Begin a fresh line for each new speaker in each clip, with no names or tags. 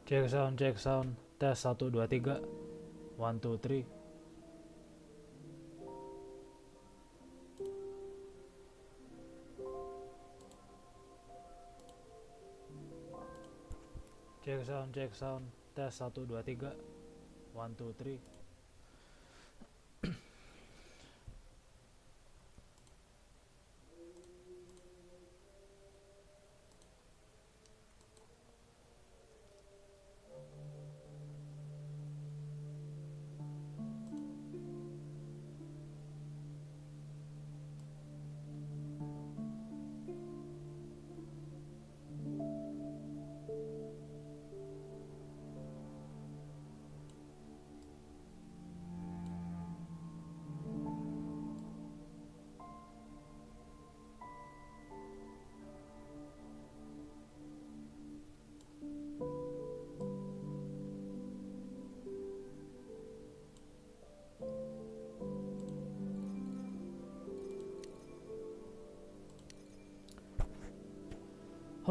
Cek sound, tes 1 2 3, 1 2 3. Cek sound, tes 1 2 3, 1 2 3.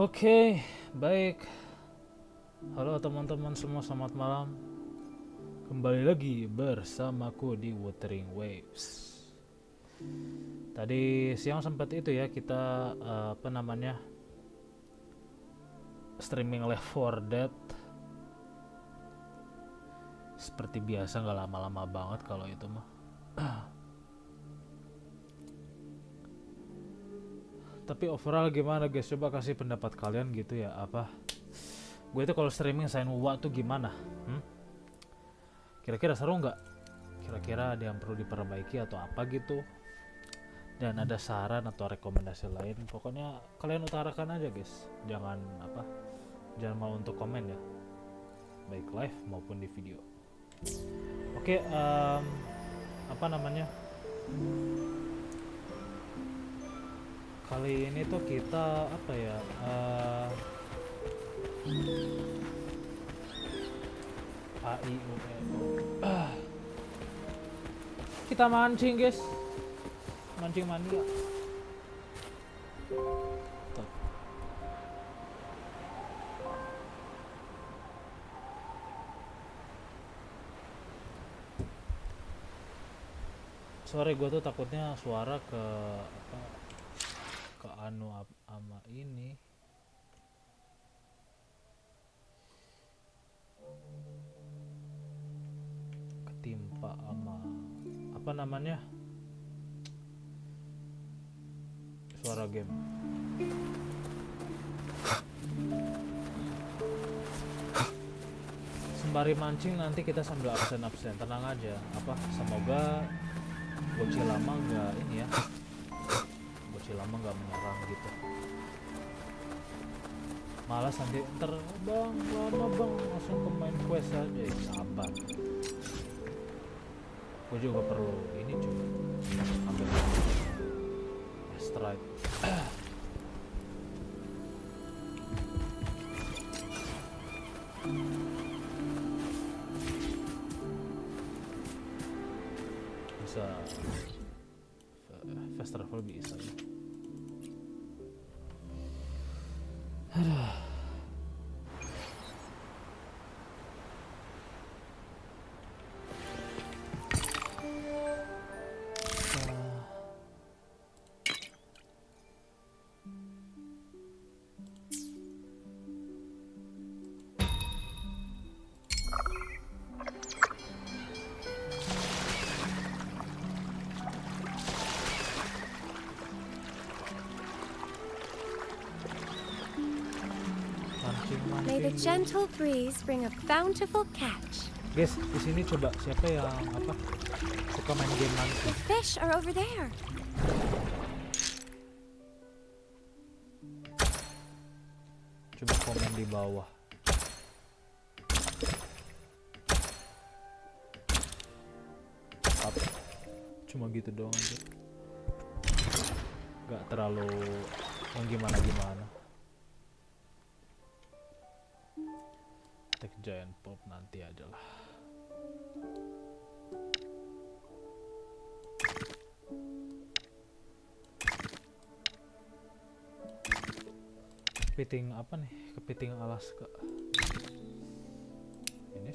Oke, baik. Halo teman-teman semua, selamat malam. Kembali lagi bersamaku di Wuthering Waves. Tadi siang sempat itu ya kita streaming Left 4 Dead. Seperti biasa nggak lama-lama banget kalau itu mah. Tapi overall gimana guys? Coba kasih pendapat kalian gitu ya. Gue itu kalau streaming Senua tuh gimana? Kira-kira seru nggak? Kira-kira ada yang perlu diperbaiki atau apa gitu? Dan ada saran atau rekomendasi lain? Pokoknya kalian utarakan aja guys. Jangan malu untuk komen ya. Baik live maupun di video. Oke, kali ini tuh kita kita mancing guys, mancing mania. Tuh. Sorry, gue tuh takutnya suara ke ama ini. Ketimpa ama suara game. Sembari mancing nanti kita sambil absen, tenang aja. Semoga bocil lama nggak menyerang gitu. Malas nanti ntar bang lama bang langsung ke main quest aja. Sabar, gue juga perlu ini juga ambil strike. Bisa fast travel bisa ya.
May the gentle breeze bring a bountiful catch.
Guys, di sini coba siapa yang suka main game mancing?
The fish are over there.
Coba komen di bawah. Cuma gitu doang aja. Gak terlalu gimana. Take giant pop nanti aja lah. kepiting apa nih? Kepiting Alaska. Ini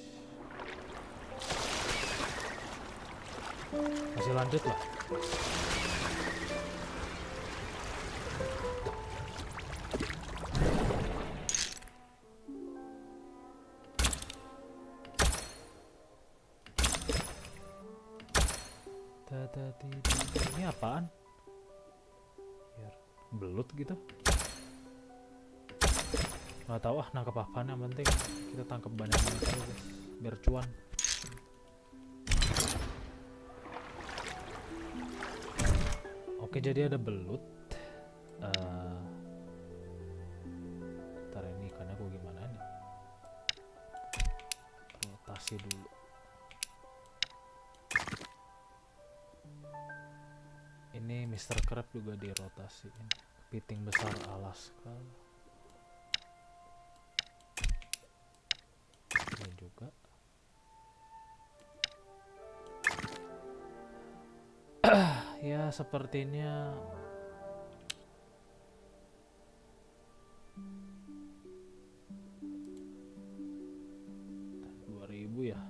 masih lanjut lah. Ini apaan? Belut gitu? Nggak tahu ah, nangkep apaan, yang penting kita tangkap banyak-banyak aja guys, biar cuan. Oke, jadi ada belut. Ntar ini ikannya gue gimana nih? Rotasi dulu. Ini Mr. Crab juga dirotasiin. Kepiting besar Alaska. Ini juga. Ya sepertinya $2.000 ya.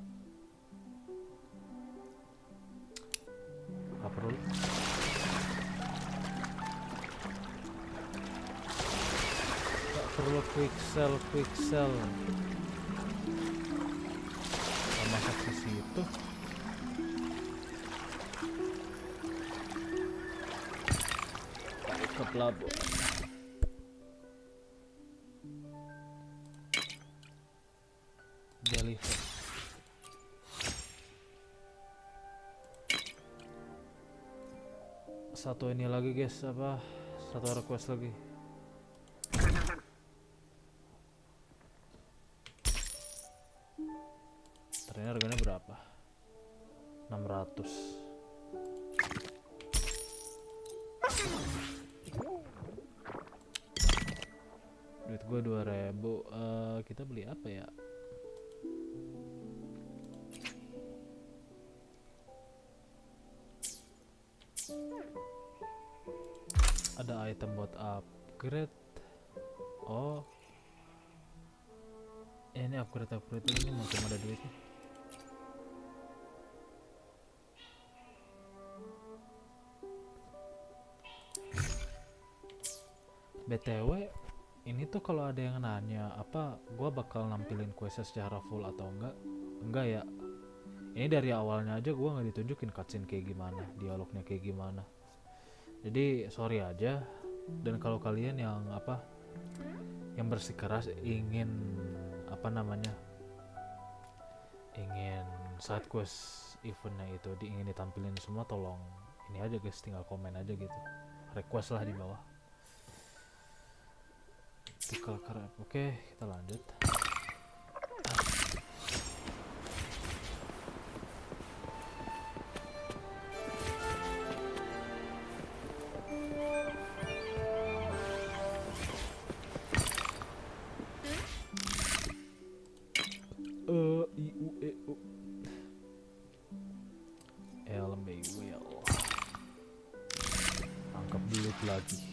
Gak perlu. Gak perlu quick sell. Masak di situ. Balik ke pelabuhan. Deliver. Satu ini lagi guys, apa? Satu request lagi. Ternyata harganya berapa? 600. Duit gue 2.000. Kita beli apa ya? Ada item buat upgrade. Oh, ini upgrade ini mungkin ada duitnya. BTW ini tuh kalau ada yang nanya apa gua bakal nampilin questnya secara full atau enggak ya, ini dari awalnya aja gua nggak ditunjukin cutscene kayak gimana, dialognya kayak gimana, jadi sorry aja. Dan kalau kalian yang yang bersikeras ingin ingin side quest eventnya itu ingin ditampilin semua, tolong ini aja guys, tinggal komen aja gitu, request lah di bawah. Tikal crab. Oke, kita lanjut. LMAWL. Angkap belut lagi.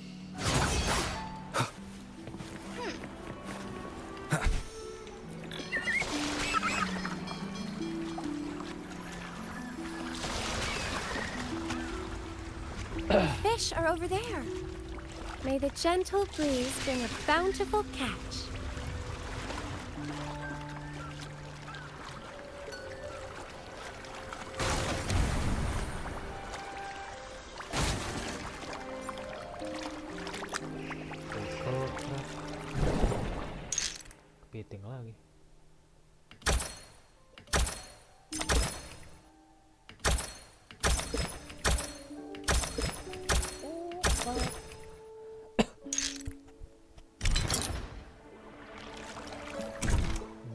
Fish are over there. May the gentle breeze bring a bountiful catch.
Kepiting lagi.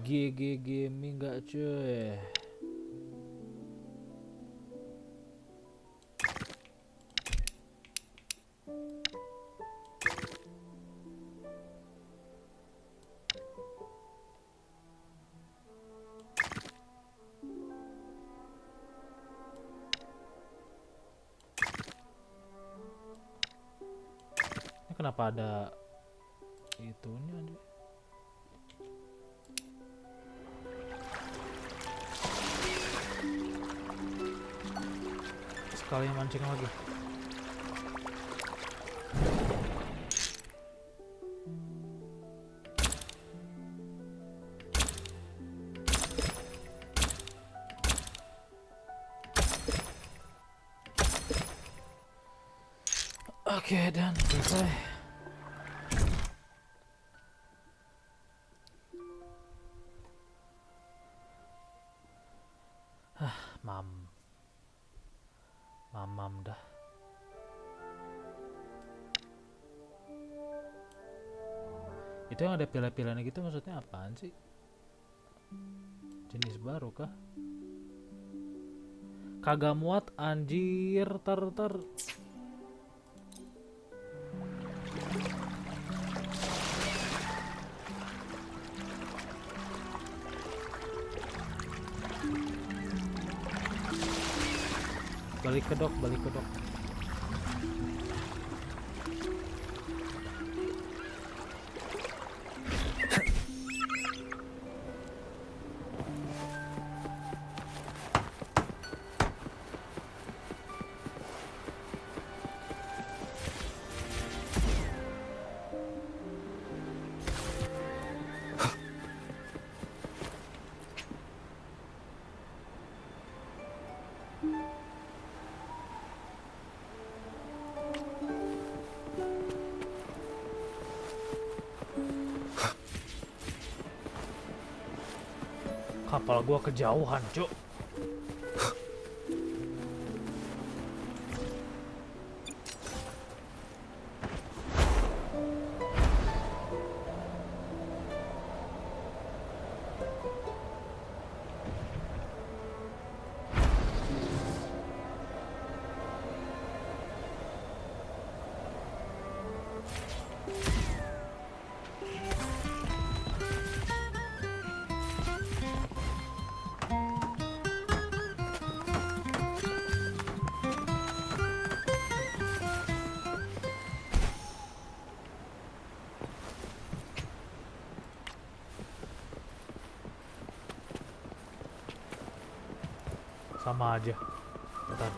GG gaming gak cuy? Ini kenapa ada itunya aja. Sekali mancing lagi. Oke, dan selesai. Mamam dah. Itu yang ada pilihan-pilihannya gitu maksudnya apaan sih? Jenis baru kah? Kagak muat anjir, ter. Balik ke dok. Kapal gua kejauhan, cuk. Sama aja. Bentar.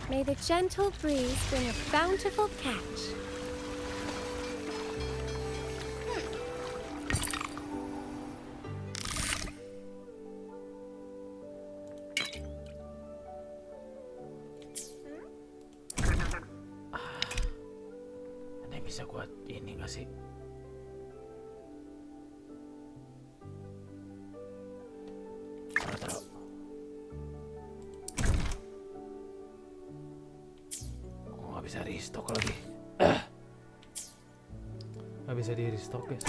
May the gentle breeze bring a bountiful catch.
Bisa gua ini gak sih? Taruh. Oh, gak bisa restock lagi. Gak bisa di restock guys.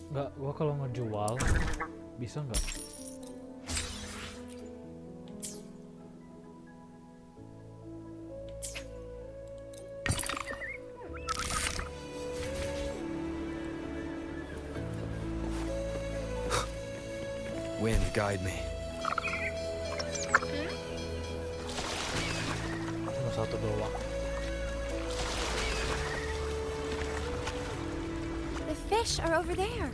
Enggak, gua kalau ngejual bisa nggak?
Wind, guide me.
Cuma satu doang.
The fish are over there.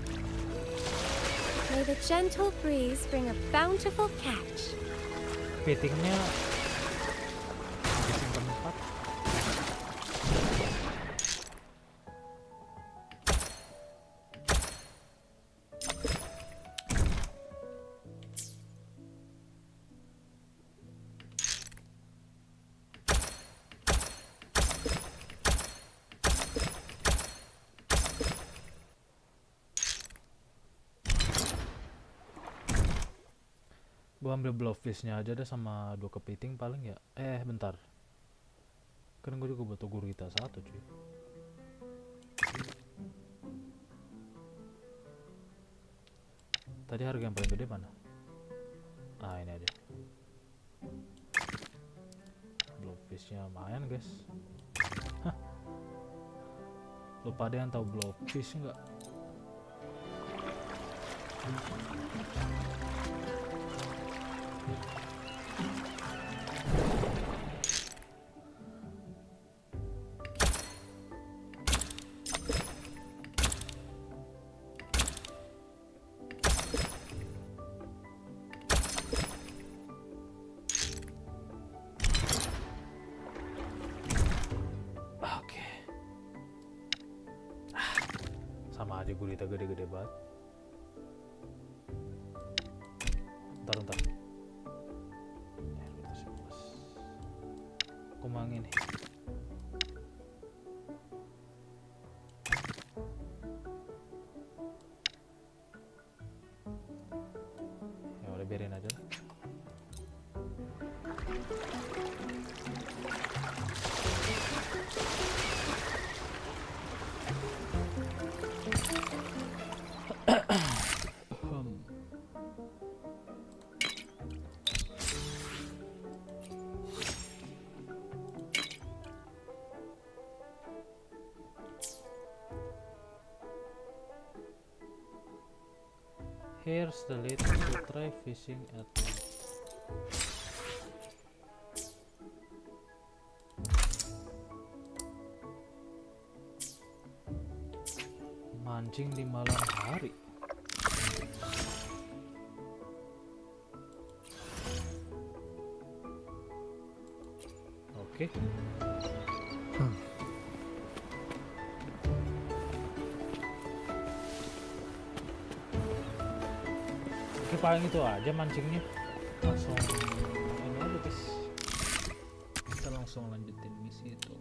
May the gentle breeze bring a bountiful catch.
Kepitingnya disimpan 4. Gua ambil blowfishnya aja deh sama 2 kepiting paling ya. Bentar. Kan gue juga butuh gurita 1 cuy. Tadi harga yang paling gede mana? Ini aja. Blowfishnya lumayan guys. Hah. Lupa ada yang tahu blowfish nggak? Sama aja gurita gede-gede banget. Ntar. Aku mangin nih. Ya udah biarin aja lah. Here's the lead to try fishing at night. Mancing di malam hari. Oke. Oke, paling itu aja mancingnya. Langsung ini aja guys. Kita langsung lanjutin misi itu.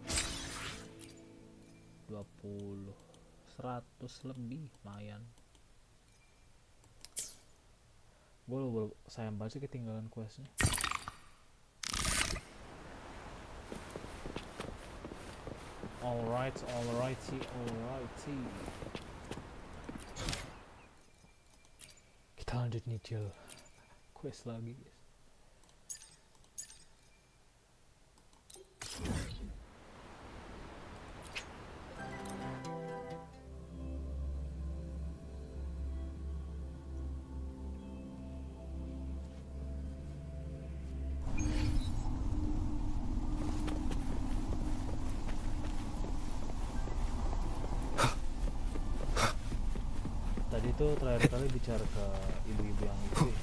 100 lebih, lumayan. Gue sayang banget sih ketinggalan questnya. Alrighty. Kita lanjut nyicil quest lagi guys. Tadi tuh terakhir kali bicara ke ibu-ibu yang itu ya.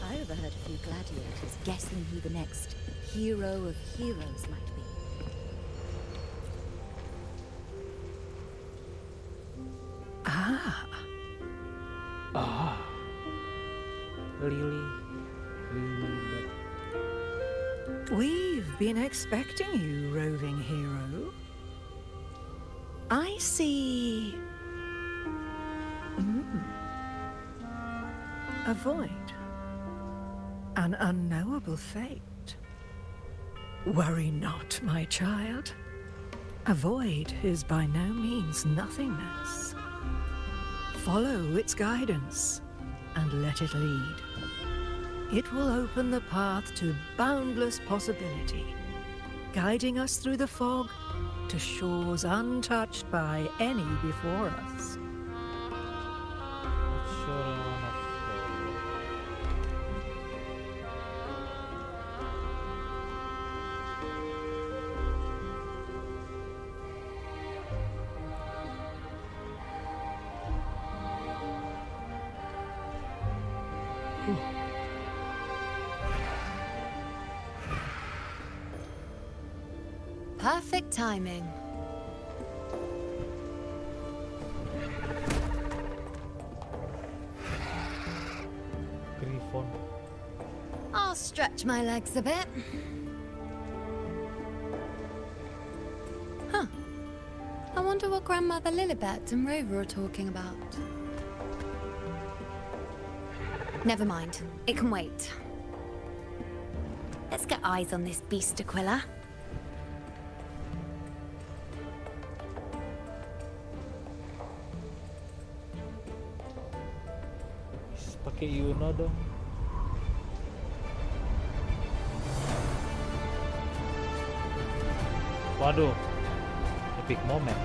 I overheard a few gladiators guessing who the next hero of heroes might be.
Lily.
We've been expecting you, roving hero. I see. A void. An unknowable fate. Worry not, my child. A void is by no means nothingness. Follow its guidance and let it lead. It will open the path to boundless possibility, guiding us through the fog to shores untouched by any before us.
Perfect timing.
Griffon.
I'll stretch my legs a bit. I wonder wonder what Grandmother Lilibet and Rover are talking about. Never mind. It can wait. Let's get eyes on this beast, Aquila.
Pakai Yuno dong. Waduh, epic moment.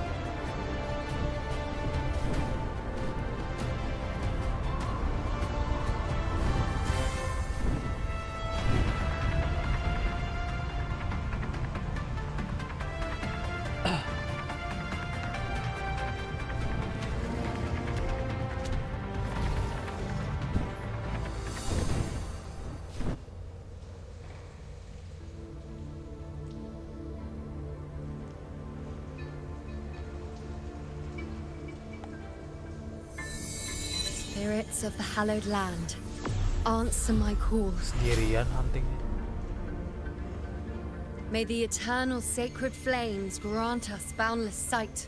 Spirits of the hallowed land, answer my calls.
Sendirian huntingnya.
May the eternal sacred flames grant us boundless sight.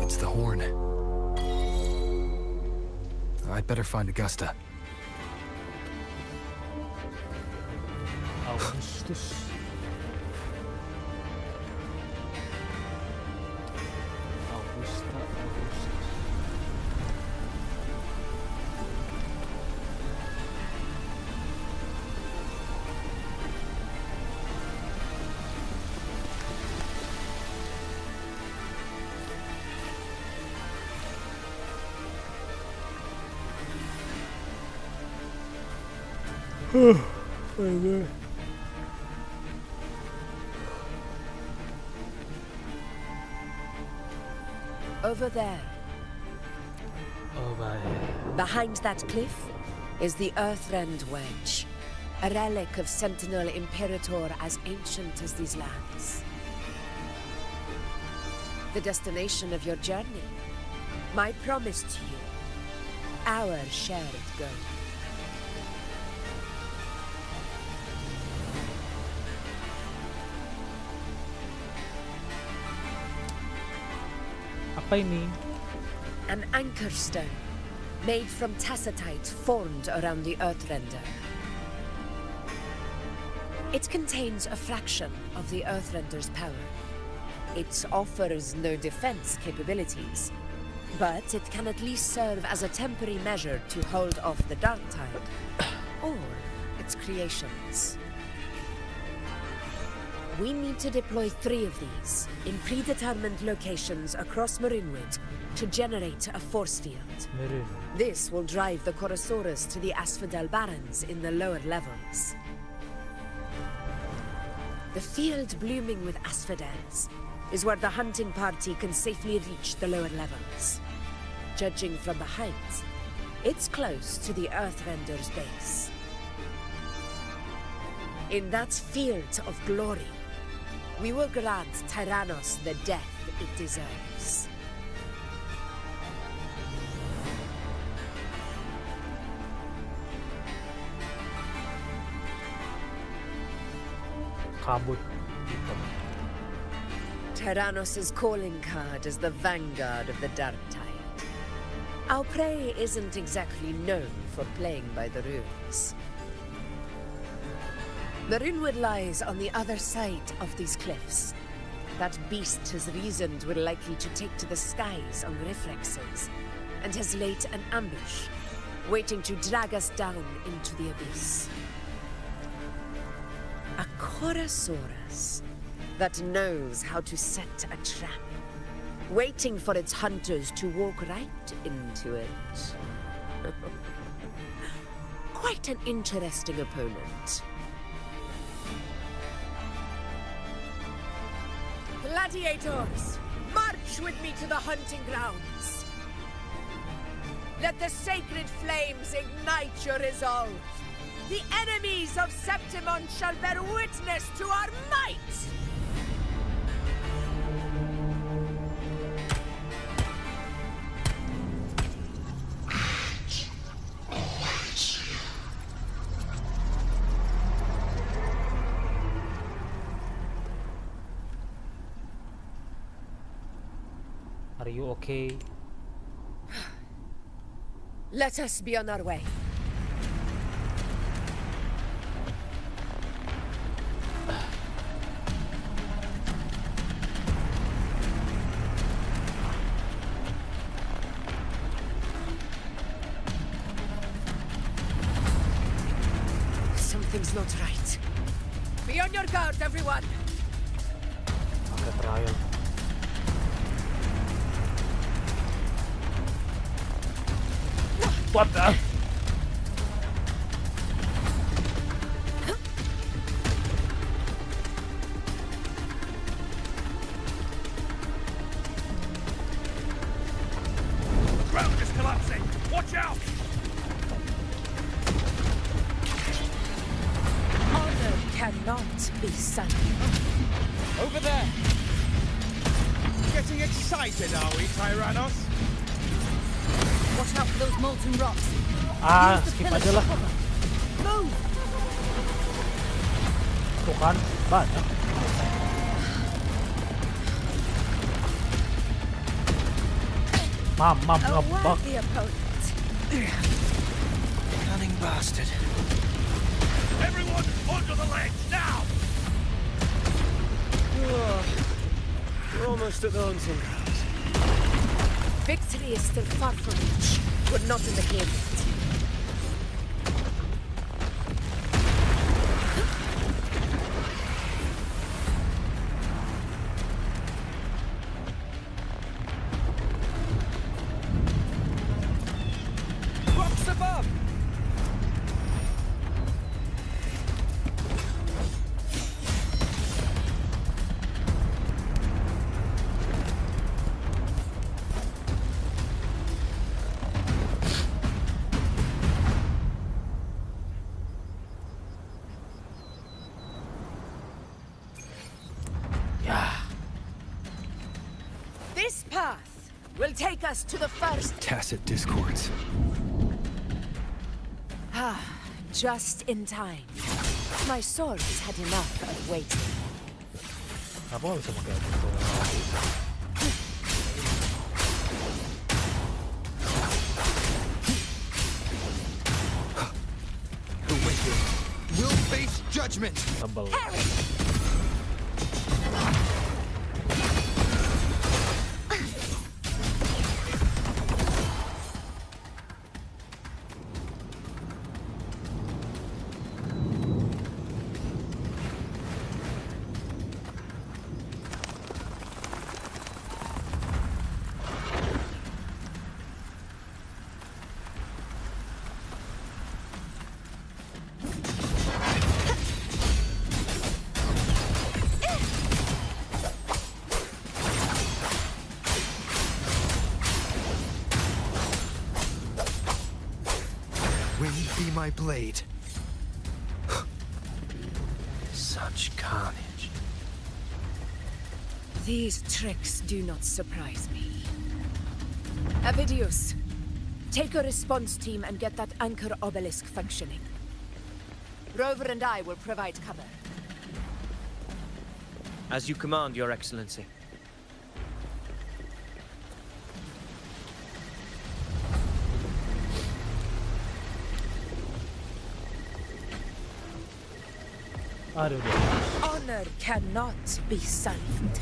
It's the horn. I'd better find Augusta.
Augustus. Augusta.
Over there,
Oh, bye.
behind that cliff, is the Earthrend Wedge, a relic of Sentinel Imperator as ancient as these lands. The destination of your journey, my promise to you, our shared goal.
Apa ini?
An anchor stone, made from tacitite formed around the Earthrender. It contains a fraction of the Earthrender's power. It offers no defense capabilities, but it can at least serve as a temporary measure to hold off the dark tide, or its creations. We need to deploy 3 of these in predetermined locations across Marinwood to generate a force field.
Merin.
This will drive the Chorosaurus to the Asphodel Barrens in the lower levels. The field blooming with asphodels is where the hunting party can safely reach the lower levels. Judging from the height, it's close to the Earthrender's base. In that field of glory, we will grant Tyrannos the death it deserves.
Kabut.
Tyrannos' calling card is the vanguard of the Dark Tide. Our prey isn't exactly known for playing by the rules. Marinwood lies on the other side of these cliffs. That beast has reasoned we're likely to take to the skies on reflexes, and has laid an ambush, waiting to drag us down into the abyss. A Chorosaurus that knows how to set a trap, waiting for its hunters to walk right into it. Quite an interesting opponent. Gladiators, march with me to the hunting grounds. Let the sacred flames ignite your resolve. The enemies of Septimon shall bear witness to our might!
Are you okay?
Let us be on our way. Something's not right. Be on your guard, everyone!
Ada trial. What the?
Ground is collapsing! Watch out!
Honor cannot be sunk.
Over there! Getting excited, are we, Tyrannos?
Watch out for those molten rocks.
Ah, skip aja lah.
Move!
Tuh kan, banyak. Mamam
A
ngebug.
worthy opponent.
Cunning bastard.
Everyone, onto the ledge, now!
We're almost at the hunting grounds.
Victory is still far from reach. We're not in the game yet.
Rocks above!
This path will take us to the first.
Tacit discords.
Just in time. My sword has had enough of waiting.
Kenapa nggak bisa pakai itu?
The wicked will face judgment.
Tebel.
Wind be my blade. Such carnage.
These tricks do not surprise me. Avidius, take a response team and get that anchor obelisk functioning. Rover and I will provide cover.
As you command, Your Excellency.
Aduh dia.
Honor cannot be sullied.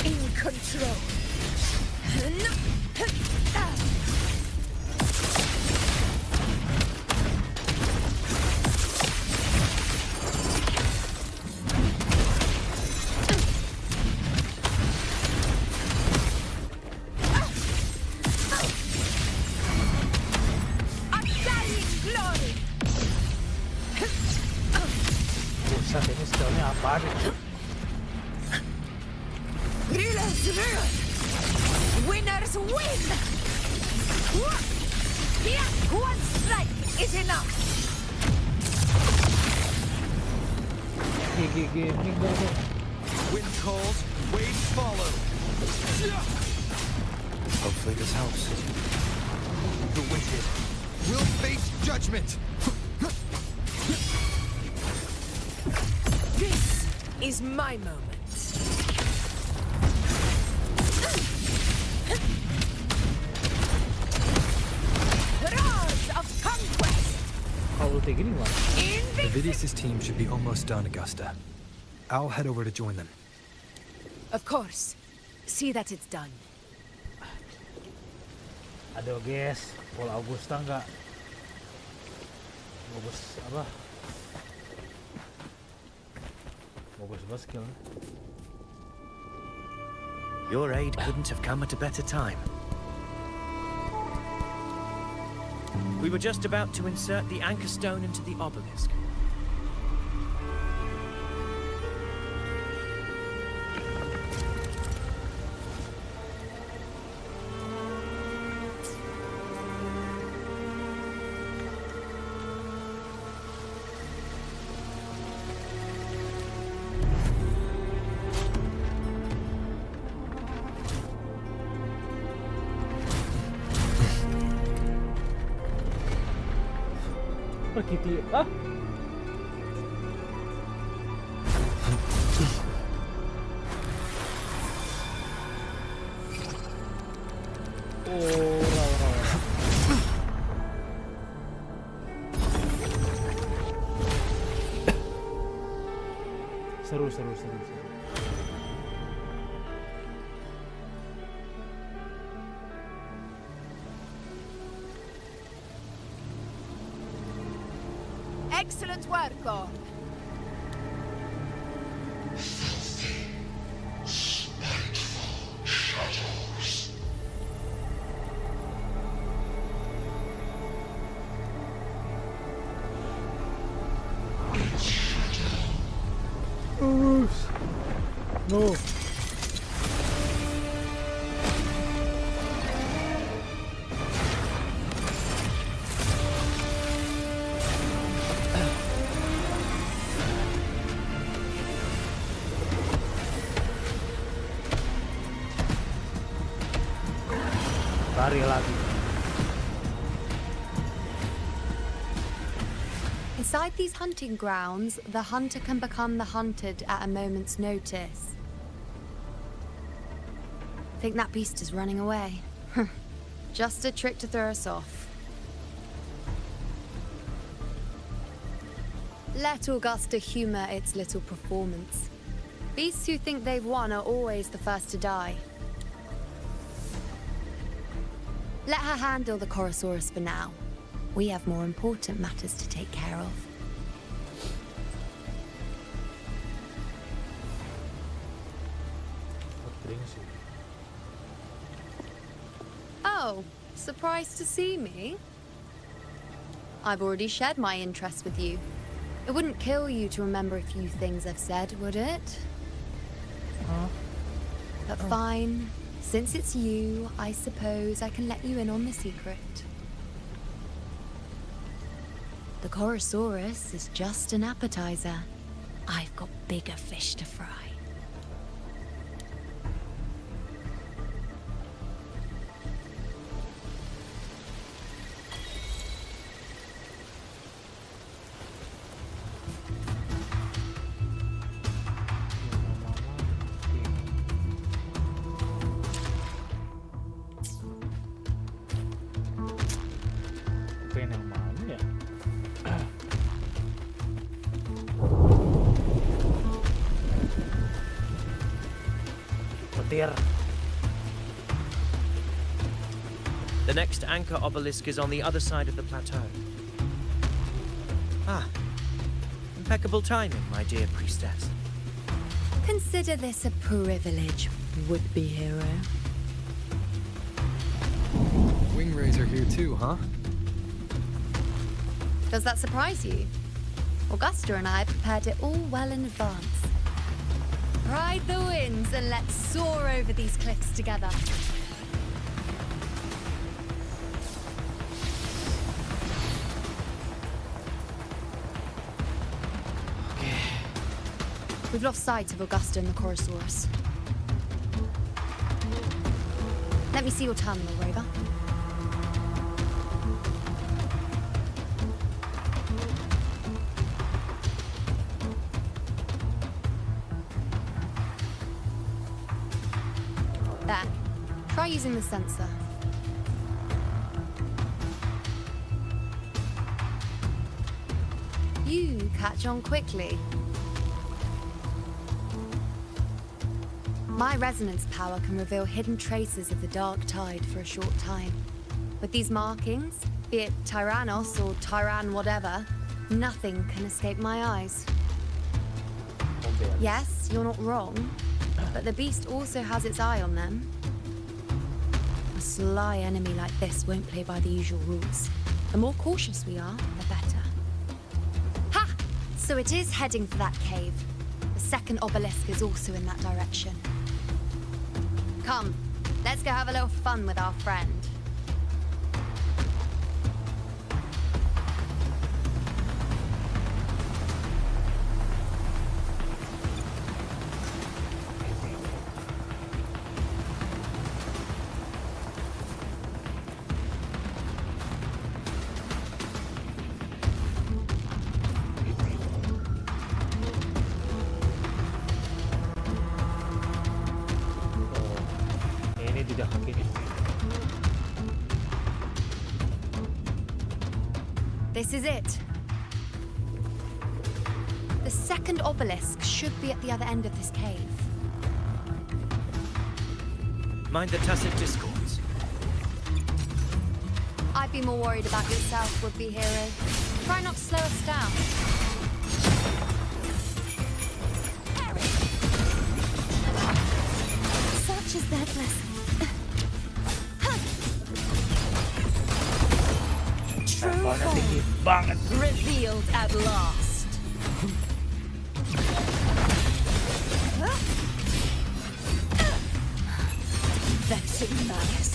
In control. Undying glory.
Buset, ini skillnya apa nih?
Thrillers rule. Winners win. Here, one strike is enough.
Minggir tuh.
Wind calls, waves follow.
Hopefully this helps.
The wicked will face judgment.
This is my moment. Roars of conquest.
Kalau kayak gini gimana?
The Vidius' team should be almost done, Augusta. I'll head over to join them.
Of course. See that it's done.
Aduh guys, Paul Augusta nggak bagus apa? Bagus banget skillnya.
Your aid couldn't have come at a better time. We were just about to insert the anchor stone into the obelisk.
Perkiti, ah? Oh, ora. Seru.
Excellent work, Gorg.
No. Lari lagi.
Inside these hunting grounds, the hunter can become the hunted at a moment's notice. Think that beast is running away? Just a trick to throw us off. Let Augusta humor its little performance. Beasts who think they've won are always the first to die. Let her handle the Chorosaurus for now. We have more important matters to take care of. Oh, surprised to see me? I've already shared my interest with you. It wouldn't kill you to remember a few things I've said, would it? But fine. Since it's you, I suppose I can let you in on the secret. The Chorosaurus is just an appetizer. I've got bigger fish to fry.
Pengen yang mana ya? Petir.
The next anchor obelisk is on the other side of the plateau. Ah, impeccable timing, my dear priestess.
Consider this a privilege, would-be hero.
Wingrays are here too, huh?
Does that surprise you? Augusta and I prepared it all well in advance. Ride the winds and let's soar over these cliffs together. We've lost sight of Augusta and the Chorosaurus. Let me see your terminal, Rover. There. Try using the sensor. You catch on quickly. My resonance power can reveal hidden traces of the dark tide for a short time. With these markings, be it Tyrannos or Tyran whatever, nothing can escape my eyes. Yes, you're not wrong, but the beast also has its eye on them. A sly enemy like this won't play by the usual rules. The more cautious we are, the better. Ha! So it is heading for that cave. The second obelisk is also in that direction. Come, let's go have a little fun with our friend.
Ini tidak kakinya.
This is it. The second obelisk should be at the other end of this cave.
Mind the tacit discords.
I'd be more worried about yourself, would-be hero. Try not to slow us down.
Such is their blessing. True
Levelnya
form
tinggi banget.
revealed at last. Vexing malice.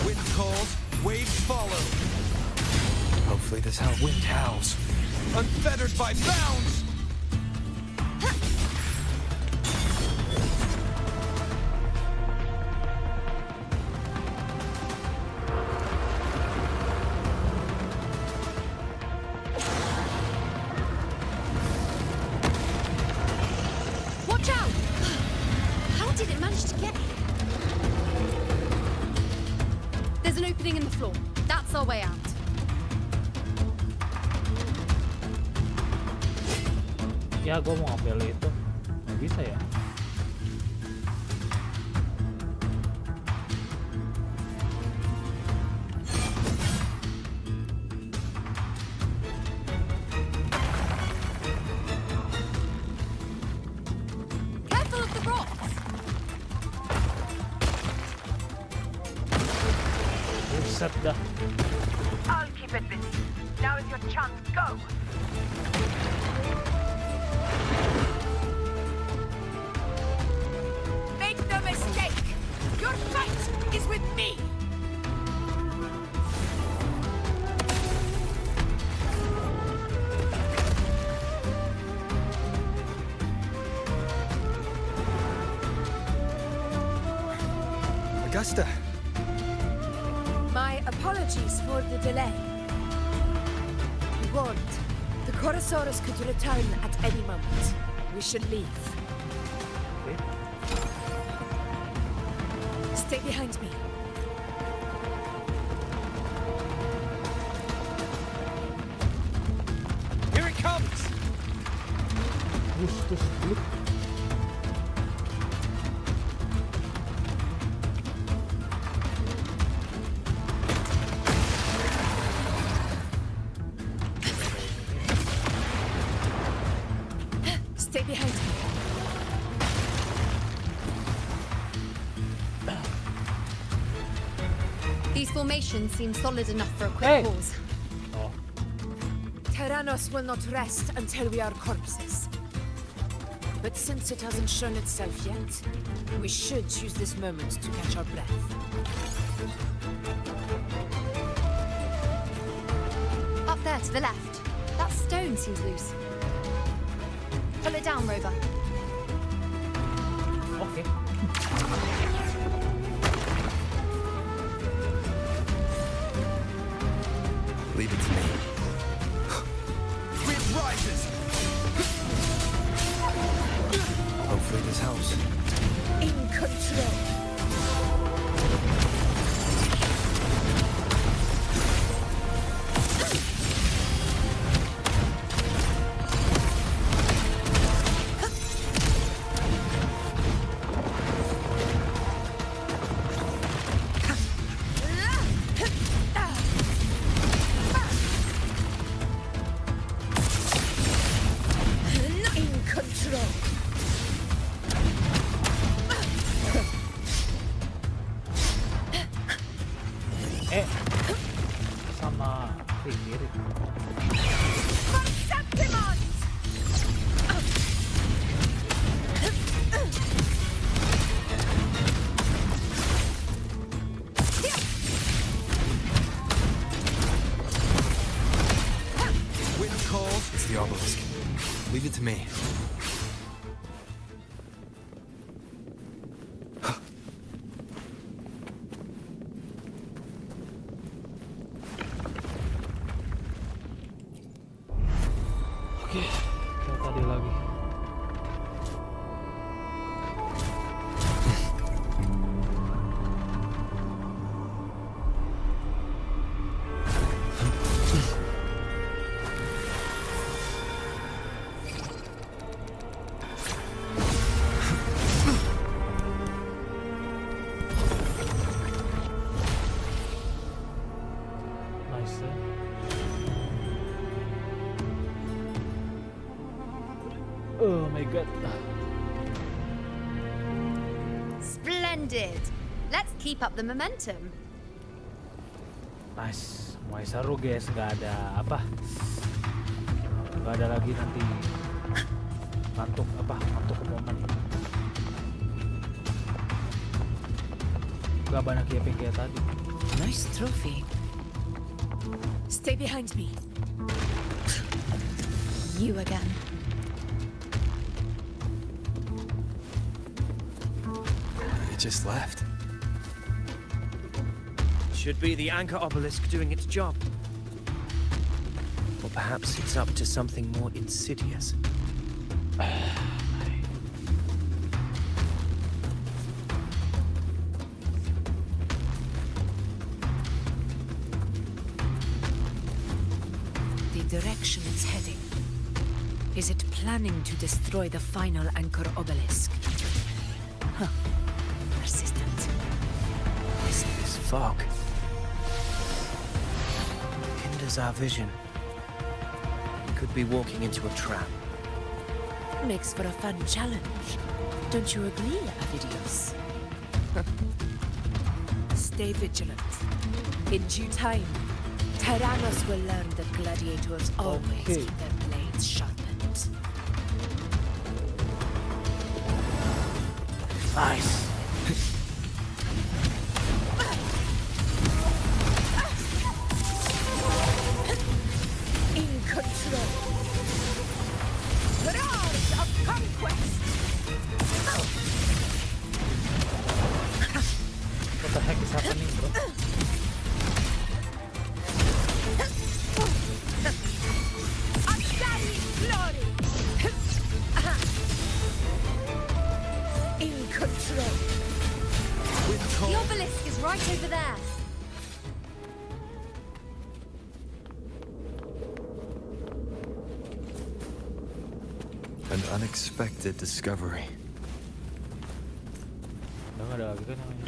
Wind calls, waves follow.
Hopefully this how wind howls.
Unfettered by bounds!
Watch out! How did it manage to get here? There's an opening in the floor. That's our way out.
Ya, gue mau ngambil itu. Nggak bisa ya?
Careful of the rocks!
Buset dah.
I'll keep it busy. Now is your chance. Go! Make no mistake! Your fight is with me!
Augusta!
My apologies for the delay. We warned. The Chorosaurus could return at any moment. We should leave. Stay behind me.
Here it comes!
Terus dulu.
Stay behind me.
These formations seem solid enough for a quick
Hey!
pause.
Oh,
Tyrannos will not rest until we are corpses. But since it hasn't shown itself yet, we should use this moment to catch our breath.
Up Up there to the left. That stone seems loose. Pull it down, Rover.
Oke.
Leave it to me.
Wind rises!
Hopefully this helps.
In control. In control.
Sama kiri.
Septimons!
Wind calls.
It's the obelisk. Leave it to me.
Oke, kayak tadi lagi. Nice. Oh my god.
Splendid. Let's keep up the momentum.
Nice. Mulai seru guys, nggak ada apa. Nggak ada lagi nanti ngantuk momen. Nggak banyak kayak tadi.
Nice trophy. Stay behind me.
You again.
It just left.
Should be the anchor obelisk doing its job. Or perhaps it's up to something more insidious.
The direction it's heading. Is it planning to destroy the final anchor obelisk? Huh. Persistent.
This fog hinders our vision. We could be walking into a trap.
Makes for a fun challenge. Don't you agree, Avidios? Stay vigilant. In due time, Tyrannos will learn that gladiators always
Okay.
keep their blades sharpened.
Nice.
In control.
Roars of conquest!
What the heck is happening, bro?
Ascari glory!
In control.
Wind
The
calls.
obelisk is right over there.
An unexpected discovery.
Udah nggak ada lagi kan namanya.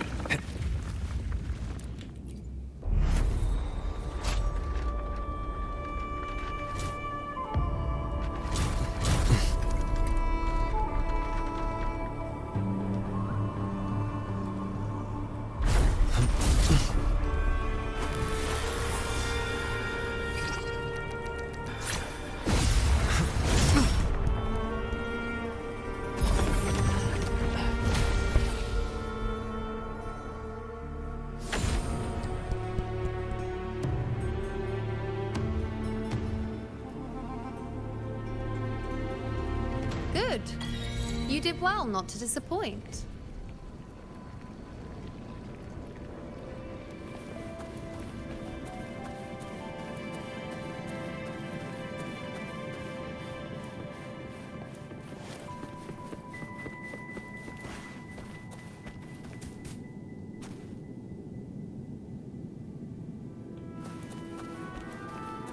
did well not to disappoint.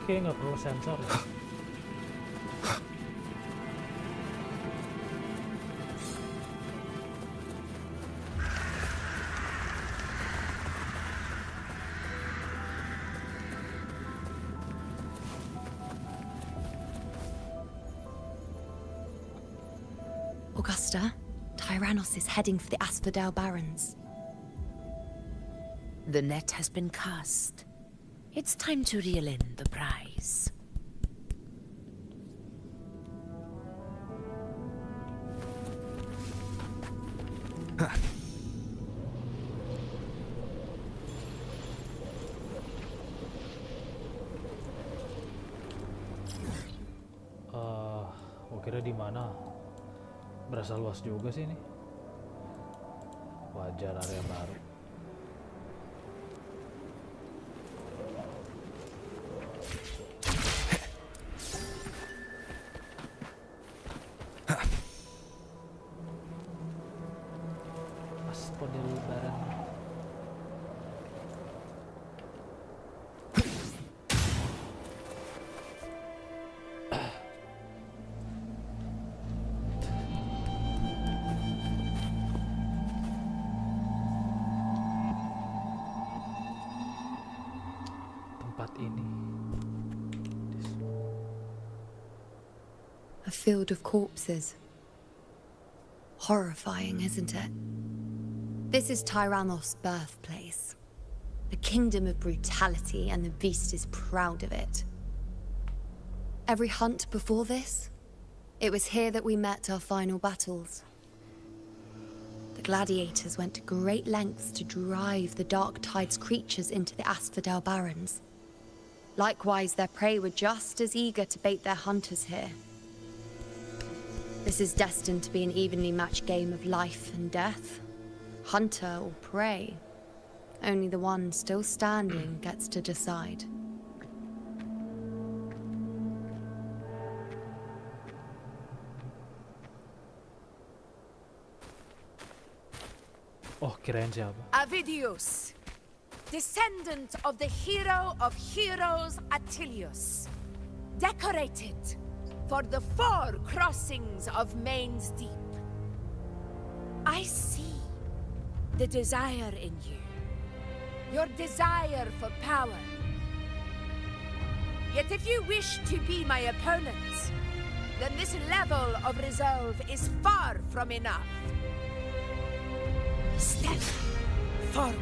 Oke, nggak perlu sensor ya.
Augusta, Tyrannos is heading for the Asphodel Barrens.
The net has been cast. It's time to reel in the prize.
Gua kira di mana? Berasa luas juga sih ini. Wajar area baru. Asphodel Baran. Tempat ini.
A field of corpses. Horrifying, isn't it? This is Tyrannos' birthplace. The kingdom of brutality, and the beast is proud of it. Every hunt before this, it was here that we met our final battles. The gladiators went to great lengths to drive the Dark Tide's creatures into the Asphodel Barrens. Likewise, their prey were just as eager to bait their hunters here. This is destined to be an evenly matched game of life and death. Hunter or prey. Only the one still standing gets to decide.
Oh, kirain siapa?
Avidius, descendant of the hero of heroes Attilius, decorated for the 4 crossings of Main's Deep. I see the desire in you, your desire for power. Yet if you wish to be my opponent, then this level of resolve is far from enough. Step forward.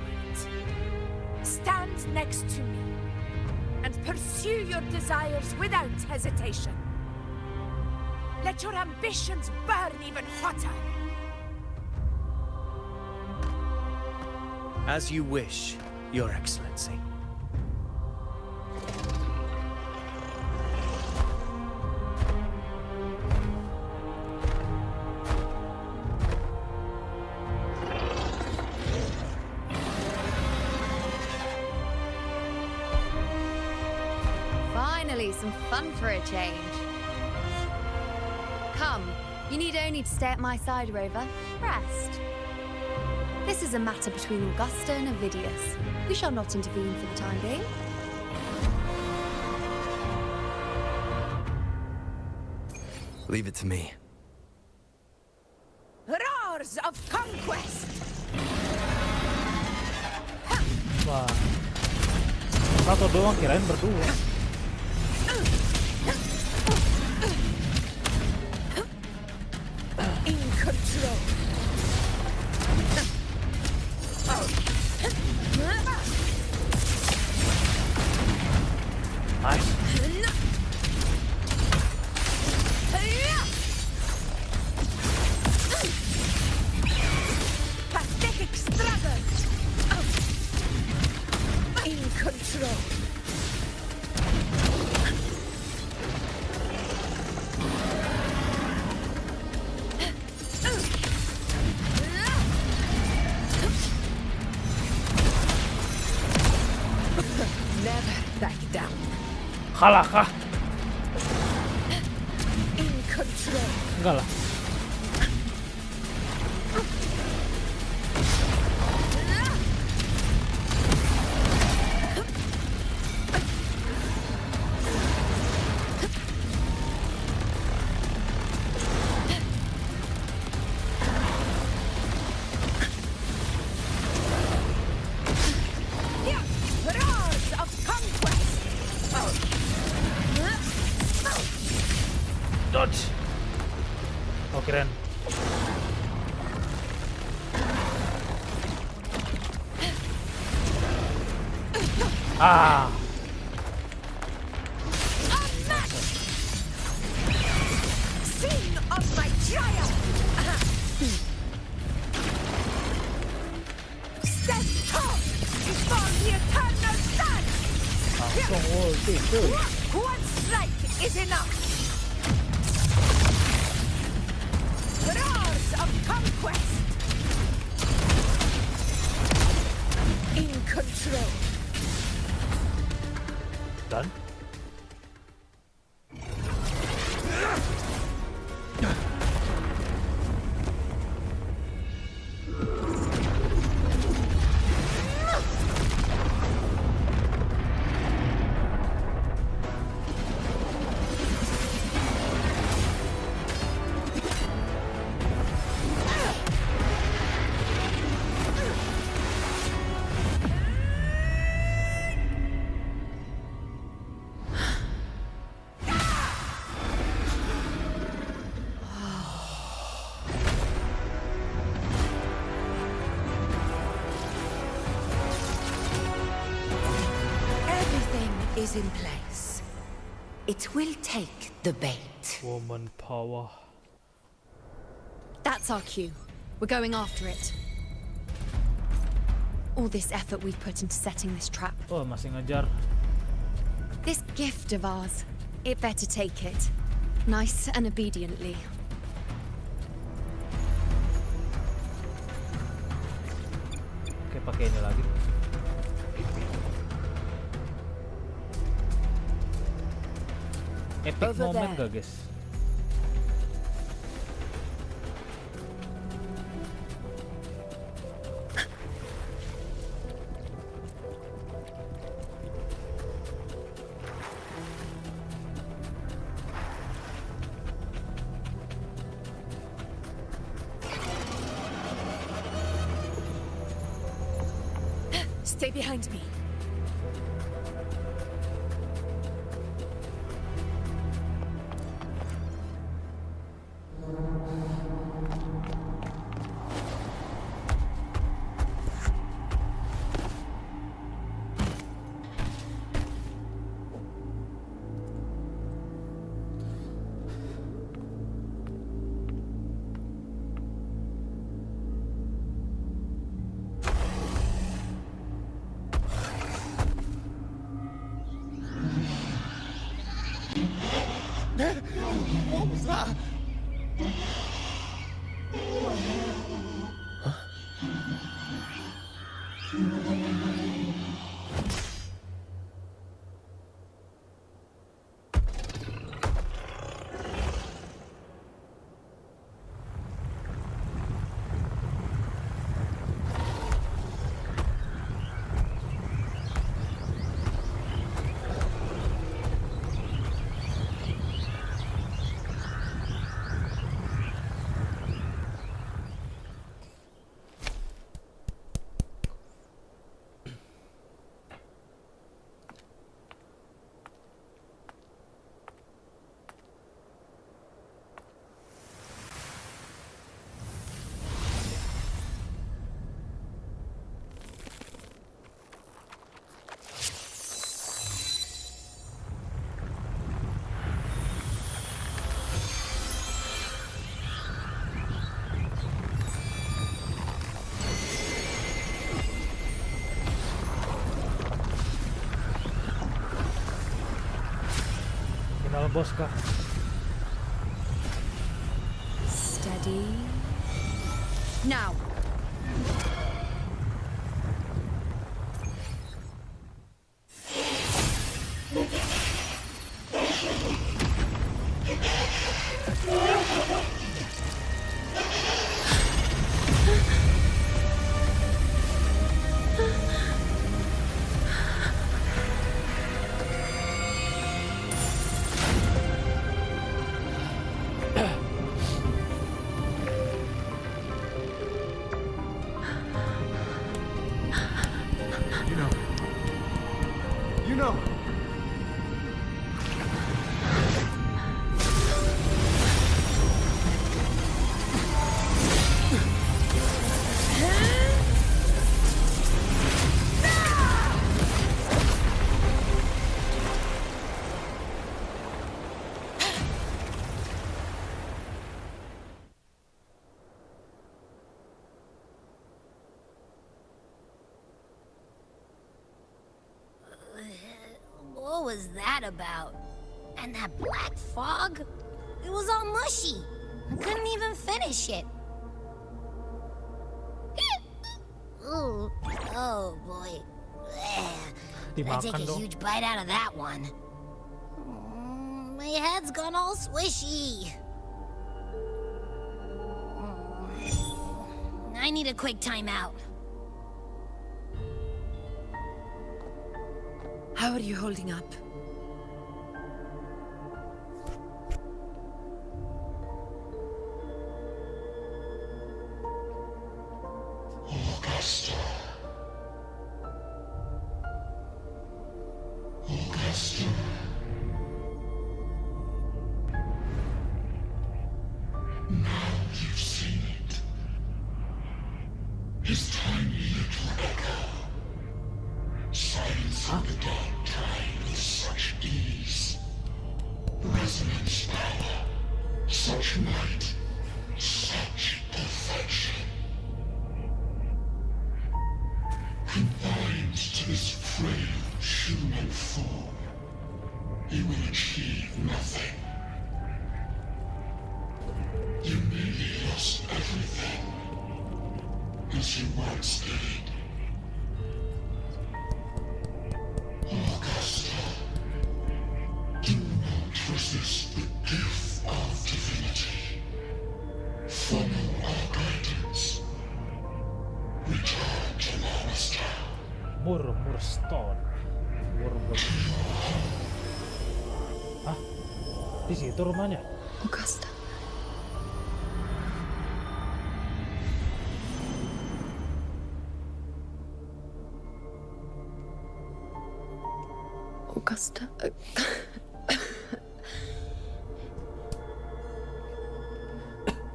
Stand next to me and pursue your desires without hesitation. Let your ambitions burn even hotter.
As you wish, Your Excellency.
Finally, some fun for a change. Come, you need only to stay at my side, Rover. Rest. This is a matter between Augusta and Avidius. We shall not intervene for the time being.
Leave it to me.
Roars of conquest!
Wah. Satu doang, kirain berdua.
In control.
Nice.
Pathetic stragglers! In control.
Kalah kah?
In control.
Enggak lah.
Roars of conquest.
Dodge. Oh keren. Ah.
Sing of my triumph. Stand tall before the eternal sun.
Langsung ulti cuy.
One strike is enough. Roars of conquest. In control.
Dan
Everything is in place. It will take the bait.
woman power.
That's our cue. We're going after it. All this effort we've put into setting this trap.
Oh masih ngejar.
This gift of ours. It better take it. Nice and obediently.
Oke pakai ini lagi. Epic
Over
moment
there.
gak guys?
Stay behind me.
What was that?
Final boss kah?
Steady. Now.
know?
What was that about? And that black fog? It was all mushy. I couldn't even finish it. Ooh, oh boy. I take a
Dimakan dong.
huge bite out of that one. My head's gone all swishy. I need a quick timeout.
How are you holding up?
Augusta. Augusta. Now you've seen it. His tiny little echo. Silencing the dark tide with such ease. Resonance power. Such might. Such perfection. Confined to this frail human form, he will achieve nothing. You nearly lost everything, as you once did. Augusta, do not resist the gift of divinity. Follow our guidance. Return to Lannister.
Murmurstone. Hah? Di situ rumahnya?
Augusta. Augusta.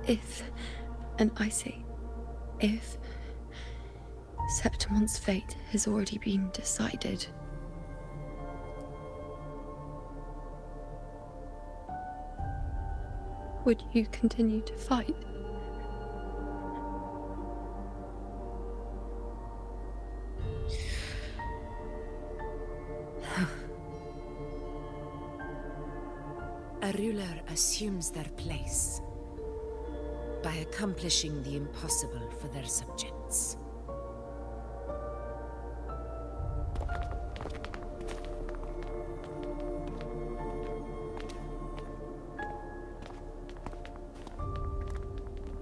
If, and I say, if Septimon's fate has already been decided, would you continue to fight?
A ruler assumes their place by accomplishing the impossible for their subjects.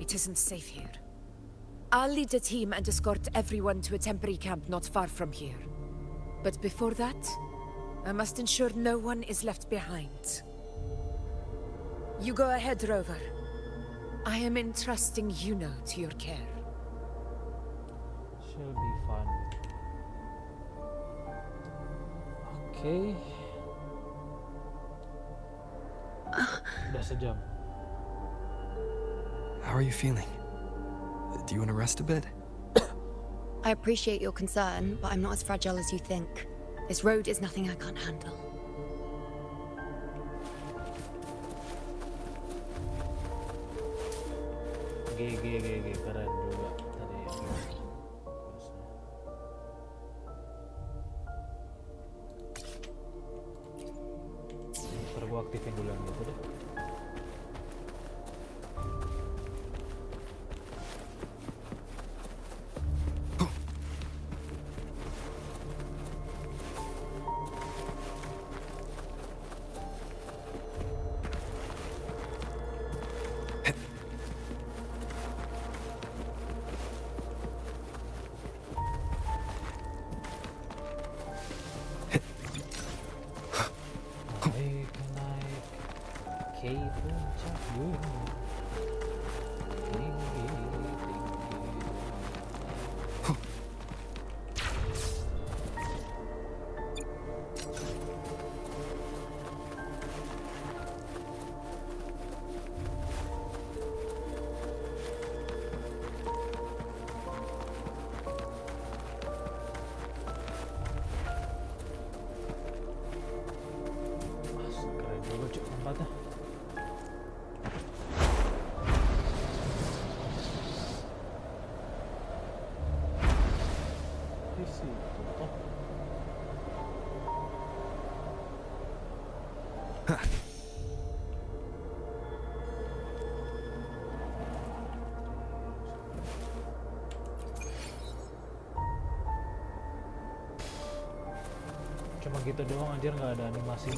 It isn't safe here. I'll lead a team and escort everyone to a temporary camp not far from here. But before that, I must ensure no one is left behind. You go ahead, Rover. I am entrusting Yuno to your care.
Shall be fun. Oke. Udah sejam.
How are you feeling? Do you want to rest a bit?
I appreciate your concern, but I'm not as fragile as you think. This road is nothing I can't handle.
GG keren juga tadi ya. Ntar gua aktifin dulu yang gitu deh. di situ toh. Cuma gitu doang anjir, nggak ada animasi.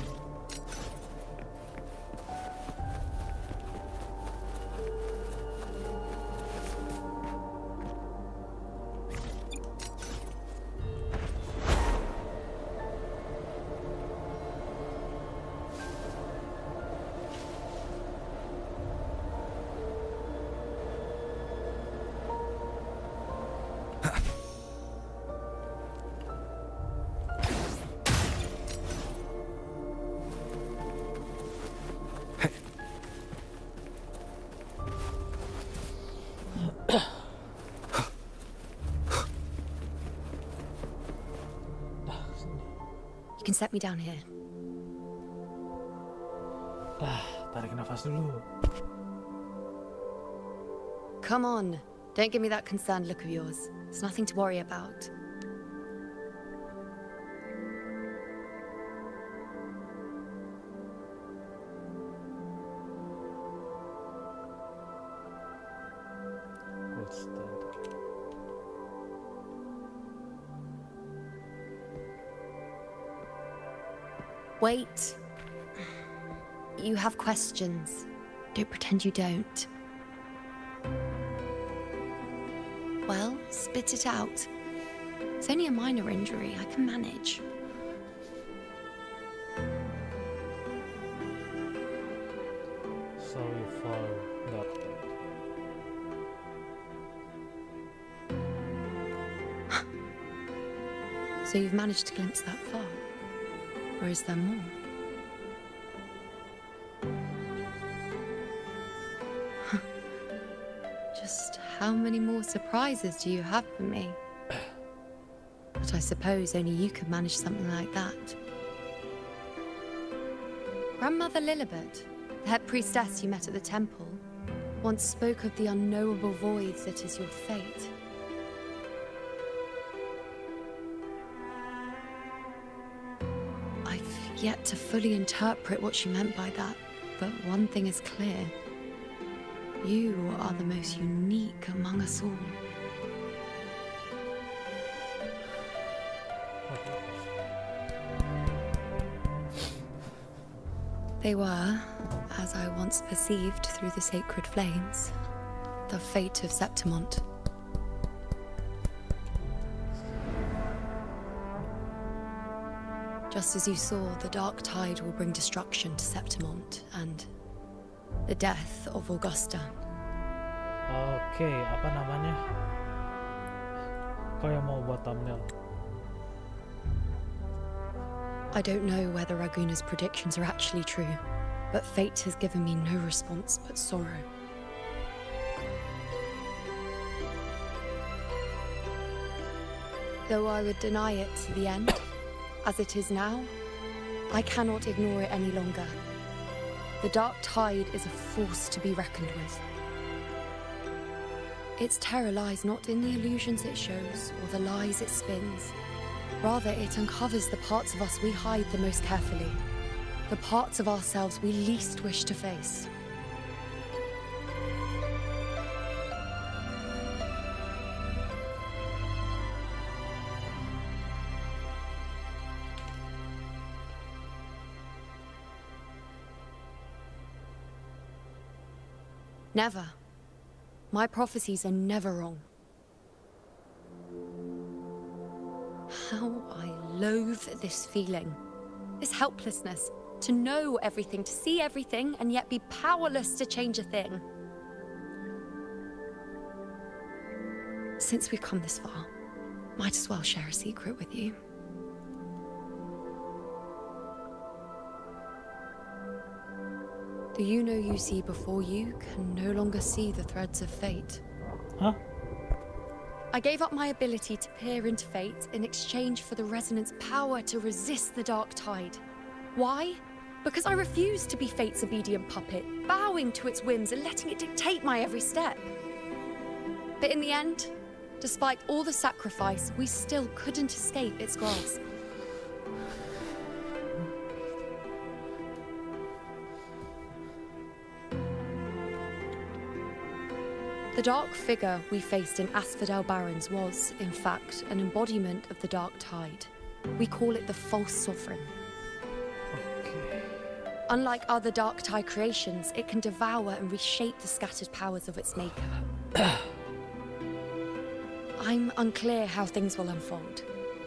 You can set me down here.
Tarik nafas dulu.
Come on. Don't give me that concerned look of yours. It's nothing to worry about.
Hold still.
Wait. You have questions. Don't pretend you don't. Well, spit it out. It's only a minor injury. I can manage.
So you fall doctor.
So you've managed to glimpse that far? Or is there more? Just how many more surprises do you have for me? But I suppose only you could manage something like that. Grandmother Lilibet, the head priestess you met at the temple, once spoke of the unknowable void that is your fate. I've yet to fully interpret what she meant by that, but one thing is clear. You are the most unique among us all. They were, as I once perceived through the sacred flames, the fate of Septimont. Just as you saw, the dark tide will bring destruction to Septimont and the death of Augusta.
Oke, apa namanya? Kau yang mau buat thumbnail?
I don't know whether Raguna's predictions are actually true, but fate has given me no response but sorrow. Though I would deny it to the end, as it is now, I cannot ignore it any longer. The dark tide is a force to be reckoned with. Its terror lies not in the illusions it shows or the lies it spins. Rather, it uncovers the parts of us we hide the most carefully, the parts of ourselves we least wish to face. Never. My prophecies are never wrong. How I loathe this feeling. This helplessness. To know everything, to see everything, and yet be powerless to change a thing. Since we've come this far, might as well share a secret with you. The you see before you can no longer see the threads of fate.
Huh?
I gave up my ability to peer into fate in exchange for the resonance power to resist the dark tide. Why? Because I refused to be fate's obedient puppet, bowing to its whims and letting it dictate my every step. But in the end, Despite all the sacrifice, we still couldn't escape its grasp. The dark figure we faced in Asphodel Barrens was, in fact, an embodiment of the Dark Tide. We call it the False Sovereign. Unlike other Dark Tide creations, it can devour and reshape the scattered powers of its maker. I'm unclear how things will unfold,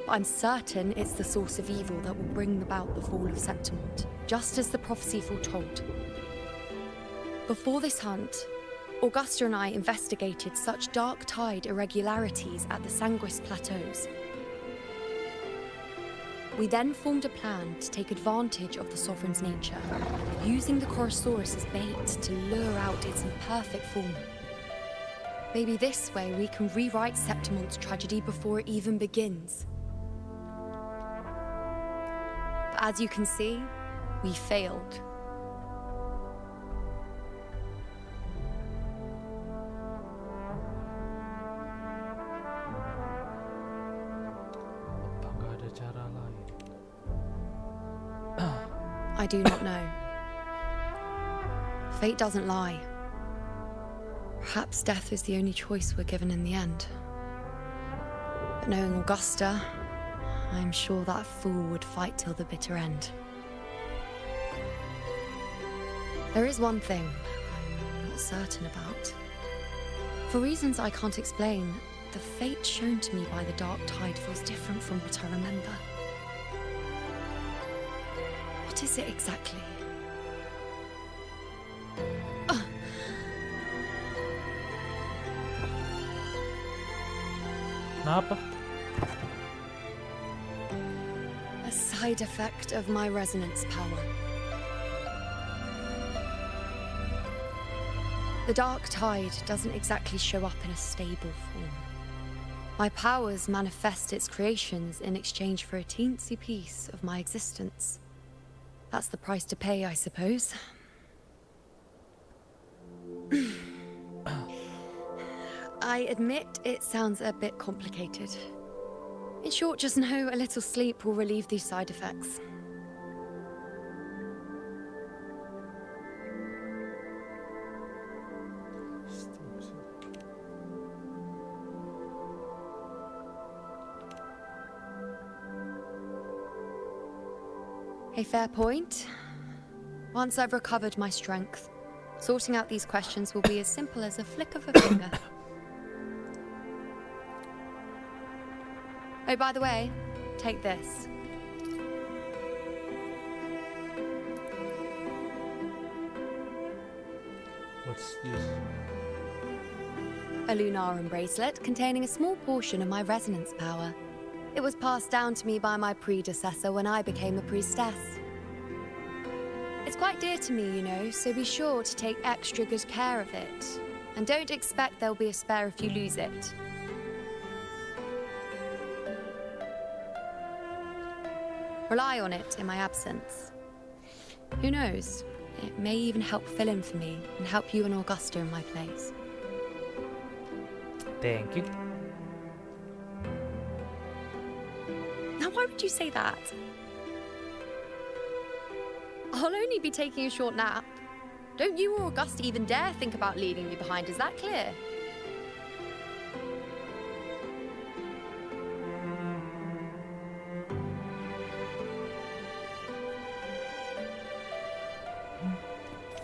but I'm certain it's the source of evil that will bring about the fall of Septimont, just as the prophecy foretold. Before this hunt, Augusta and I investigated such Dark Tide irregularities at the Sanguis Plateaus. We then formed a plan to take advantage of the Sovereign's nature, using the Chorosaurus as bait to lure out its imperfect form. Maybe this way we can rewrite Septimont's tragedy before it even begins. But as you can see, we failed. I do not know. Fate doesn't lie. Perhaps death is the only choice we're given in the end. But knowing Augusta, I'm sure that fool would fight till the bitter end. There is one thing I'm not certain about. For reasons I can't explain, the fate shown to me by the Dark Tide feels different from what I remember. What is it exactly?
Kenapa?
A side effect of my resonance power. The Dark Tide doesn't exactly show up in a stable form. My powers manifest its creations in exchange for a teensy piece of my existence. That's the price to pay, I suppose. I admit it sounds a bit complicated. In short, just know a little sleep will relieve these side effects. A fair point. Once I've recovered my strength, sorting out these questions will be as simple as a flick of a finger. Oh, by the way, take this.
What's this?
A Lunarum bracelet containing a small portion of my resonance power. It was passed down to me by my predecessor when I became a priestess. It's quite dear to me, you know, so be sure to take extra good care of it. And don't expect there'll be a spare if you lose it. Rely on it in my absence. Who knows? It may even help fill in for me and help you and Augusta in my place.
Thank you.
Now, why would you say that? I'll only be taking a short nap. Don't you or Augusta even dare think about leaving me behind, is that clear?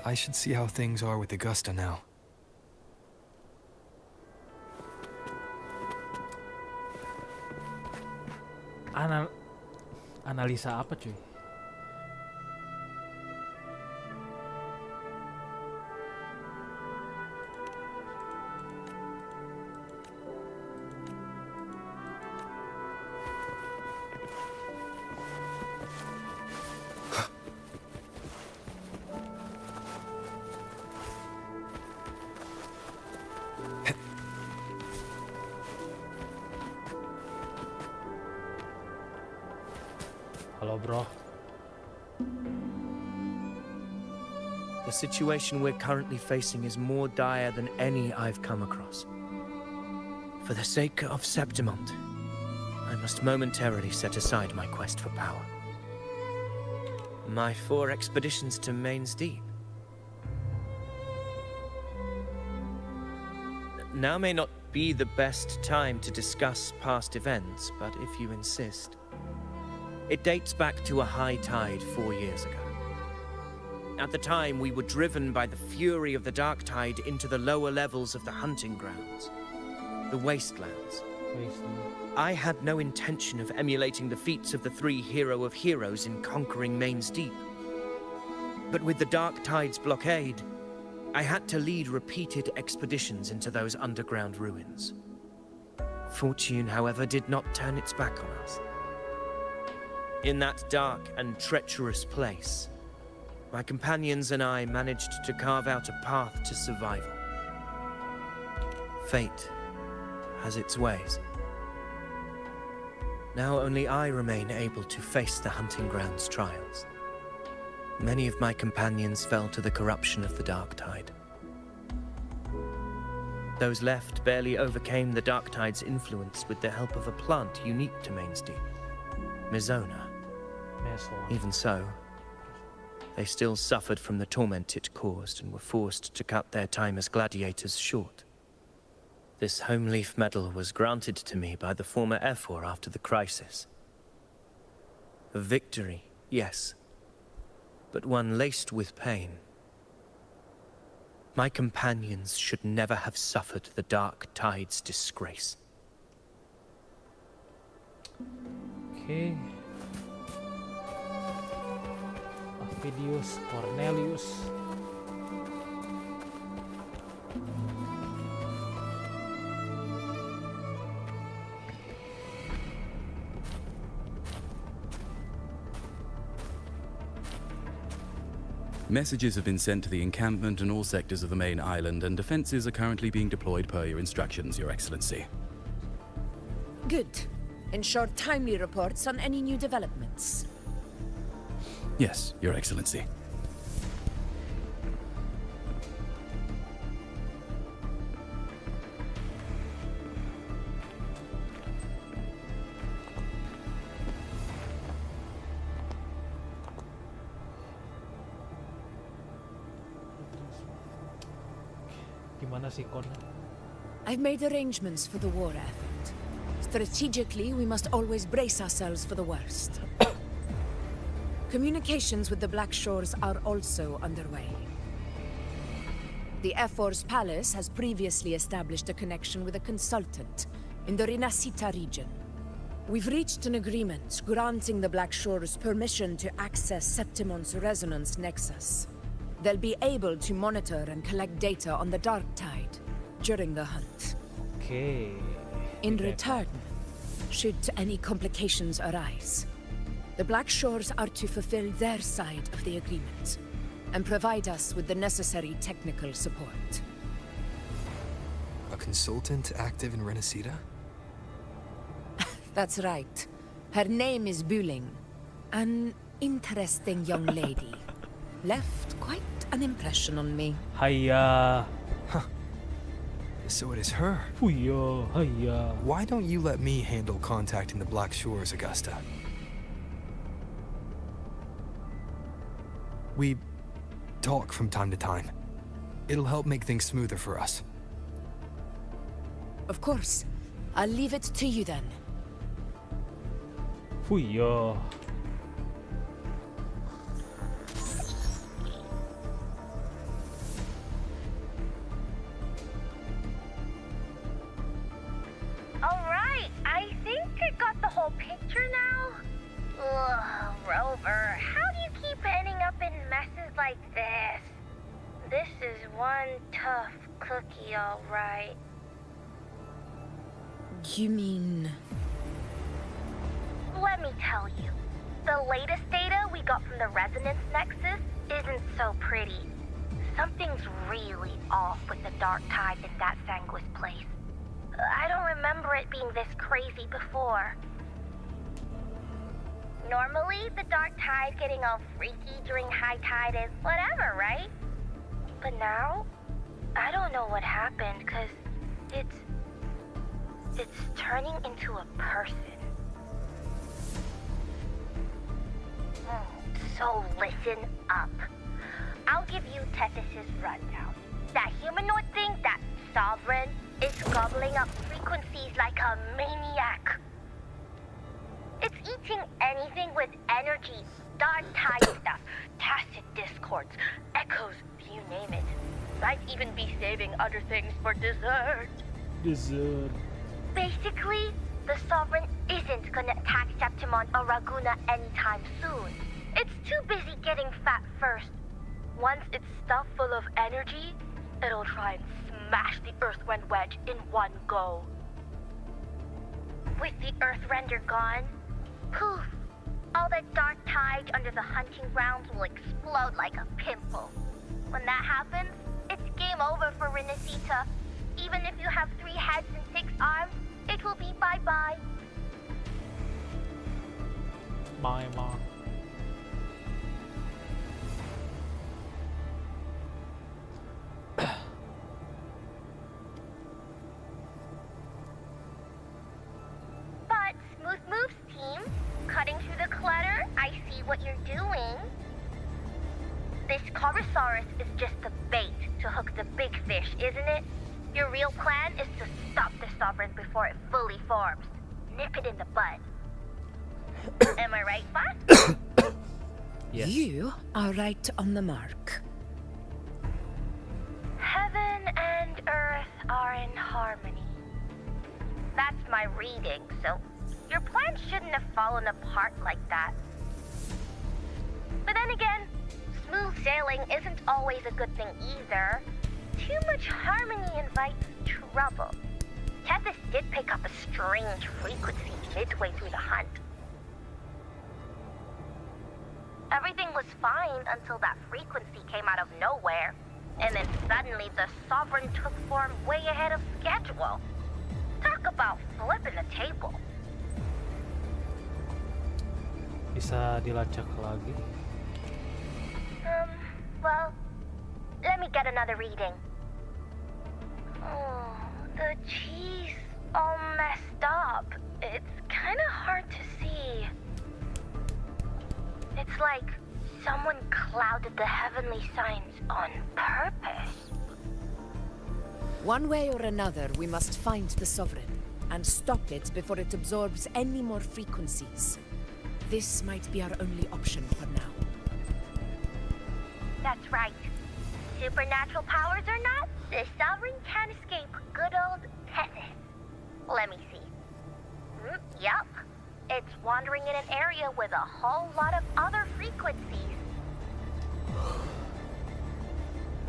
I should see how things are with Augusta now.
Analisa apa cuy? Halo bro.
The situation we're currently facing is more dire than any I've come across. For the sake of Septimont, I must momentarily set aside my quest for power. My 4 expeditions to Main's Deep. Now may not be the best time to discuss past events, but if you insist. It dates back to a high tide 4 years ago. At the time, we were driven by the fury of the dark tide into the lower levels of the hunting grounds, the wastelands. I had no intention of emulating the feats of the 3 hero of heroes in conquering Main's Deep. But with the dark tide's blockade, I had to lead repeated expeditions into those underground ruins. Fortune, however, did not turn its back on us. In that dark and treacherous place, my companions and I managed to carve out a path to survival. Fate has its ways. Now only I remain able to face the hunting grounds' trials. Many of my companions fell to the corruption of the dark tide. Those left barely overcame the dark tide's influence with the help of a plant unique to Main's Deep, Mizona. Even so, they still suffered from the torment it caused and were forced to cut their time as gladiators short. This home leaf medal was granted to me by the former Ephor after the crisis. A victory, yes, but one laced with pain. My companions should never have suffered the dark tide's disgrace.
Okay. Ovidius Cornelius.
Messages have been sent to the encampment and all sectors of the main island, and defenses are currently being deployed per your instructions, Your Excellency.
Good. Ensure timely reports on any new developments.
Yes, Your Excellency.
Gimana sih Kon?
I've made arrangements for the war effort. Strategically, we must always brace ourselves for the worst. Communications with the Black Shores are also underway. The Ephor's palace has previously established a connection with a consultant in the Rinascita region. We've reached an agreement granting the Black Shores permission to access Septimon's resonance nexus. They'll be able to monitor and collect data on the dark tide during the hunt.
Okay.
In return, should any complications arise, the Black Shores are to fulfill their side of the agreement and provide us with the necessary technical support.
A consultant active in Renacita?
That's right. Her name is Buling. An interesting young lady. Left quite an impression on me.
Hiya.
Huh. So it is her.
Hiya, hiya.
Why don't you let me handle contacting the Black Shores, Augusta? We talk from time to time. It'll help make things smoother for us.
Of course. I'll leave it to you then.
Hiya.
Alright, I think I got the whole picture now. Ugh, Rover, how do you keep ending up in messes like this? This is one tough cookie, alright.
You mean...
Let me tell you, the latest data we got from the Resonance Nexus isn't so pretty. Something's really off with the dark tide in that Sanguis place. I don't remember it being this crazy before. Normally, the dark tide getting all freaky during high tide is whatever, right? But now, I don't know what happened, 'cause it's it's turning into a person. So listen up. I'll give you Tethys' rundown. That humanoid thing, that Sovereign, is gobbling up frequencies like a maniac. It's eating anything with energy, dark tide stuff, tacit discords, echoes, you name it. Might even be saving other things for dessert.
Dessert.
Basically, the Sovereign isn't gonna attack Septimon or Raguna anytime soon. It's too busy getting fat first. Once it's stuffed full of energy, it'll try and smash the Earthrend wedge in one go. With the Earthrender gone, poof, all that dark tide under the hunting grounds will explode like a pimple. When that happens, it's game over for Renacita. Even if you have 3 heads and 6 arms, it will be bye-bye.
My mom.
But Smooth Moves team, cutting through the clutter, I see what you're doing. This Corosaurus is just the bait to hook the big fish, isn't it? Your real plan is to stop the Sovereign before it fully forms. Nip it in the bud. Am I right, boss?
Yes.
You are right on the mark.
Heaven and Earth are in harmony. That's my reading, so your plan shouldn't have fallen apart like that. But then again, smooth sailing isn't always a good thing either. Too much harmony invites trouble. Tethys did pick up a strange frequency midway through the hunt. Everything was fine until that frequency came out of nowhere. And then suddenly the Sovereign took form way ahead of schedule. Talk about flipping the table.
Bisa dilacak lagi.
Well, let me get another reading. Oh, the cheese all messed up. It's kind of hard to see. It's like someone clouded the heavenly signs on purpose.
One way or another, we must find the Sovereign and stop it before it absorbs any more frequencies. This might be our only option for now.
That's right. Supernatural powers or not, the Sovereign can't escape good old Tethys. Let me see. Yup. It's wandering in an area with a whole lot of other frequencies.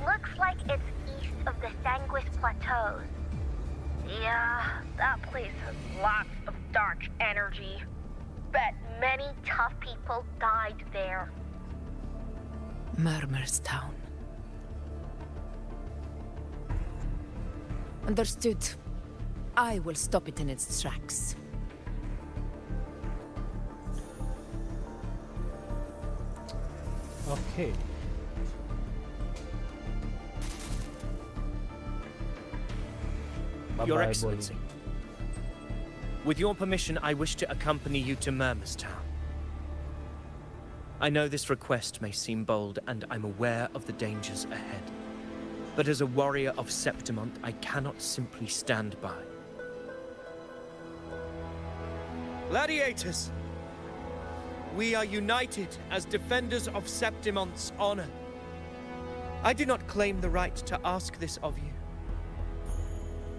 Looks like it's east of the Sanguis Plateaus. Yeah, that place has lots of dark energy. Bet many tough people died there.
Murmur's Town. Understood. I will stop it in its tracks.
Okay.
Your
Bye-bye,
Excellency. With your permission, I wish to accompany you to Murmur's Town. I know this request may seem bold, and I'm aware of the dangers ahead. But as a warrior of Septimont, I cannot simply stand by. Gladiators! We are united as defenders of Septimont's honor. I do not claim the right to ask this of you.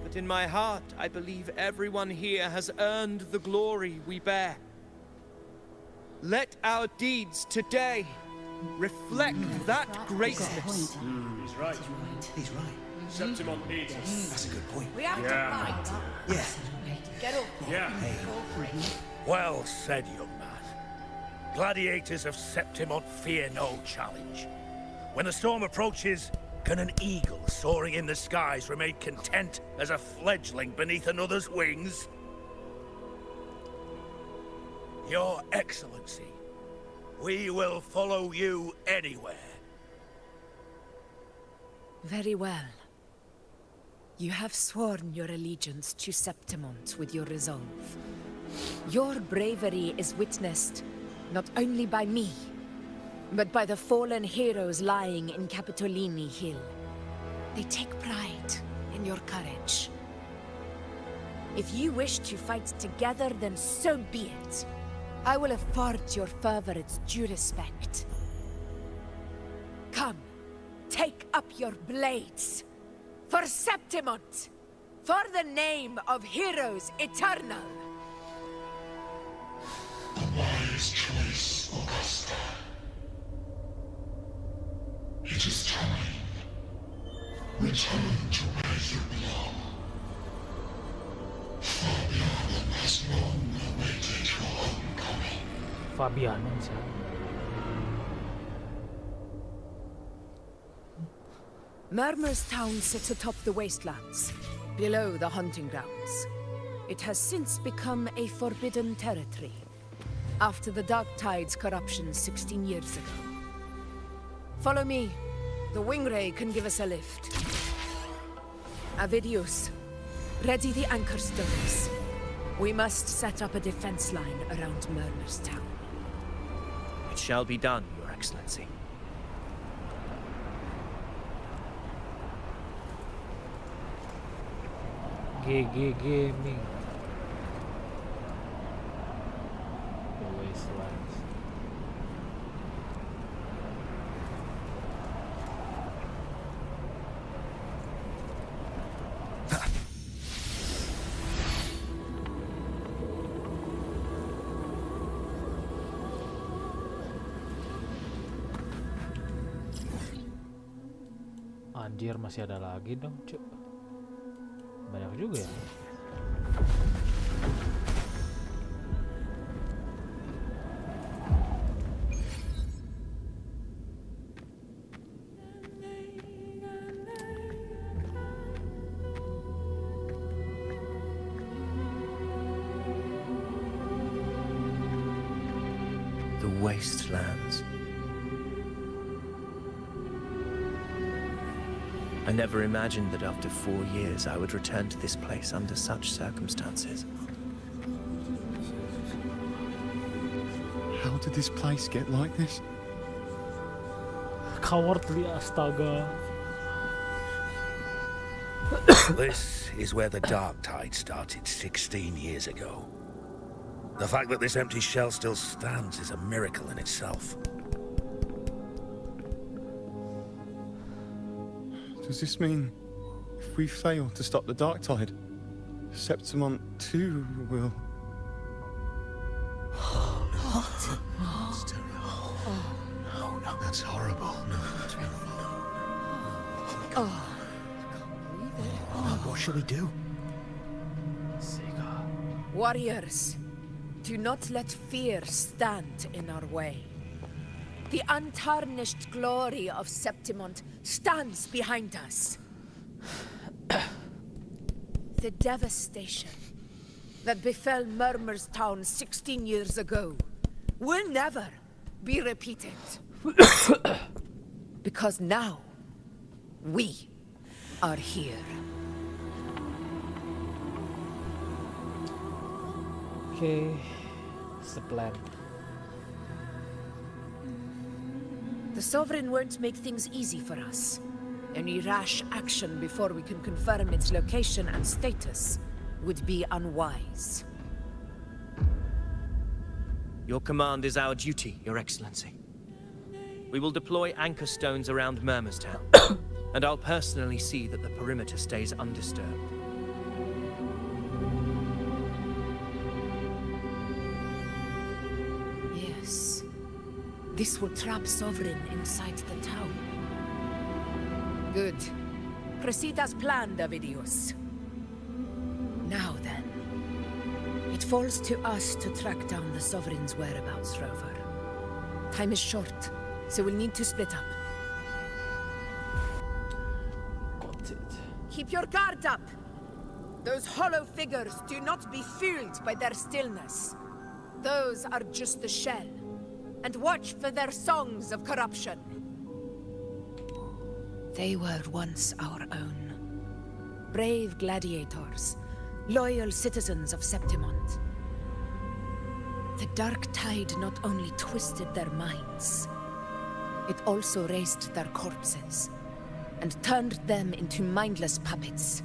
But in my heart, I believe everyone here has earned the glory we bear. Let our deeds today reflect that greatness.
He's right. He's right. Septimont needs us. That's a good point.
We have to fight.
Yeah.
Get up.
Yeah.
Well said, young man. Gladiators of Septimont fear no challenge. When the storm approaches, can an eagle soaring in the skies remain content as a fledgling beneath another's wings? Your Excellency, we will follow you anywhere.
Very well. You have sworn your allegiance to Septimont with your resolve. Your bravery is witnessed not only by me, but by the fallen heroes lying in Capitolini Hill. They take pride in your courage. If you wish to fight together, then so be it. I will afford your fervor its due respect. Come, take up your blades. For Septimont! For the name of heroes eternal!
The wise choice, Augusta. It is time. Return to where you belong. Fabianum has long awaited your homecoming.
Fabianum siya.
Murmur's town sits atop the wastelands, below the hunting grounds. It has since become a forbidden territory, after the Dark Tide's corruption 16 years ago. Follow me. The Wingray can give us a lift. Avidius, ready the anchor stones. We must set up a defense line around Murmur's town.
It shall be done, Your Excellency.
GG Gaming. The Wastelands. Anjir, masih ada lagi dong, cuk. Banyak juga ya.
The wastelands. I never imagined that after 4 years I would return to this place under such circumstances.
How did this place get like this?
Cowardly astaga.
This is where the Dark Tide started 16 years ago. The fact that this empty shell still stands is a miracle in itself.
Does this mean if we fail to stop the Dark Tide, Septimont too will...
Oh, no. It's terrible. Oh, no. That's horrible. No.
Oh.
What shall we do?
Warriors, do not let fear stand in our way. The untarnished glory of Septimont stands behind us. The devastation that befell Murmur's town 16 years ago will never be repeated. Because now, we are here.
Okay, it's the plan.
The Sovereign won't make things easy for us. Any rash action before we can confirm its location and status would be unwise.
Your command is our duty, Your Excellency. We will deploy anchor stones around Murmur's town, and I'll personally see that the perimeter stays undisturbed.
Yes. This will trap Sovereign inside the town. Good. Proceed as planned, Avidius. Now then. It falls to us to track down the Sovereign's whereabouts, Rover. Time is short, so we'll need to split up.
Got it.
Keep your guard up! Those hollow figures do not be fooled by their stillness. Those are just the shell. And watch for their songs of corruption. They were once our own. brave gladiators, loyal citizens of Septimont. The dark tide not only twisted their minds, it also raised their corpses and turned them into mindless puppets.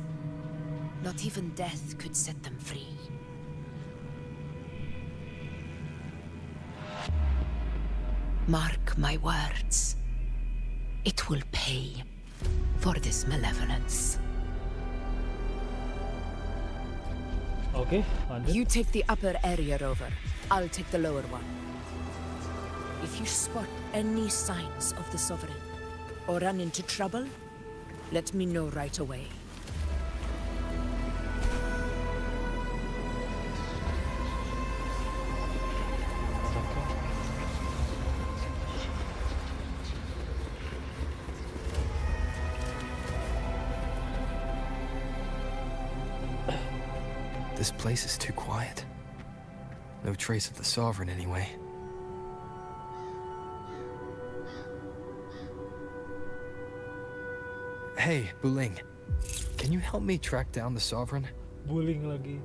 Not even death could set them free. Mark my words. It will pay for this malevolence.
Oke, lanjut.
You take the upper area, Rover. I'll take the lower one. If you spot any signs of the Sovereign, or run into trouble, let me know right away.
This place is too quiet. No trace of the Sovereign, anyway. Hey, Buling. Can you help me track down the Sovereign?
Bullying lagi.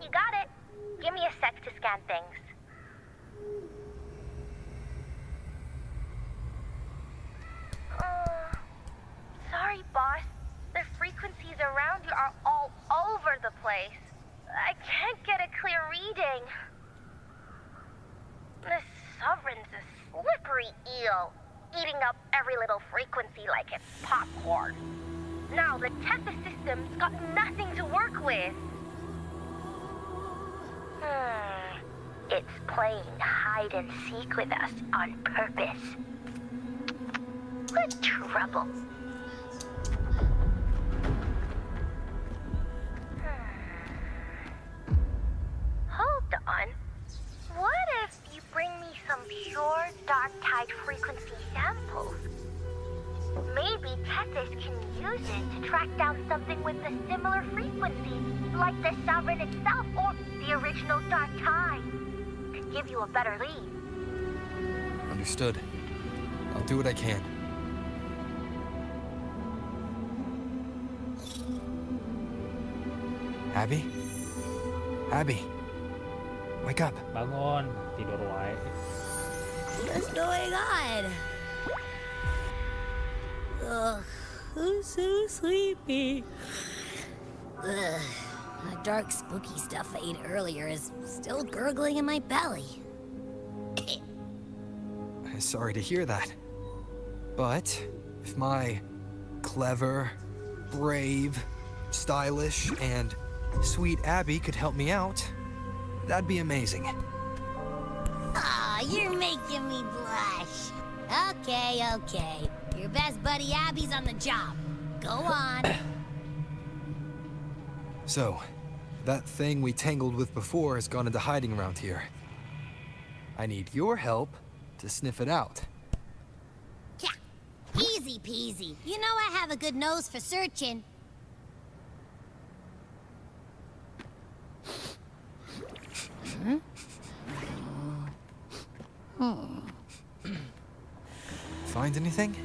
You got it. Give me a sec to scan things. Sorry, boss. The frequencies around you are all over the place. I can't get a clear reading. The Sovereign's a slippery eel, eating up every little frequency like it's popcorn. Now the Tethys system's got nothing to work with. It's playing hide and seek with us on purpose. What trouble. Hold on. What if you bring me some pure dark tide frequency samples? Maybe Tethys can use it to track down something with a similar frequency, like the Sovereign itself or the original dark tide. Could give you a better lead.
Understood. I'll do what I can. Abby? Abby? Wake up.
Bangun, tidur wae.
What's going on? Ugh, I'm so sleepy. Ugh, the dark, spooky stuff I ate earlier is still gurgling in my belly.
Sorry to hear that. But if my clever, brave, stylish, and sweet Abby could help me out, that'd be amazing.
Aw, you're making me blush. Okay. Your best buddy Abby's on the job. Go on.
So, that thing we tangled with before has gone into hiding around here. I need your help to sniff it out.
Yeah, easy peasy. You know I have a good nose for searching.
Find anything?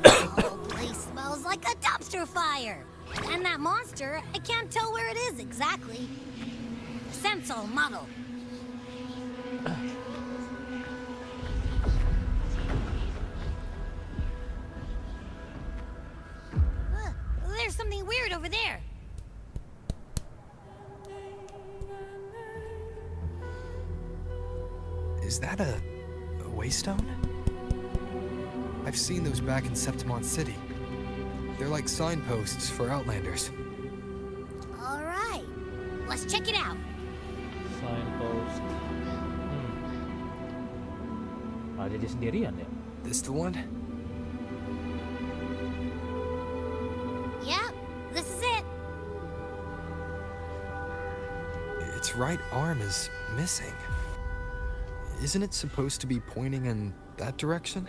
The whole place smells like a dumpster fire. And that monster, I can't tell where it is exactly. The scent's all muddled. There's something weird over there.
Is that a waystone? I've seen those back in Septimont City. They're like signposts for Outlanders.
All right, let's check it out.
Signpost. Malah jadi sendirian ya?
This the one?
Yep, this is it.
Its right arm is missing. Isn't it supposed to be pointing in that direction?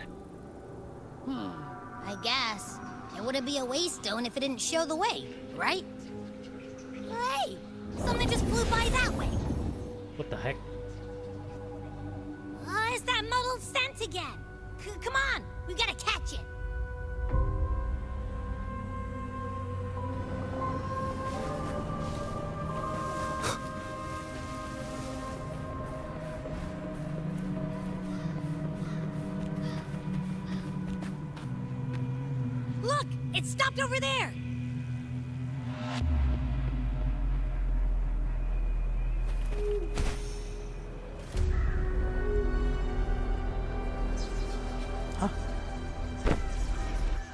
I guess. It wouldn't be a waystone if it didn't show the way, right? Hey, something just flew by that way.
What the heck?
It's that muddled scent again. Come on, we gotta catch it. It stopped over there!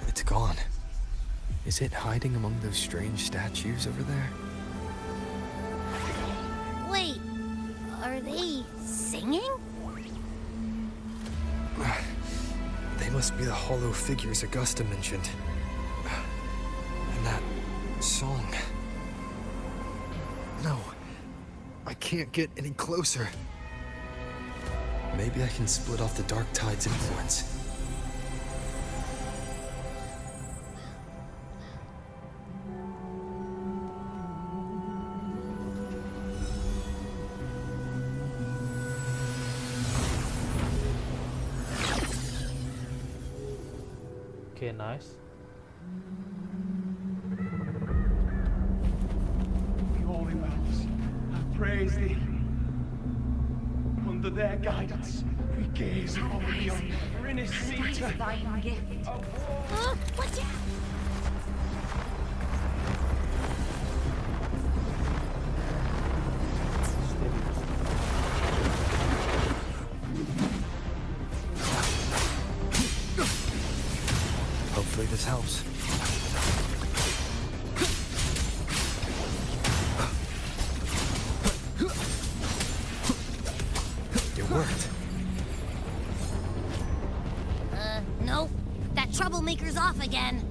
It's gone. Is it hiding among those strange statues over there?
Wait, are they singing?
They must be the hollow figures Augusta mentioned. And that song. No, I can't get any closer. Maybe I can split off the Dark Tide's influence.
Okay, nice.
The holy wells, I praise thee. Under their guidance, we gaze upon the beyond. Renisita.
Watch out!
Hopefully this helps. It worked.
Nope. That troublemaker's off again.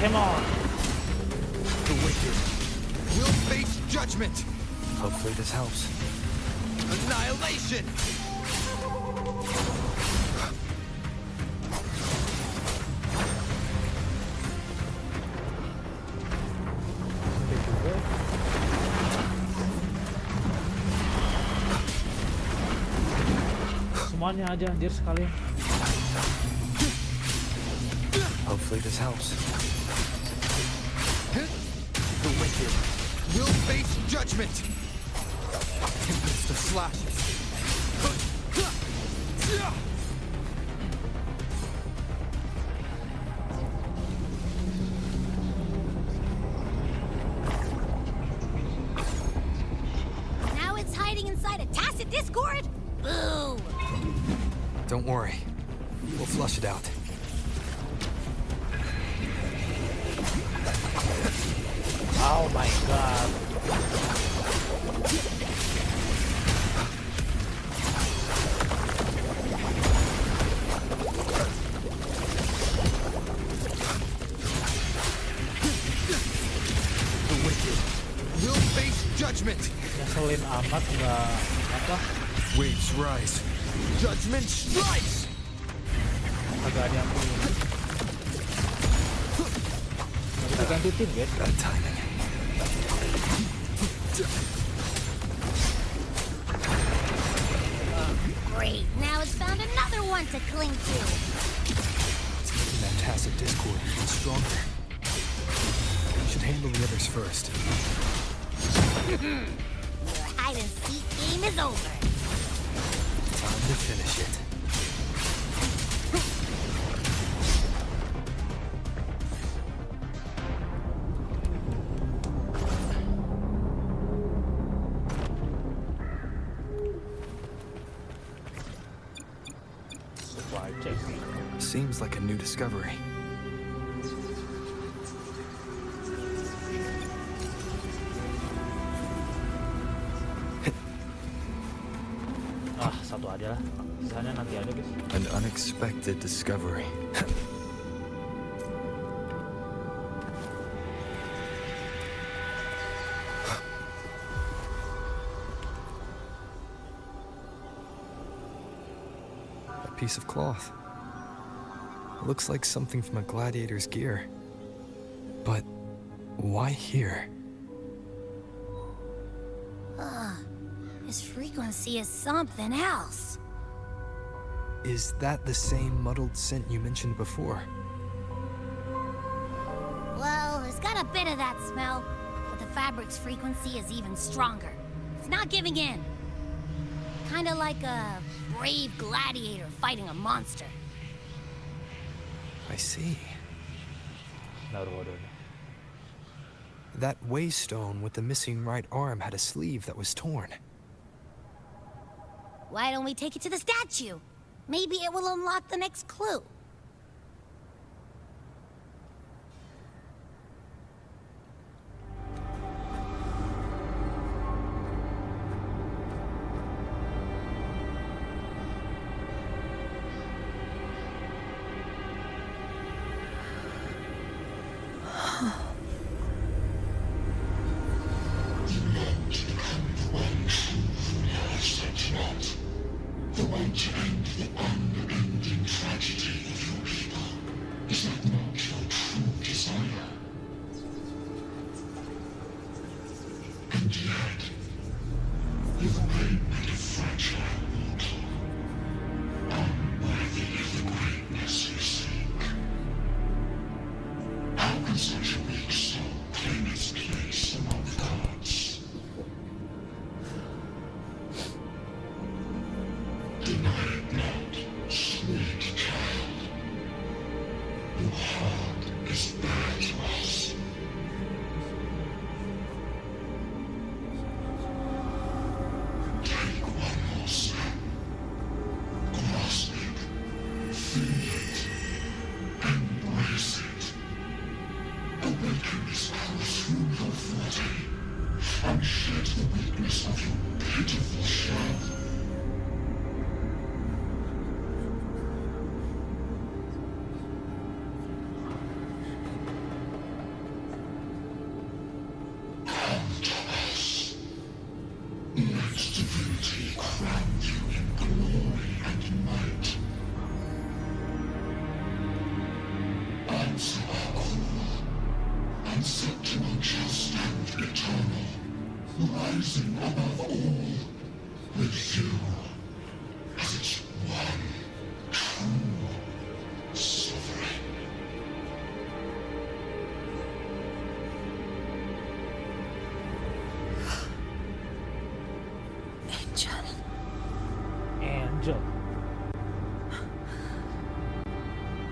Come on.
The wicked will face judgment. Hopefully this helps. Annihilation!
Semuanya aja anjir sekalian.
Hopefully this helps. The wicked will face judgment. Tempest of slashes.
Now it's hiding inside a tacit discord? Boo!
Don't worry. We'll flush it out.
Oh my god.
The wicked will face judgment.
Ngeselin amat nggak apa?
Waves rise. Judgment strikes.
Agak ada yang punya. Kita ganti tim guys.
Bad timing.
Great, now it's found another one to cling to.
It's making that tacit discord even stronger. Should handle the others first.
Your hide-and-seek game is over.
Time to finish it.
Supply check.
Seems like a new discovery.
Ah, satu aja lah. Sisanya nanti aja guys.
An unexpected discovery. A piece of cloth. It looks like something from a gladiator's gear. But why here?
His frequency is something else.
Is that the same muddled scent you mentioned before?
Well, there's gotta got a bit of that smell, but the fabric's frequency is even stronger. It's not giving in. Kinda like a brave gladiator fighting a monster.
I see.
なるほどね。
That waystone with the missing right arm had a sleeve that was torn.
Why don't we take it to the statue? Maybe it will unlock the next clue.
The way to end the unending tragedy of your people. Is that not your true desire? And yet, you remain but a fragile mortal, unworthy of the greatness you seek. How can such a weak soul claim its place among the gods? Deny it not, sweet child. Your heart is bare to us. Take one more step. Grasp it, feel it, embrace it. Awaken this power through your body, and shed the weakness of your pitiful shell. Crown you in glory and might. Answer our call, and Septimon shall stand eternal, rising above all, with you as its one true sovereign.
Angel.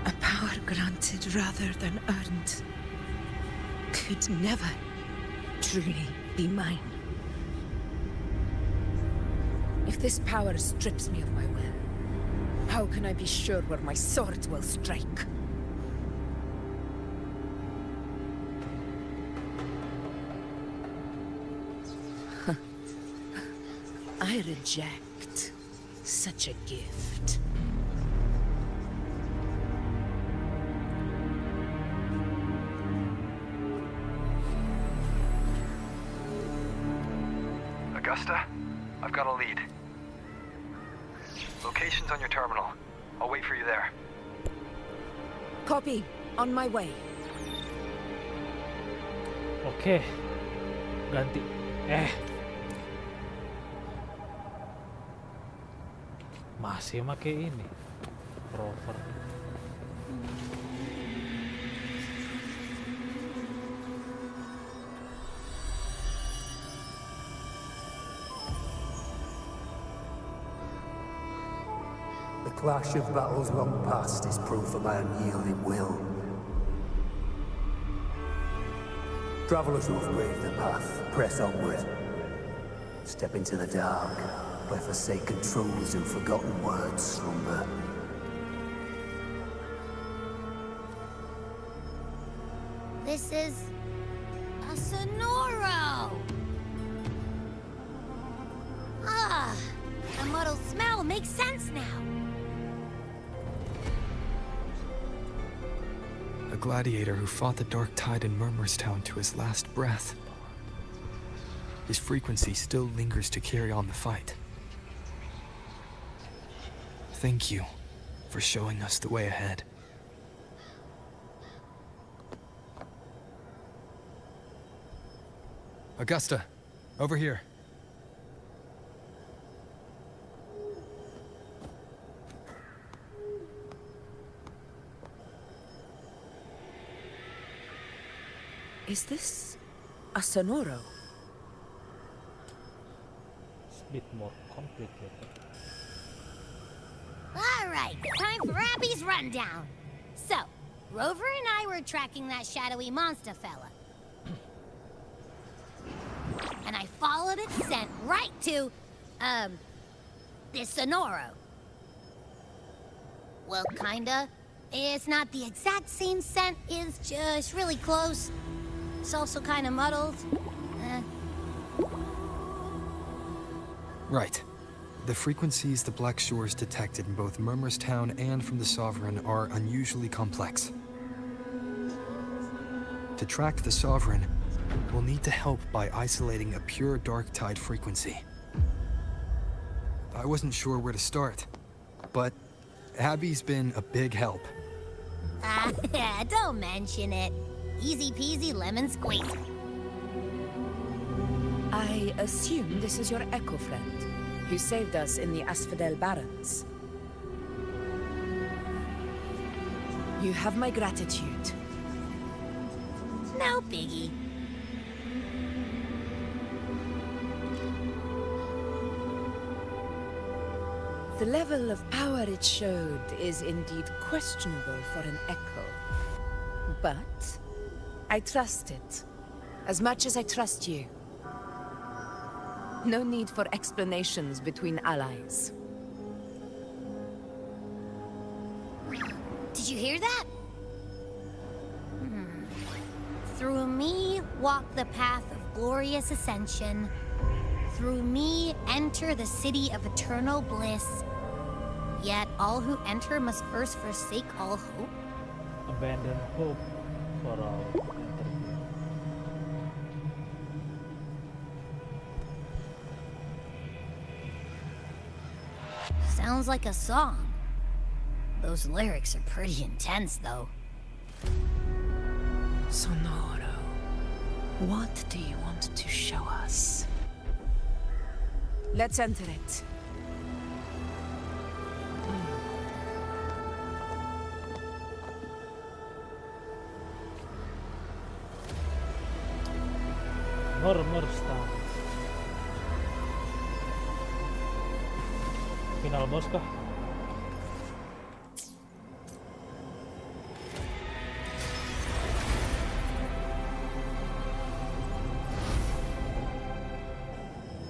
A power granted rather than earned could never truly be mine.
If this power strips me of my will, how can I be sure where my sword will strike? I reject such a gift.
Augusta, I've got a lead. Location's on your terminal. I'll wait for you there.
Copy. On my way.
Oke. Ganti. Masih make ini. Rover.
The clash of battles long past is proof of my unyielding will. Travelers who have braved the path, press onward. Step into the dark, where forsaken truths and forgotten words slumber.
This is a Sonoro! Ah, the muddled smell makes sense now.
A gladiator who fought the dark tide in Murmurstown to his last breath. His frequency still lingers to carry on the fight. Thank you for showing us the way ahead. Augusta, over here.
Is this a Sonoro?
It's a bit more complicated.
All right, time for Abby's rundown. So, Rover and I were tracking that shadowy monster fella. And I followed its scent right to, this Sonoro. Well, kinda. It's not the exact same scent, it's just really close. It's also kinda muddled.
Right. The frequencies the Black Shores detected in both Murmurstown and from the Sovereign are unusually complex. To track the Sovereign, we'll need to help by isolating a pure dark tide frequency. I wasn't sure where to start, but Abby's been a big help.
Don't mention it. Easy peasy lemon squeezy.
I assume this is your echo friend, who saved us in the Asphodel Barrens. You have my gratitude.
No biggie.
The level of power it showed is indeed questionable for an echo. But I trust it, as much as I trust you. No need for explanations between allies.
Did you hear that? Through me walk the path of glorious ascension. Through me enter the city of eternal bliss. Yet all who enter must first forsake all hope.
Abandon hope for all.
Sounds like a song. Those lyrics are pretty intense, though.
Sonoro, what do you want to show us? Let's enter it.
Murmurstown. Final boss kah?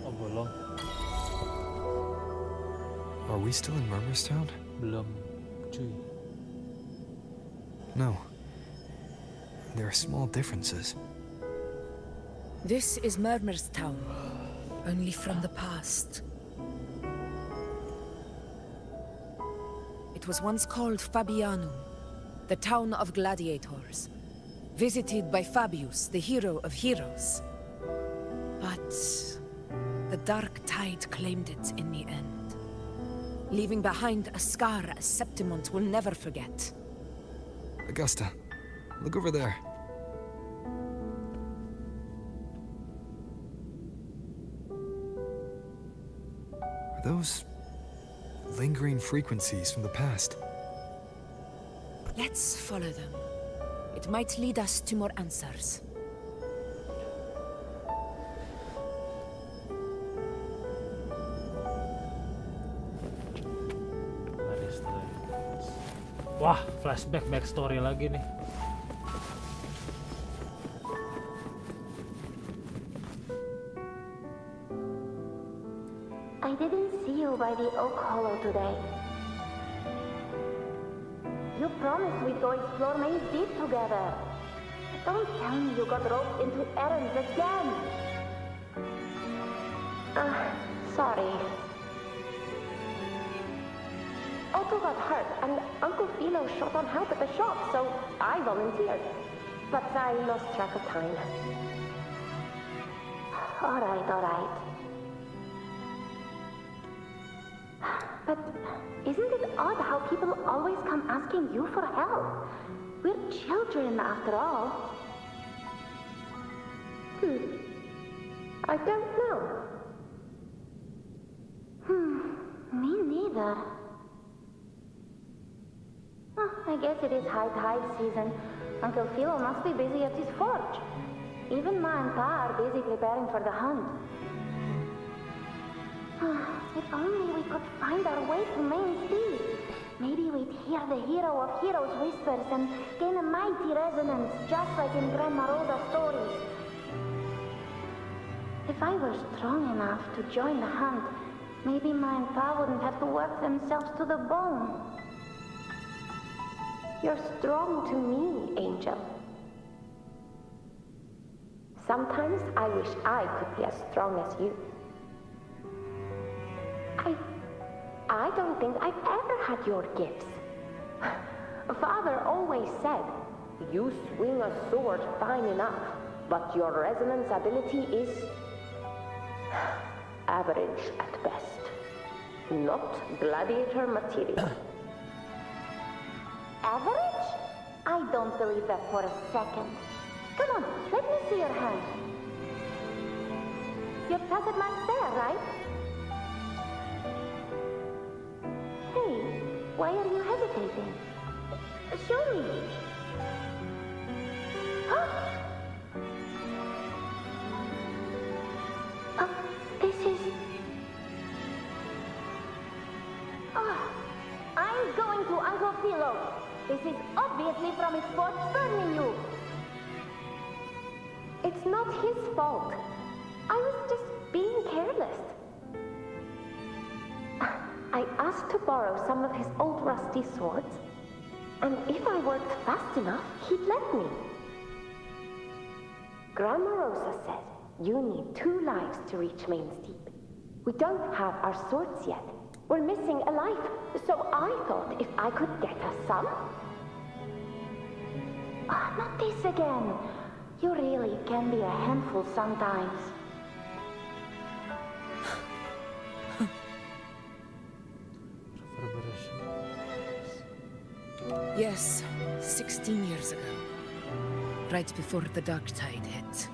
Oh, belum.
Are we still in Murmurstown?
Belum, cuy.
No. There are small differences.
This is Murmurstown, only from the past. It was once called Fabianum, the town of gladiators, visited by Fabius, the hero of heroes. But the dark tide claimed it in the end, leaving behind a scar Septimont will never forget.
Augusta, look over there. Are those lingering frequencies from the past?
Let's follow them. It might lead us to more answers.
Wah, flashback backstory lagi nih.
I didn't see you by the Oak Hollow today. You promised we'd go explore Main Deep together. Don't tell me you got roped into errands again. Sorry. Otto got hurt, and Uncle Philo shot on help at the shop, so I volunteered. But I lost track of time. All right. But isn't it odd how people always come asking you for help? We're children, after all. I don't know. Me neither. I guess it is high tide season. Uncle Philo must be busy at his forge. Even Ma and Pa are busy preparing for the hunt. If only we could find our way to Main Sea. Maybe we'd hear the hero of heroes whispers and gain a mighty resonance, just like in Grandma Rhoda's stories. If I were strong enough to join the hunt, maybe Ma and Pa wouldn't have to work themselves to the bone.
You're strong to me, Angel. Sometimes I wish I could be as strong as you. I don't think I've ever had your gifts. Father always said, you swing a sword fine enough, but your resonance ability is average at best. Not gladiator material.
Average? I don't believe that for a second. Come on, let me see your hand. Your facet mark's there, right? Hey, why are you hesitating? Show me. Huh? This is... I'm going to Uncle Philo. This is obviously from his forge burning you.
It's not his fault. I was just being careless. I asked to borrow some of his old rusty swords, and if I worked fast enough, he'd let me. Grandma Rosa said you need 2 lives to reach Main Deep. We don't have our swords yet. We're missing a life, so I thought if I could get us some...
Not this again. You really can be a handful sometimes.
Yes, 16 years ago. Right before the dark tide hit.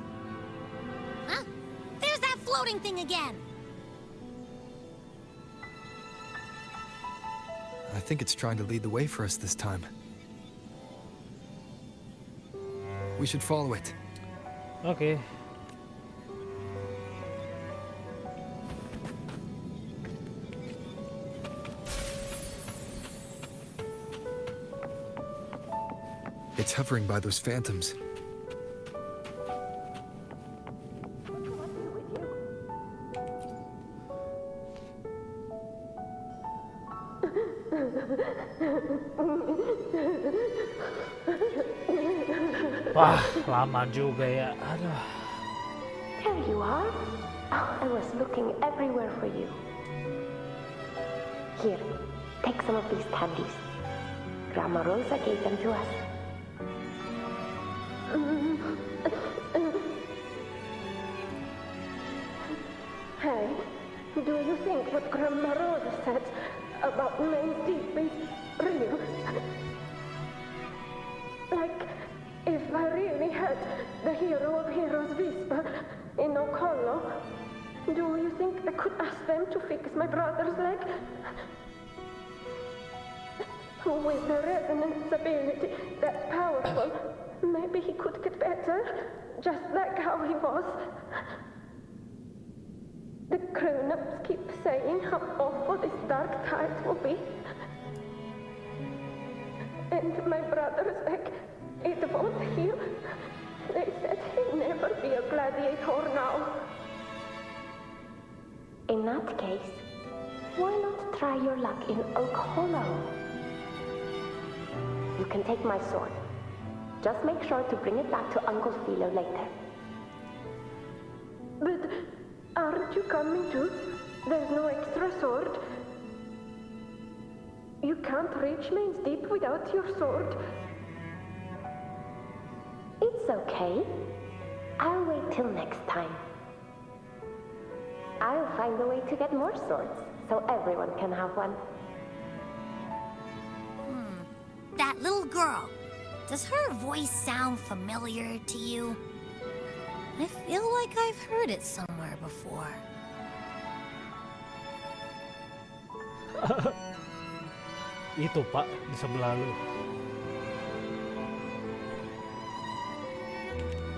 Huh? There's that floating thing again!
I think it's trying to lead the way for us this time. We should follow it.
Okay.
It's hovering by those phantoms.
Wah, lama juga ya. Aduh.
There you are. I was looking everywhere for you. Here, take some of these candies. Grandma Rosa gave them to us. Hey, do you think what Grandma Rosa said about Main Deep is real? Like, if I really had the hero of heroes whisper in Okolo, do you think I could ask them to fix my brother's leg? With the resonance ability that powerful, maybe he could get better, just like how he was. The grown-ups keep saying how awful this dark tide will be. And my brother's leg, it won't heal. They said he'll never be a gladiator now. In that case, why not try your luck in Oak Hollow? You can take my sword. Just make sure to bring it back to Uncle Philo later. But aren't you coming too? There's no extra sword. You can't reach Main Deep without your sword. It's okay. I'll wait till next time. I'll find a way to get more swords, so everyone can have one.
That little girl. Does her voice sound familiar to you? I feel like I've heard it somewhere before.
Itu Pak, di sebelah lu.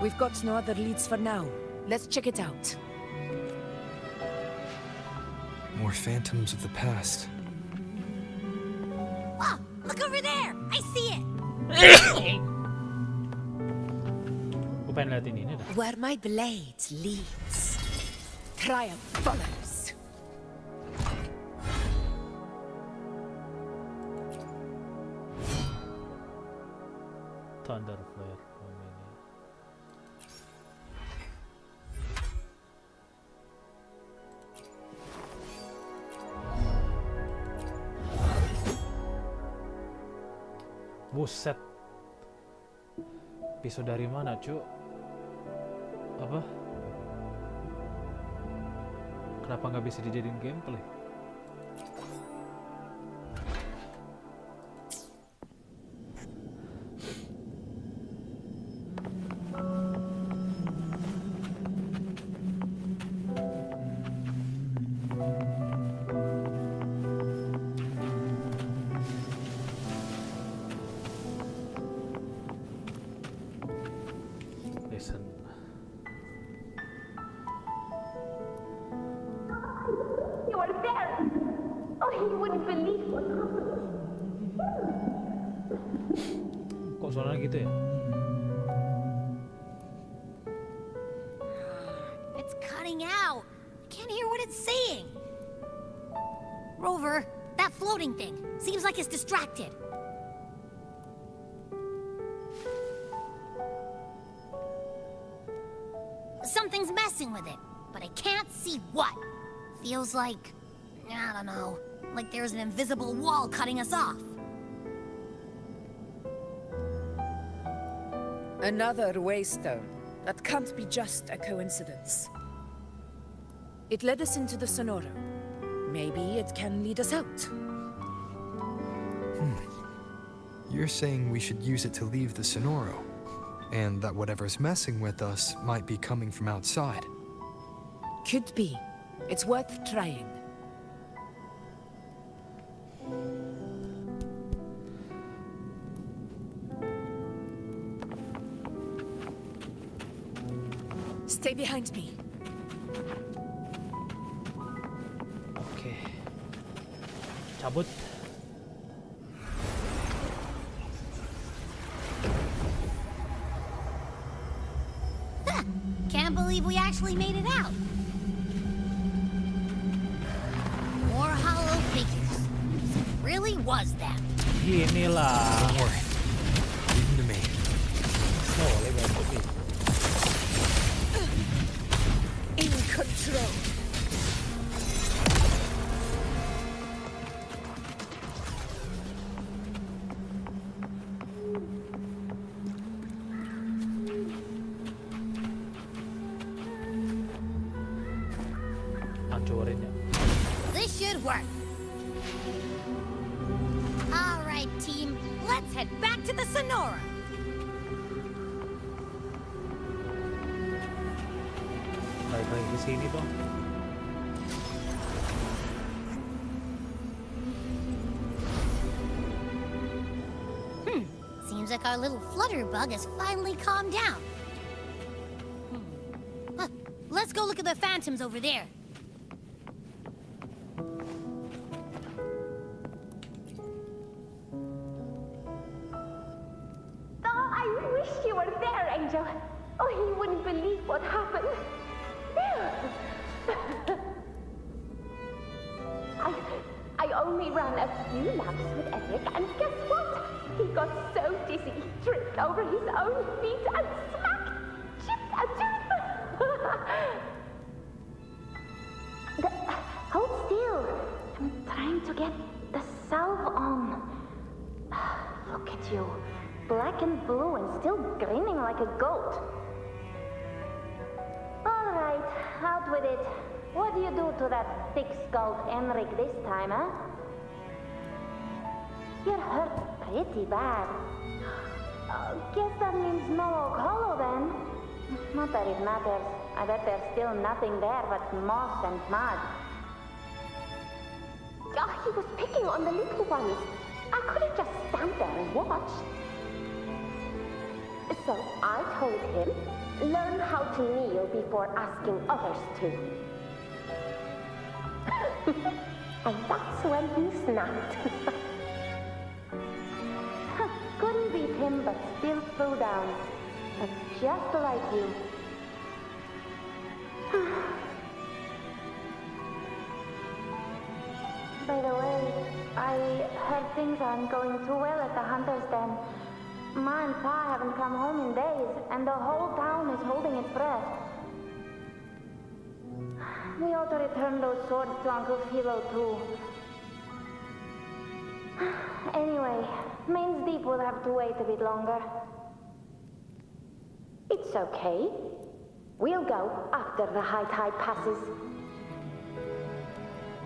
We've got no other leads for now. Let's check it out.
More phantoms of the past.
Oh, look over there! I see it!
Gue pengen liatin ini dah.
Where my blade leads, triumph follows.
Thunder Flare from MANIA. Buset. Pisau dari mana, cu? Apa? Kenapa nggak bisa dijadiin gameplay? Listen.
You are there! Oh, he wouldn't believe what happened.
Kok suaranya gitu ya?
It's cutting out. I can't hear what it's saying. Rover, that floating thing seems like it's distracted. Something's messing with it, but I can't see what. Feels like, I don't know, like there's an invisible wall cutting us off.
Another waystone. That can't be just a coincidence. It led us into the Sonoro. Maybe it can lead us out.
You're saying we should use it to leave the Sonoro, and that whatever's messing with us might be coming from outside.
Could be. It's worth trying. Stay behind me.
Oke. Cabut.
Can't believe we actually made it out. More hollow figures. It really was them.
Ginilah.
Don't worry. Leave them to me.
Boleh bantu nih.
In control.
Hancurin ya.
This should work. All right, team. Let's head back to the Sonora.
Balik lagi ke sini dong.
Seems like our little flutterbug has finally calmed down. Let's go look at the phantoms over there.
Oh, I wish you were there, Angel. Oh, he wouldn't believe what happened. There! I only ran a few laps with Eric, and guess what? He got so dizzy, he tripped over his own feet and smack! Chipped a tooth! Hold still. I'm trying to get the salve on. Look at you. Black and blue and still grinning like a goat. All right, out with it. What do you do to that thick-skulled Enric this time, huh? You're hurt pretty bad. Guess that means no oak hollow then. Not that it matters. I bet there's still nothing there but moss and mud. Oh, he was picking on the little ones. I couldn't just stand there and watch. So I told him, Learn how to kneel before asking others to. And that's when he snapped. Couldn't beat him, but still threw down. That's just like you.
By the way, I heard things aren't going too well at the Hunter's Den. Ma and Pa haven't come home in days, and the whole town is holding its breath. We ought to return those swords to Uncle Philo, too. Anyway, Main's Deep will have to wait a bit longer.
It's okay. We'll go after the high tide passes.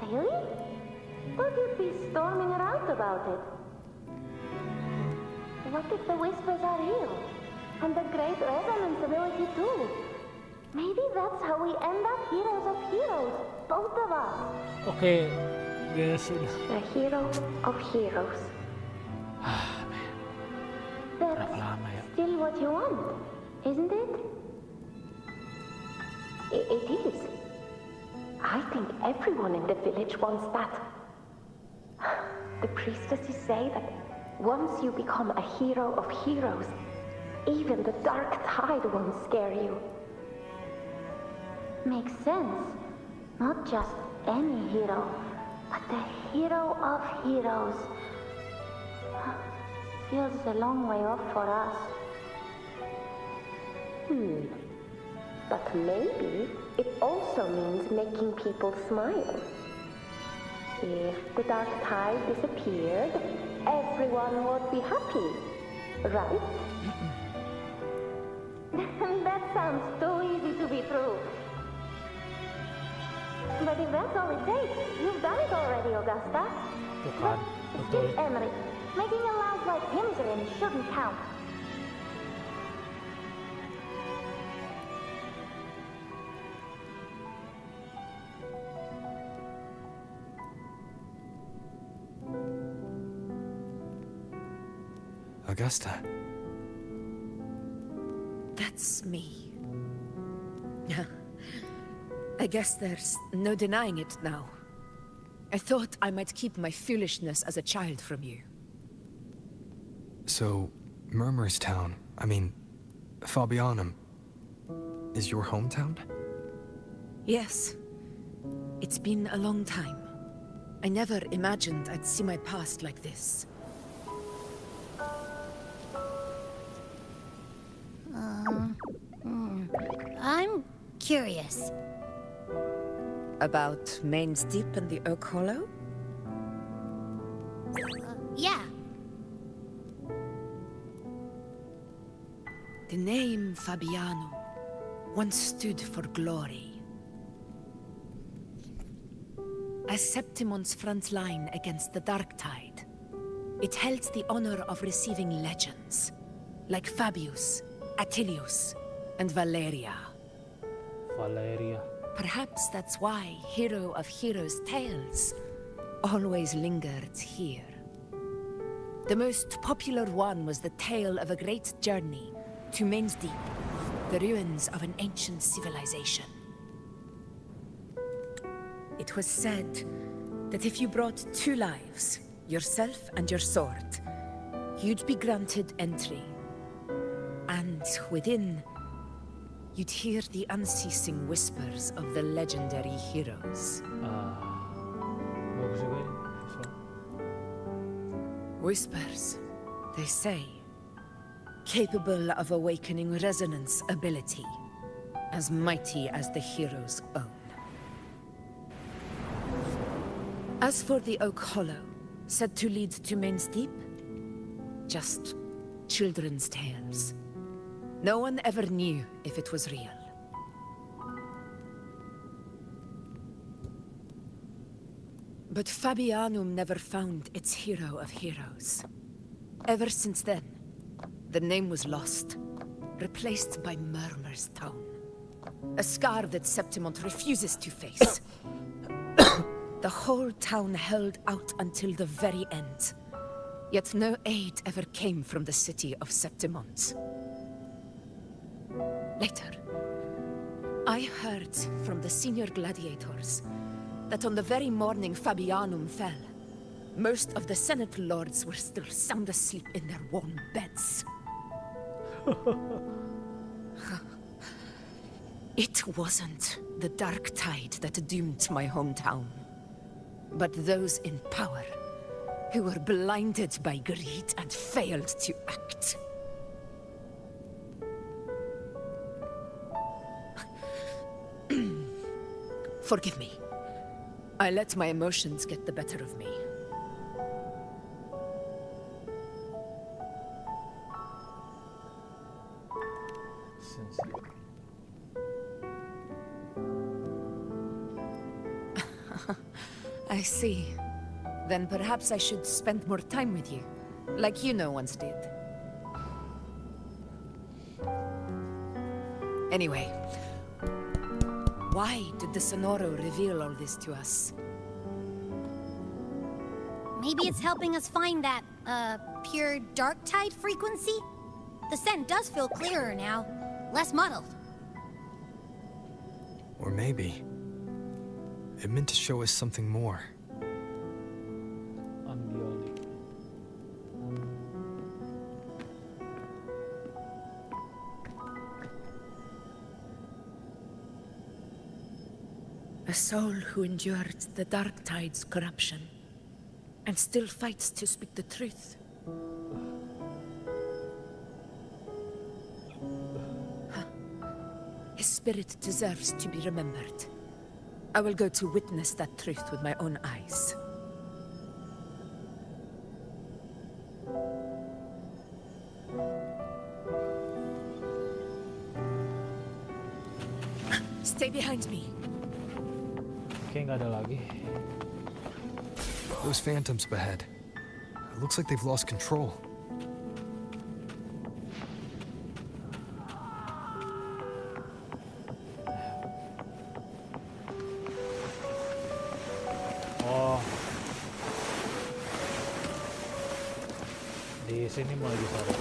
Really? Thought you'd be storming around about it. What if the whispers are real? And the great resonance ability too? Maybe that's how we end up heroes of heroes, both of us.
Oke, guys,
A hero of heroes.
That's still what you want, isn't it?
It is. I think everyone in the village wants that. The priestesses say that once you become a hero of heroes, even the dark tide won't scare you.
Makes sense. Not just any hero, but the hero of heroes. Feels a long way off for us.
But maybe it also means making people smile. If the dark tide disappeared, everyone would be happy, right?
That sounds too easy to be true. But if that's all it takes, you've done it already, Augusta.
Bukan, betul.
Skip Emery. Making a laugh like Himserin shouldn't count.
Augusta.
That's me. I guess there's no denying it now. I thought I might keep my foolishness as a child from you.
So, Murmurstown, I mean, Fabianum, is your hometown?
Yes. It's been a long time. I never imagined I'd see my past like this.
I'm curious.
About Main's Deep and the Oak Hollow?
Yeah.
The name Fabiano once stood for glory. As Septimon's front line against the Dark Tide, it held the honor of receiving legends, like Fabius, Attilius, and Valeria.
Valeria.
Perhaps that's why Hero of Heroes' tales always lingered here. The most popular one was the tale of a great journey to Main's Deep, the ruins of an ancient civilization. It was said that if you brought 2 lives, yourself and your sword, you'd be granted entry. And within, you'd hear the unceasing whispers of the legendary heroes.
Bagus juga ini.
Whispers, they say, capable of awakening resonance ability, as mighty as the hero's own. As for the Oak Hollow, said to lead to Main's Deep, just children's tales. No one ever knew if it was real. But Fabianum never found its hero of heroes. Ever since then, the name was lost, replaced by Murmur's Town. A scar that Septimont refuses to face. The whole town held out until the very end. Yet no aid ever came from the city of Septimont. later. I heard from the senior gladiators that on the very morning Fabianum fell, most of the Senate lords were still sound asleep in their warm beds. It wasn't the dark tide that doomed my hometown, but those in power who were blinded by greed and failed to act. Forgive me. I let my emotions get the better of me. I see. Then perhaps I should spend more time with you, like you once did. Anyway, why did the Sonoro reveal all this to us?
Maybe it's helping us find that, pure dark tide frequency? The scent does feel clearer now, less muddled.
Or maybe it meant to show us something more.
A soul who endured the dark tide's corruption and still fights to speak the truth. His spirit deserves to be remembered. I will go to witness that truth with my own eyes. Stay behind me.
Oke, nggak ada lagi.
Those phantoms ahead. It looks like they've lost control.
Oh. Di sini mulai disorot.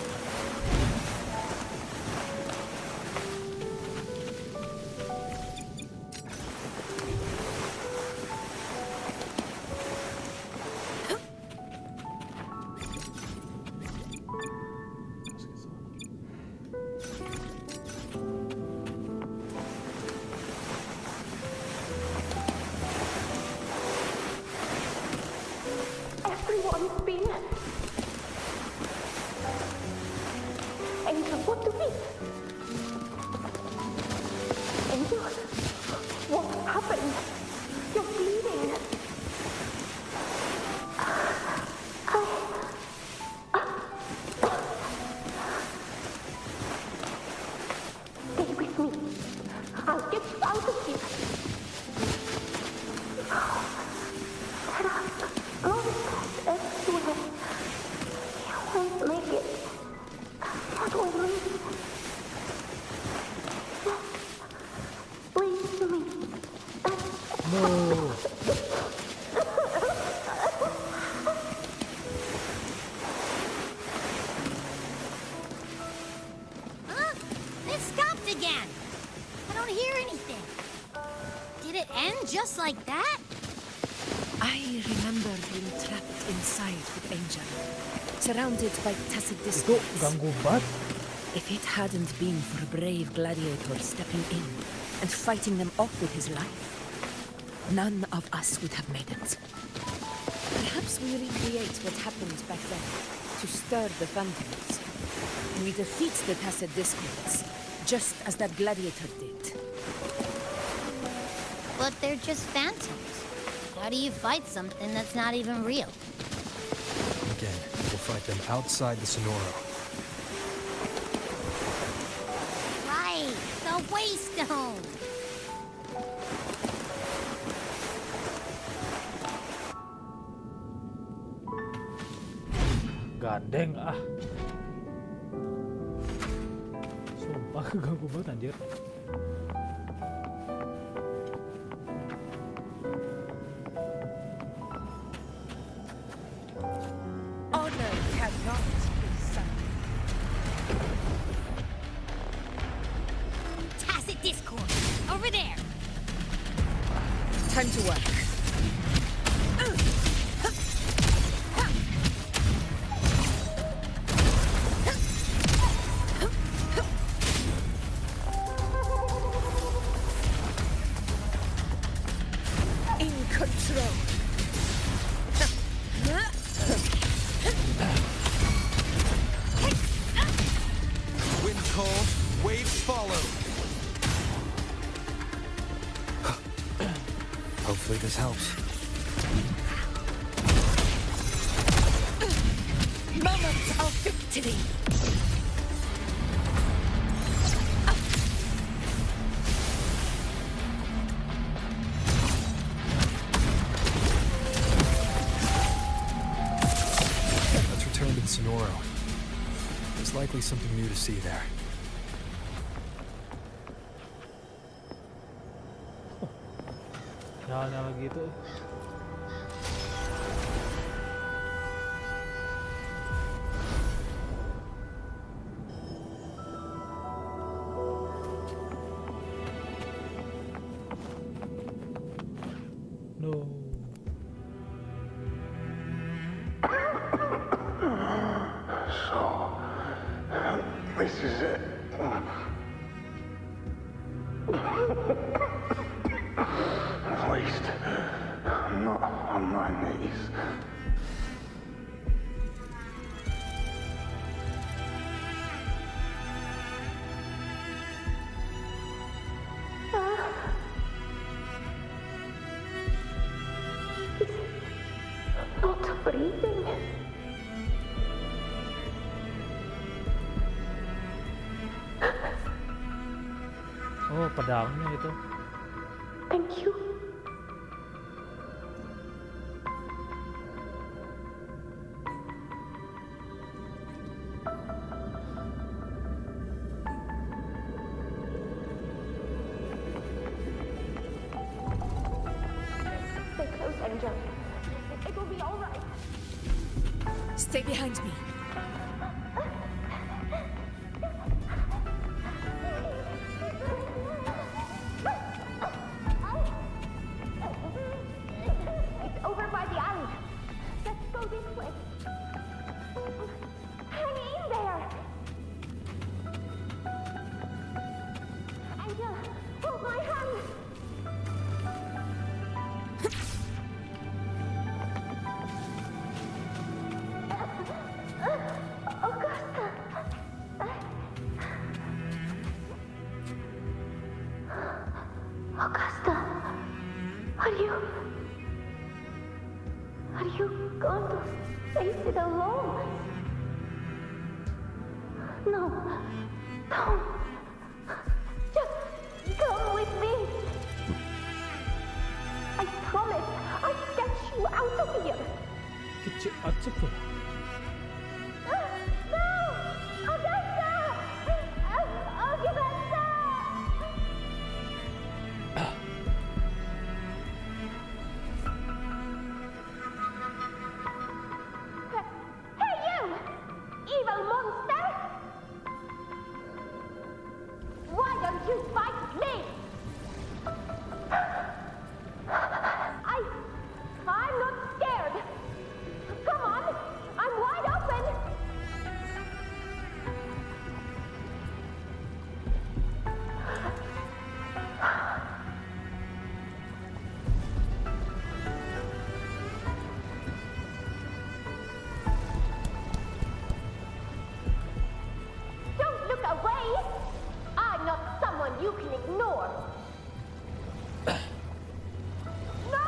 Everyone's been... Angel, what do we... Angel, what happened? You're bleeding. Stay with me. I'll get you out of here. There are monsters everywhere. You won't make it. What will we... Leave me.
No.
Huh? It stopped again. I don't hear anything. Did it end just like that?
I remember being trapped inside with Angel, surrounded by tacit
Itu
discords.
ganggu banget.
If it hadn't been for a brave gladiator stepping in and fighting them off with his life, none of us would have made it. Perhaps we recreate what happened back then to stir the phantoms. We defeat the tacit discords, just as that gladiator did.
But they're just phantoms. How do you fight something that's not even real?
Again, we'll fight them outside the Sonoro.
Right, the Waystone.
Gandeng ah. Sumpah ganggu banget anjir.
Honor cannot be silenced.
Time to work. In control.
Wind cold, waves follow. Hopefully this helps.
Moment of victory.
Let's return to the Sonoro. There's likely something new to see there.
Nyala gitu. No.
So, this is it. At least, I'm not on my knees.
Not breathing.
Oh, pedangnya itu.
Thank you. Stay close, Angel. It will be all right.
Stay behind me.
It's over by the alley. Let's go this way. Hang in there. Angel, hold my hand. Augusta. Augusta, are you going to face it alone? No, don't. Just come with me. I promise I'll get you out of here.
Get you out of here.
No! Augusta! Augusta! Hey, you! Evil monster! Why don't you fight me? I'm not scared. Come on, I'm wide open. Don't look away. I'm not someone you can ignore. No!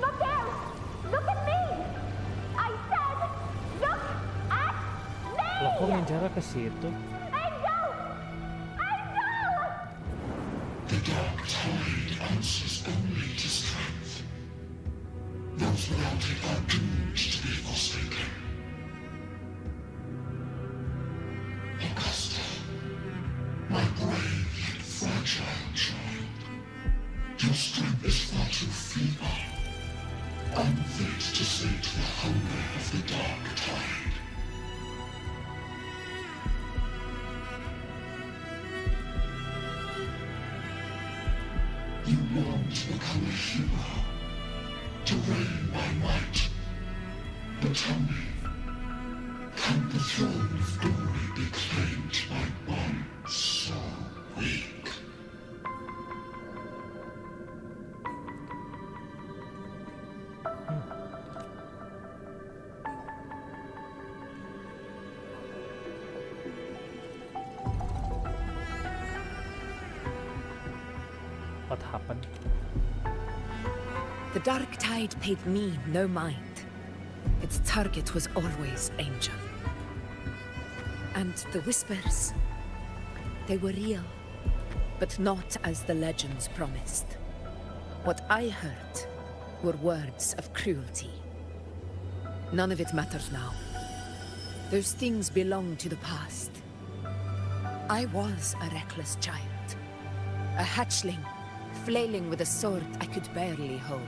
Not there! Look at me! I said, look at me!
Loh, kok ngejar ke situ?
Angel! Angel!
The dark tide answers only to strength. Those without it are doomed to be forsaken. Augusta, my brave yet fragile child, your strength is far too feeble, unfit to sate the hunger of the dark tide. become a hero, to reign by might. But tell me, can the throne of glory be claimed by one so weak?
What happened?
The Dark Tide paid me no mind. Its target was always Angel. And the whispers, they were real, but not as the legends promised. What I heard were words of cruelty. None of it matters now. Those things belong to the past. I was a reckless child, a hatchling, flailing with a sword I could barely hold.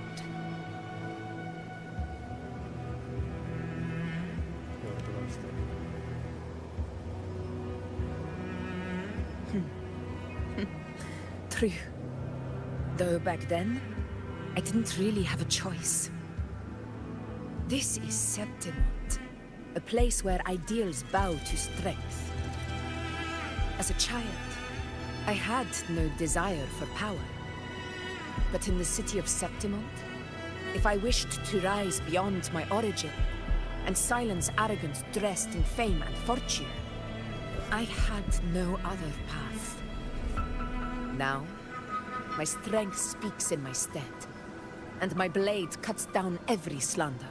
True. Though back then, I didn't really have a choice. This is Septimont, a place where ideals bow to strength. As a child, I had no desire for power. But in the city of Septimont, if I wished to rise beyond my origin and silence arrogance dressed in fame and fortune, I had no other path. Now, my strength speaks in my stead, and my blade cuts down every slander.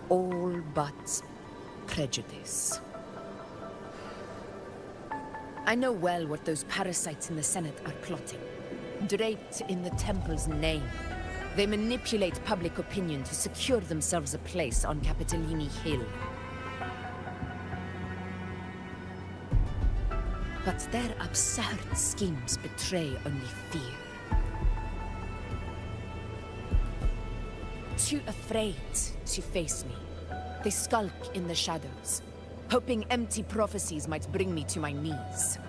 All but prejudice. I know well what those parasites in the Senate are plotting. Draped in the Temple's name, they manipulate public opinion to secure themselves a place on Capitolini Hill. But their absurd schemes betray only fear. Too afraid to face me, they skulk in the shadows, hoping empty prophecies might bring me to my knees.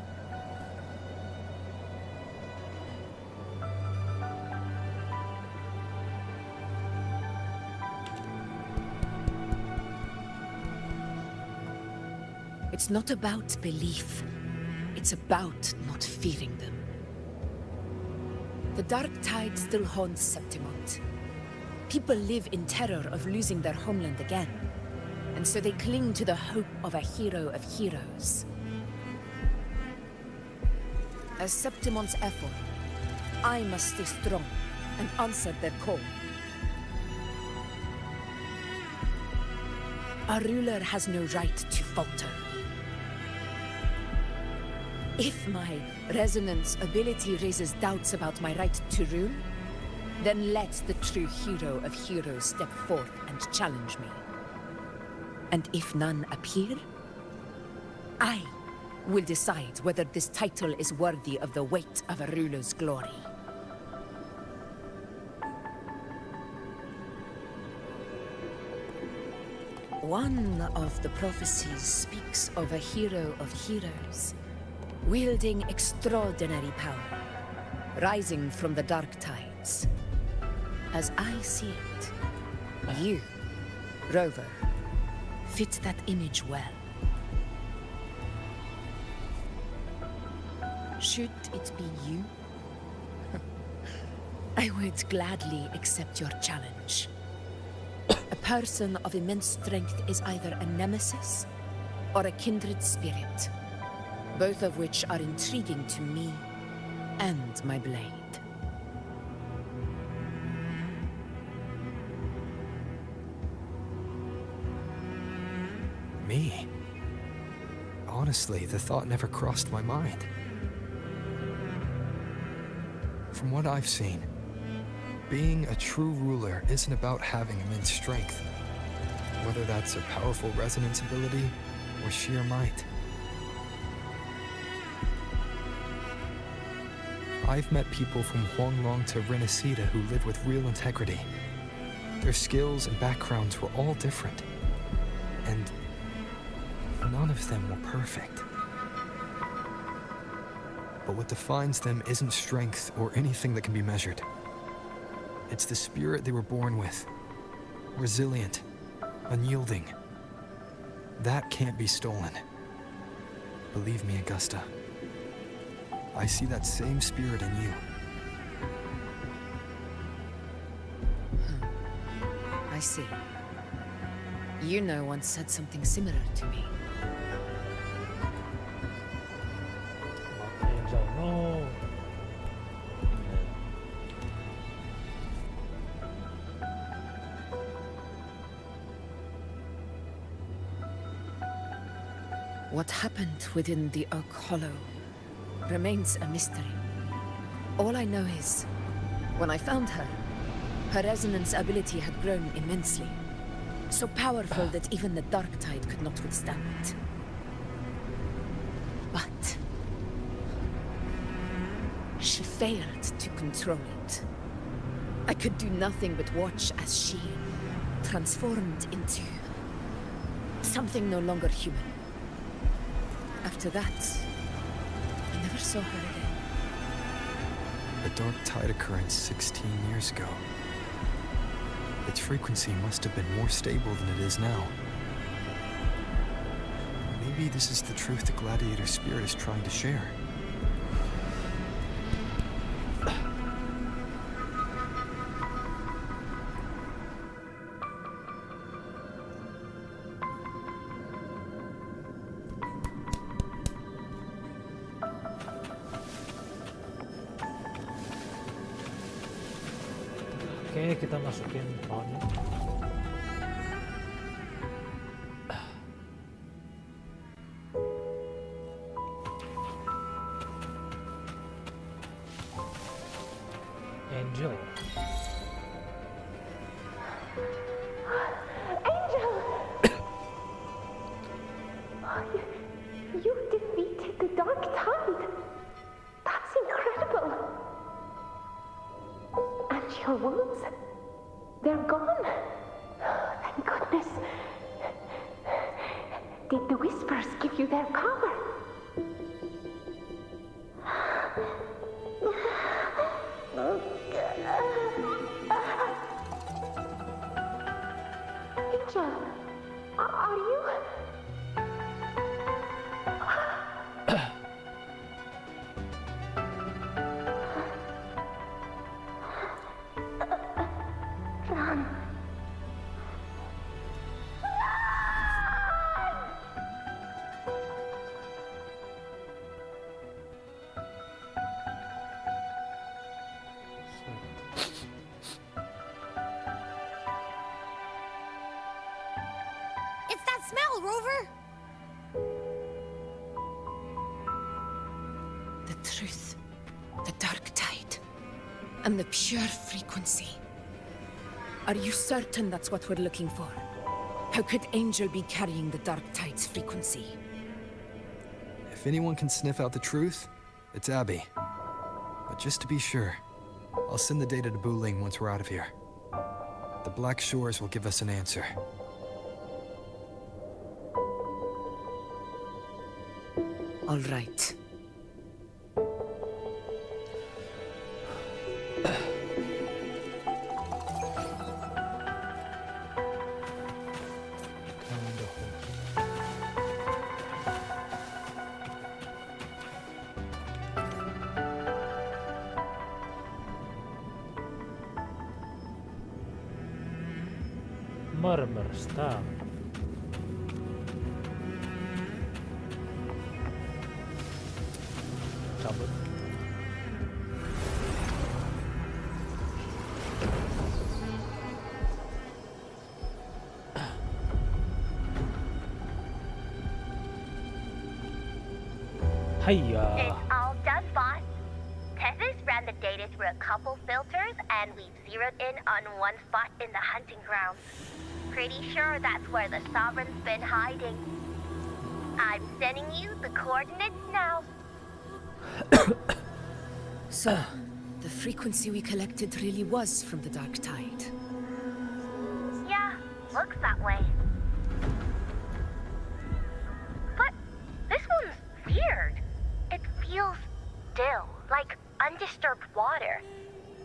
It's not about belief. It's about not fearing them. The Dark Tide still haunts Septimont. People live in terror of losing their homeland again, and so they cling to the hope of a hero of heroes. As Septimont's effort, I must stay strong and answer their call. A ruler has no right to falter. If my resonance ability raises doubts about my right to rule, then let the true hero of heroes step forth and challenge me. And if none appear, I will decide whether this title is worthy of the weight of a ruler's glory. One of the prophecies speaks of a hero of heroes, wielding extraordinary power, rising from the Dark Tides. As I see it, you, Rover, fit that image well. Should it be you, I would gladly accept your challenge. A person of immense strength is either a nemesis or a kindred spirit, both of which are intriguing to me and my blade.
Me? Honestly, the thought never crossed my mind. From what I've seen, being a true ruler isn't about having immense strength, whether that's a powerful resonance ability or sheer might. I've met people from Huanglong to Renacida who live with real integrity. Their skills and backgrounds were all different, and none of them were perfect. But what defines them isn't strength or anything that can be measured. It's the spirit they were born with. Resilient, unyielding. That can't be stolen. Believe me, Augusta. I see that same spirit in you.
I see. You know once said something similar to me.
Angel, no.
What happened within the Oak Hollow remains a mystery. All I know is, when I found her, her resonance ability had grown immensely. So powerful that even the Dark Tide could not withstand it. But she failed to control it. I could do nothing but watch as she transformed into something no longer human. After that, I never saw her again.
The Dark Tide occurrence 16 years ago. Its frequency must have been more stable than it is now. Maybe this is the truth the Gladiator spirit is trying to share.
Oke, kita masukin pohonnya. Angel.
Angel! You defeated the Dark Tide. That's incredible. And your wounds, they're gone. Thank goodness. Did the Whispers give you their power? Angel, are you? Run.
It's that smell, Rover!
The truth, the Dark Tide, and the pure frequency. Are you certain that's what we're looking for? How could Angel be carrying the Dark Tide's frequency?
If anyone can sniff out the truth, it's Abby. But just to be sure, I'll send the data to Buling once we're out of here. The Black Shores will give us an answer.
All right.
Murmur Star. Cabut. Hiya.
It's all done, boss. Tethys ran the data through a couple filters, and we've zeroed in on one spot in the hunting ground. Pretty sure that's where the Sovereign's been hiding. I'm sending you the coordinates now.
So, the frequency we collected really was from the Dark Tide.
Yeah, looks that way. But this one's weird. It feels still, like undisturbed water.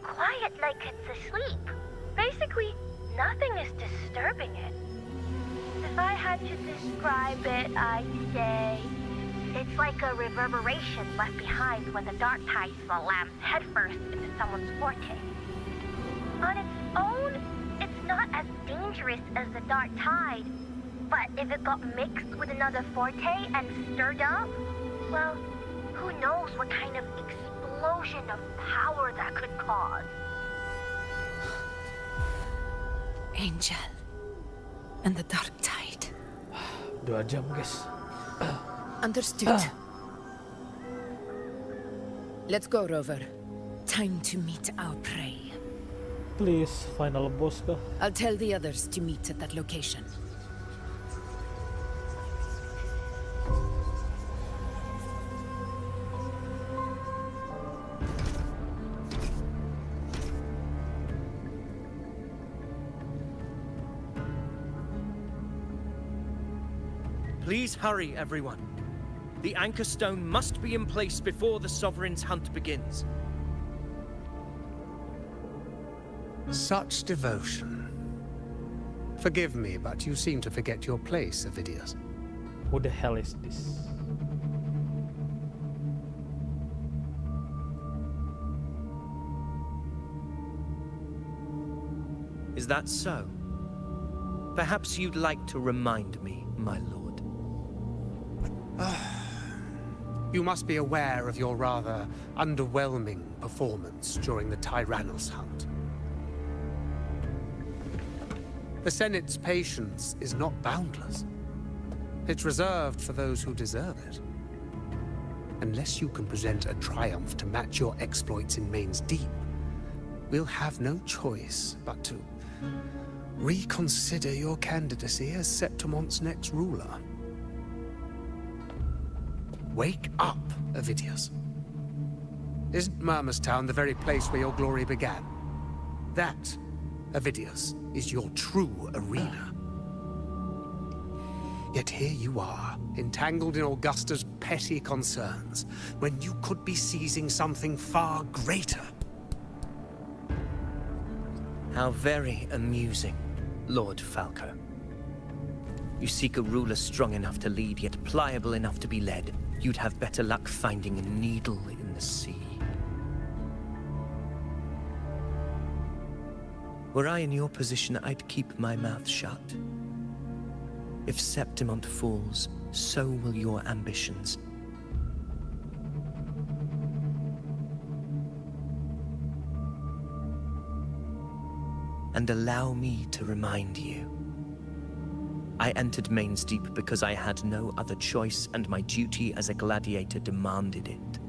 Quiet like it's asleep. Basically, nothing is disturbing it. If I had to describe it, I'd say it's like a reverberation left behind when the dark tide slams headfirst into someone's forte. On its own, it's not as dangerous as the dark tide, but if it got mixed with another forte and stirred up, well, who knows what kind of explosion of power that could cause.
Angel and the dark tide.
2 jam, guys.
Understood. Let's go, Rover. Time to meet our prey.
Please, final boss kah?
I'll tell the others to meet at that location.
Please hurry, everyone. The anchor stone must be in place before the Sovereign's hunt begins.
Such devotion. Forgive me, but you seem to forget your place, Avidius.
Who the hell is this?
Is that so? Perhaps you'd like to remind me, my lord.
You must be aware of your rather underwhelming performance during the Tyrannos hunt. The Senate's patience is not boundless. It's reserved for those who deserve it. Unless you can present a triumph to match your exploits in Main's Deep, we'll have no choice but to reconsider your candidacy as Septimon's next ruler. Wake up, Avidius. Isn't Murmustown the very place where your glory began? That, Avidius, is your true arena. Yet here you are, entangled in Augusta's petty concerns, when you could be seizing something far greater.
How very amusing, Lord Falco. You seek a ruler strong enough to lead, yet pliable enough to be led. You'd have better luck finding a needle in the sea. Were I in your position, I'd keep my mouth shut. If Septimont falls, so will your ambitions. And allow me to remind you. I entered Main's Deep because I had no other choice, and my duty as a gladiator demanded it.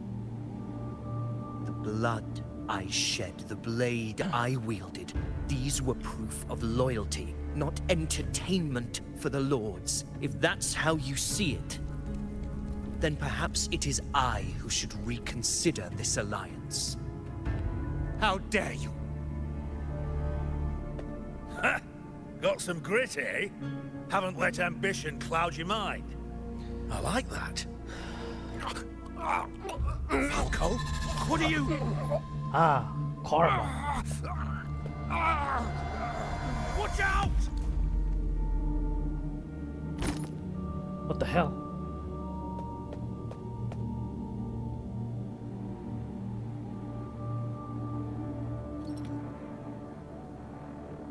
The blood I shed, the blade I wielded, these were proof of loyalty, not entertainment for the Lords. If that's how you see it, then perhaps it is I who should reconsider this alliance.
How dare you!
Ha! Got some grit, eh? Haven't let ambition cloud your mind. I like that. Falco, what are you...
Karma.
Watch out!
What the hell?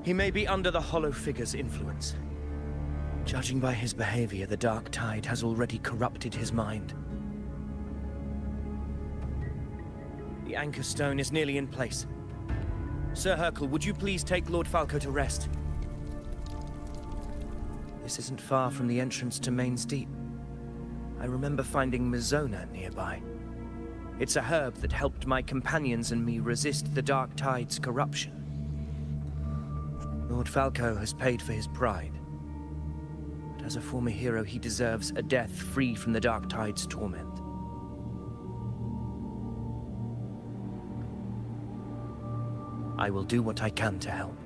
He may be under the Hollow Figure's influence. Judging by his behavior, the Dark Tide has already corrupted his mind. The anchor stone is nearly in place. Sir Hercule, would you please take Lord Falco to rest? This isn't far from the entrance to Main's Deep. I remember finding Mizona nearby. It's a herb that helped my companions and me resist the Dark Tide's corruption. Lord Falco has paid for his pride. But as a former hero, he deserves a death free from the Dark Tide's torment. I will do what I can to help.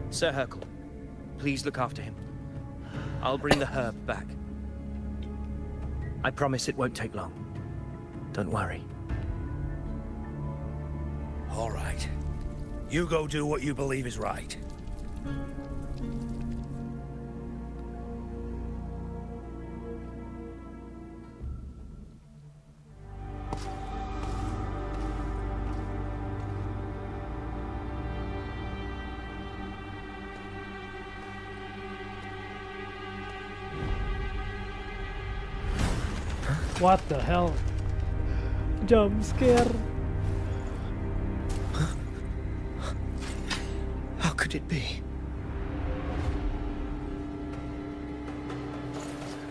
Sir Hercule, please look after him. I'll bring the herb back. I promise it won't take long. Don't worry.
All right. You go do what you believe is right.
What the hell? Jump scare.
How could it be?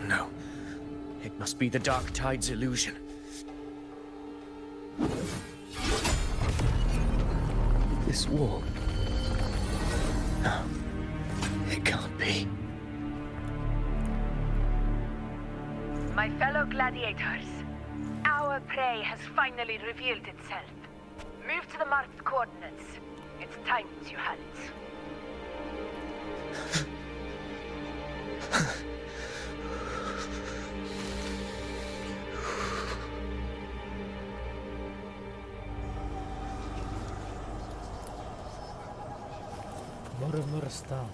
No. It must be the Dark Tide's illusion. This wall. No. It can't be.
My fellow gladiators, our prey has finally revealed itself. Move to the marked coordinates. It's time to hunt.
Murmur style.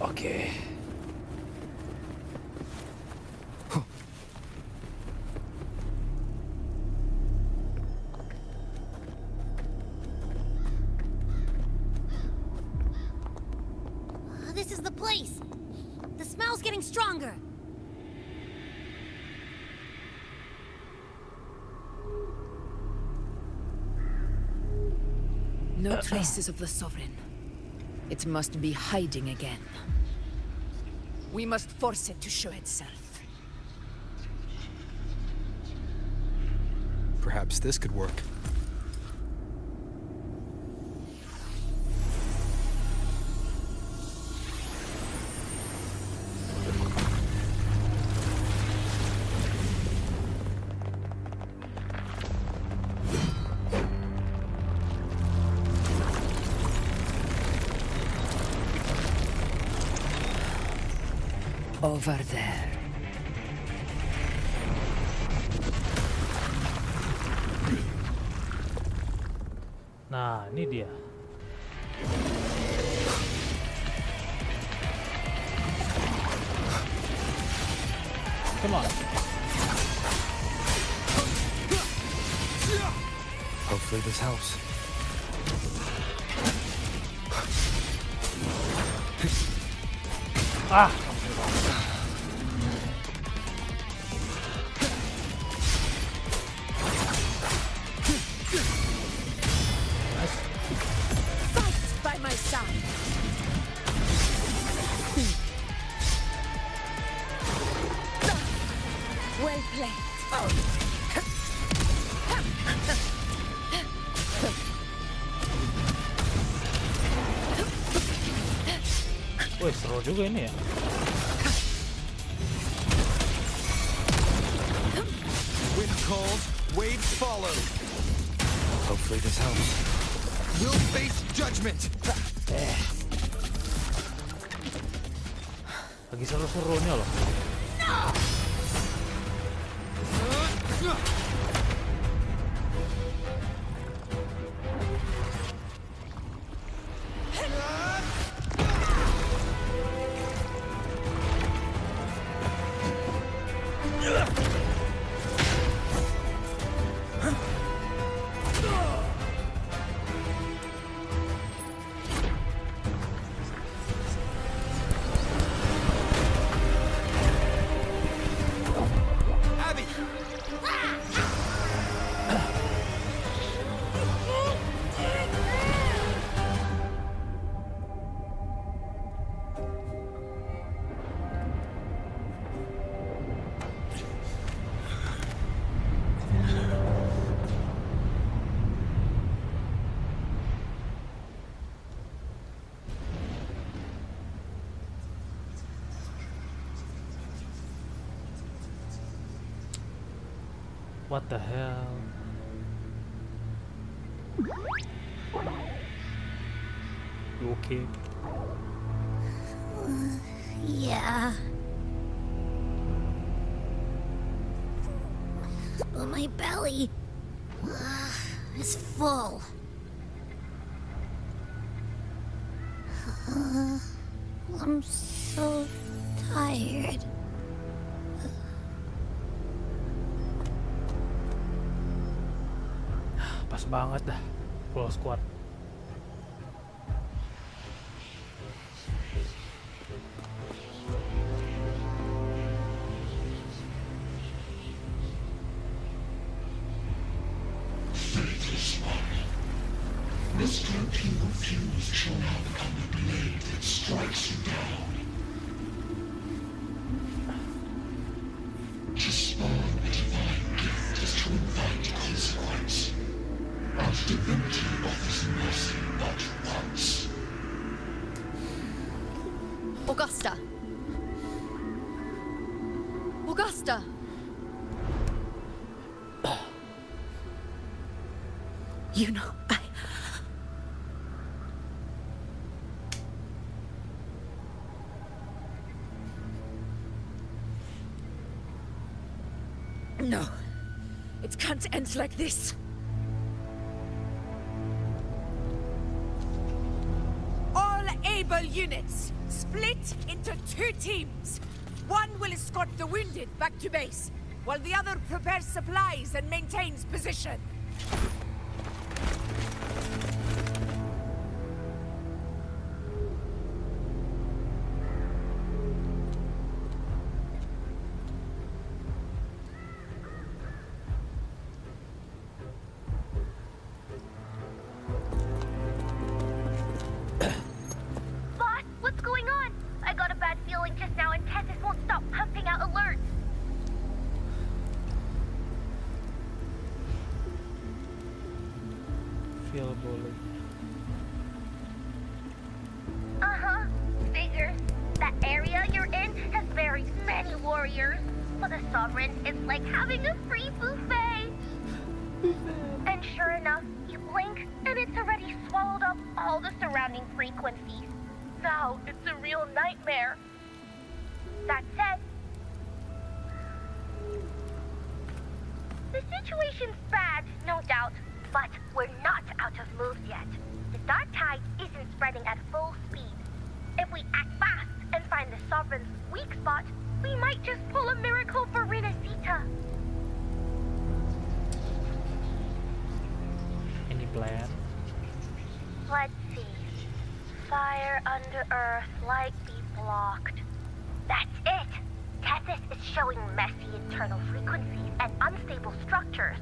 Okay.
This is the place. The smell's getting stronger.
No traces of the Sovereign. It must be hiding again. We must force it to show itself.
Perhaps this could work.
Over there.
Nah, ini dia. Come on.
Hopefully this helps.
Ah!
Fight by my side.
Well played.
Wih, seru juga ini ya.
Wind calls, waves follow. Hopefully this helps. We'll face judgment.
Lagi seru-serunya loh. What the hell? You okay?
Yeah. But my belly is full. I'm so tired.
Pas banget dah. Full squad.
Faithless one. This cloak you refuse shall now become the blade that strikes you down. To spawn a divine gift is to invite consequence. And divinity offers mercy but once.
Augusta. Augusta.
You know,
No. It can't end like this. All able units, split into 2 teams. One will escort the wounded back to base, while the other prepares supplies and maintains position.
Boss, what's going on? I got a bad feeling just now and Tessus won't stop pumping out alerts.
Feel bullied.
Uh-huh. Figures. That area you're in has very many warriors. But the Sovereign is like having a free buffet. And sure enough, you blink and it's already swallowed up all the surrounding frequencies. Now it's a real nightmare. That said, the situation's bad, no doubt, but we're not out of moves yet. The dark tide isn't spreading at full speed. If we act fast and find the Sovereign's weak spot, we might just pull a miracle for Renacita.
Any plan?
Let's see. Fire under earth, light be blocked. That's it! Tessus is showing messy internal frequencies and unstable structures.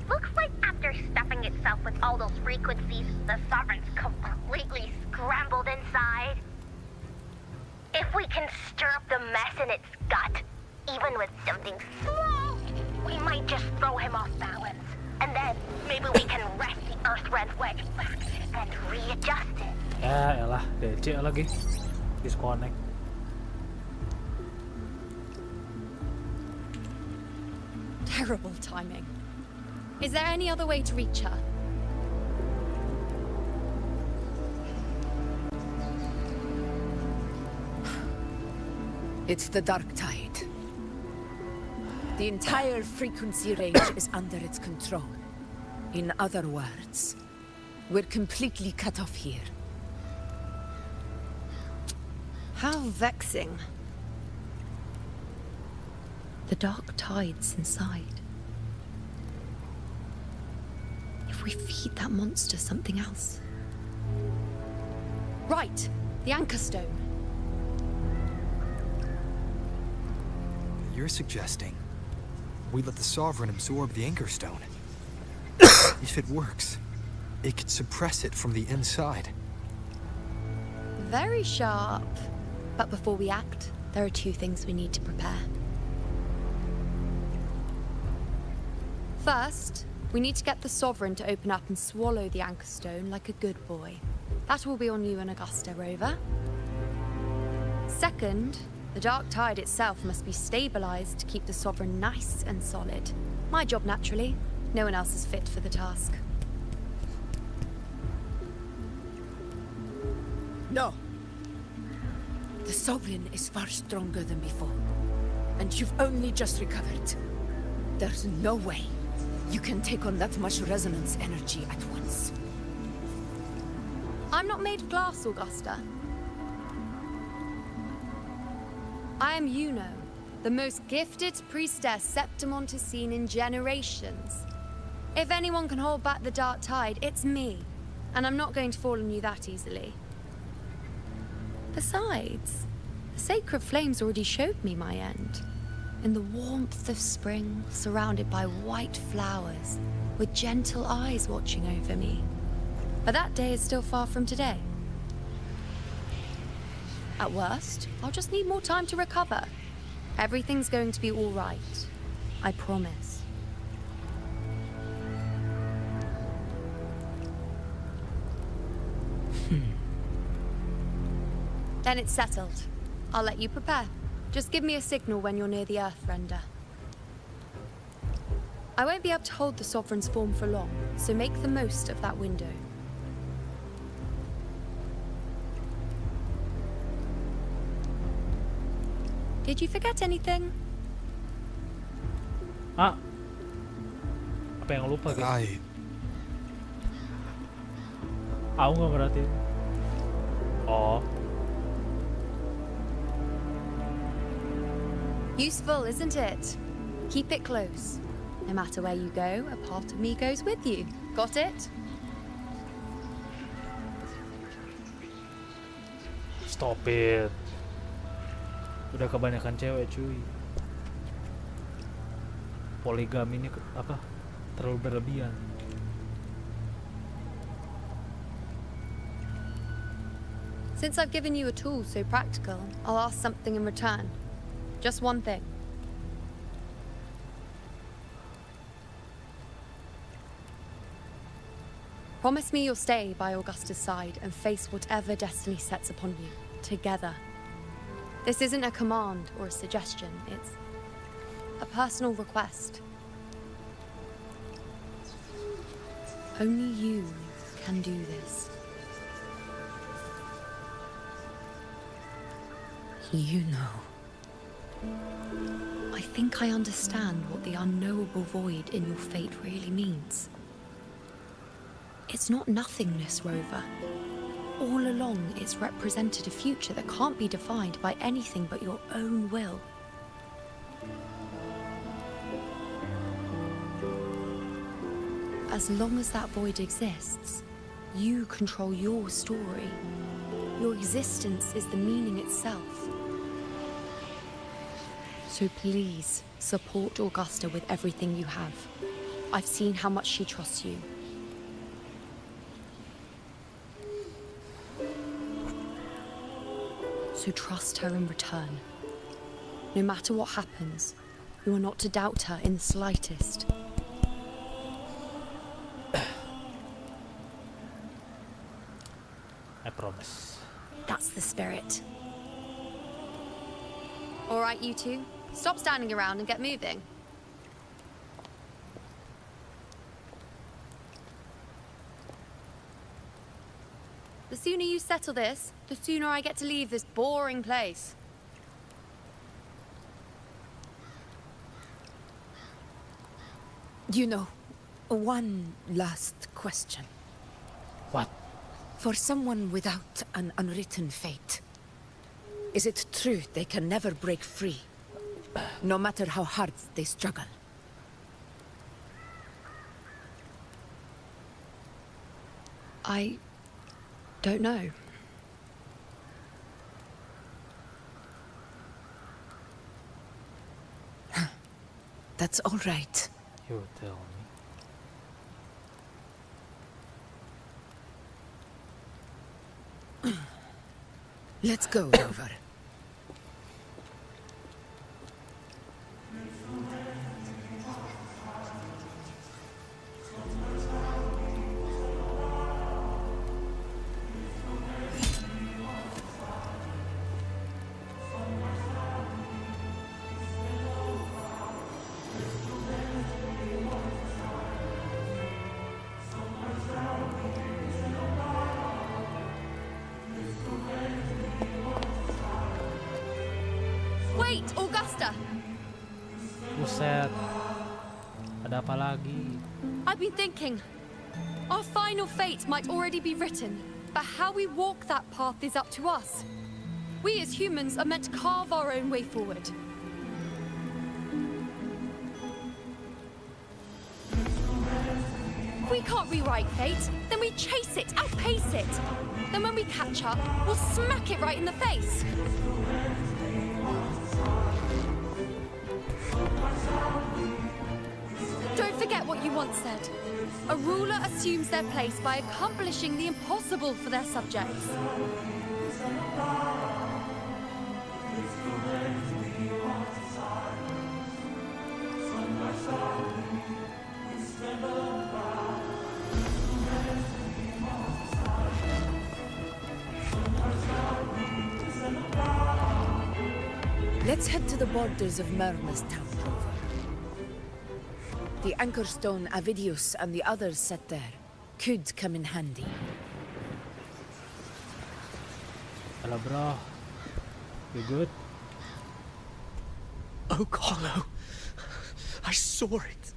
Looks like after stuffing itself with all those frequencies, the Sovereign's completely scrambled inside. If we can stir up the mess in its gut, even with something small, we might just throw him off balance. And then maybe we can wrest the Earthrend wedge back and readjust it.
Ya elah, DC lagi. Disconnect.
Terrible timing. Is there any other way to reach her?
It's the dark tide. The entire frequency range is under its control. In other words, we're completely cut off here.
How vexing. The dark tide's inside. If we feed that monster something else. Right, the anchor stone.
You're suggesting we let the Sovereign absorb the Anchor Stone. If it works, it could suppress it from the inside.
Very sharp. But before we act, there are 2 things we need to prepare. First, we need to get the Sovereign to open up and swallow the Anchor Stone like a good boy. That will be on you and Augusta, Rover. Second, the dark tide itself must be stabilized to keep the Sovereign nice and solid. My job, naturally. No one else is fit for the task.
No. The Sovereign is far stronger than before, and you've only just recovered. There's no way you can take on that much resonance energy at once.
I'm not made of glass, Augusta. I am Yuno, the most gifted priestess Septimont has seen in generations. If anyone can hold back the dark tide, it's me. And I'm not going to fall on you that easily. Besides, the sacred flames already showed me my end. In the warmth of spring, surrounded by white flowers, with gentle eyes watching over me. But that day is still far from today. At worst, I'll just need more time to recover. Everything's going to be all right. I promise. Then it's settled. I'll let you prepare. Just give me a signal when you're near the Earthrender. I won't be able to hold the Sovereign's form for long, so make the most of that window. Did you forget anything?
Ah. Apa yang lupa, guys? Aku nggak merhatiin. Oh.
Useful, isn't it? Keep it close. No matter where you go, a part of me goes with you. Got it?
Stop it. Udah kebanyakan cewek, cuy. Poligami ini apa? Terlalu berlebihan.
Since I've given you a tool so practical, I'll ask something in return. Just one thing. Promise me you'll stay by Augusta's side and face whatever destiny sets upon you, together. This isn't a command or a suggestion, it's a personal request. Only you can do this. You know. I think I understand what the unknowable void in your fate really means. It's not nothingness, Rover. All along, it's represented a future that can't be defined by anything but your own will. As long as that void exists, you control your story. Your existence is the meaning itself. So please, support Augusta with everything you have. I've seen how much she trusts you. So trust her in return. No matter what happens, you are not to doubt her in the slightest.
I promise.
That's the spirit. All right, you two. Stop standing around and get moving. The sooner you settle this, the sooner I get to leave this boring place.
You know, one last question.
What?
For someone without an unwritten fate, is it true they can never break free, no matter how hard they struggle?
I don't know.
That's all right.
You tell me.
Let's go, Rover.
Faster!
Buset. Ada apa lagi?
I've been thinking. Our final fate might already be written, but how we walk that path is up to us. We as humans are meant to carve our own way forward. If we can't rewrite fate, then we chase it, outpace it. Then when we catch up, we'll smack it right in the face. Don't forget what you once said. A ruler assumes their place by accomplishing the impossible for their subjects.
Let's head to the borders of Myrna's town, Rover. The anchor stone Avidius and the others set there could come in handy.
Hello, bro. You good?
Oh, Carlo. I saw it.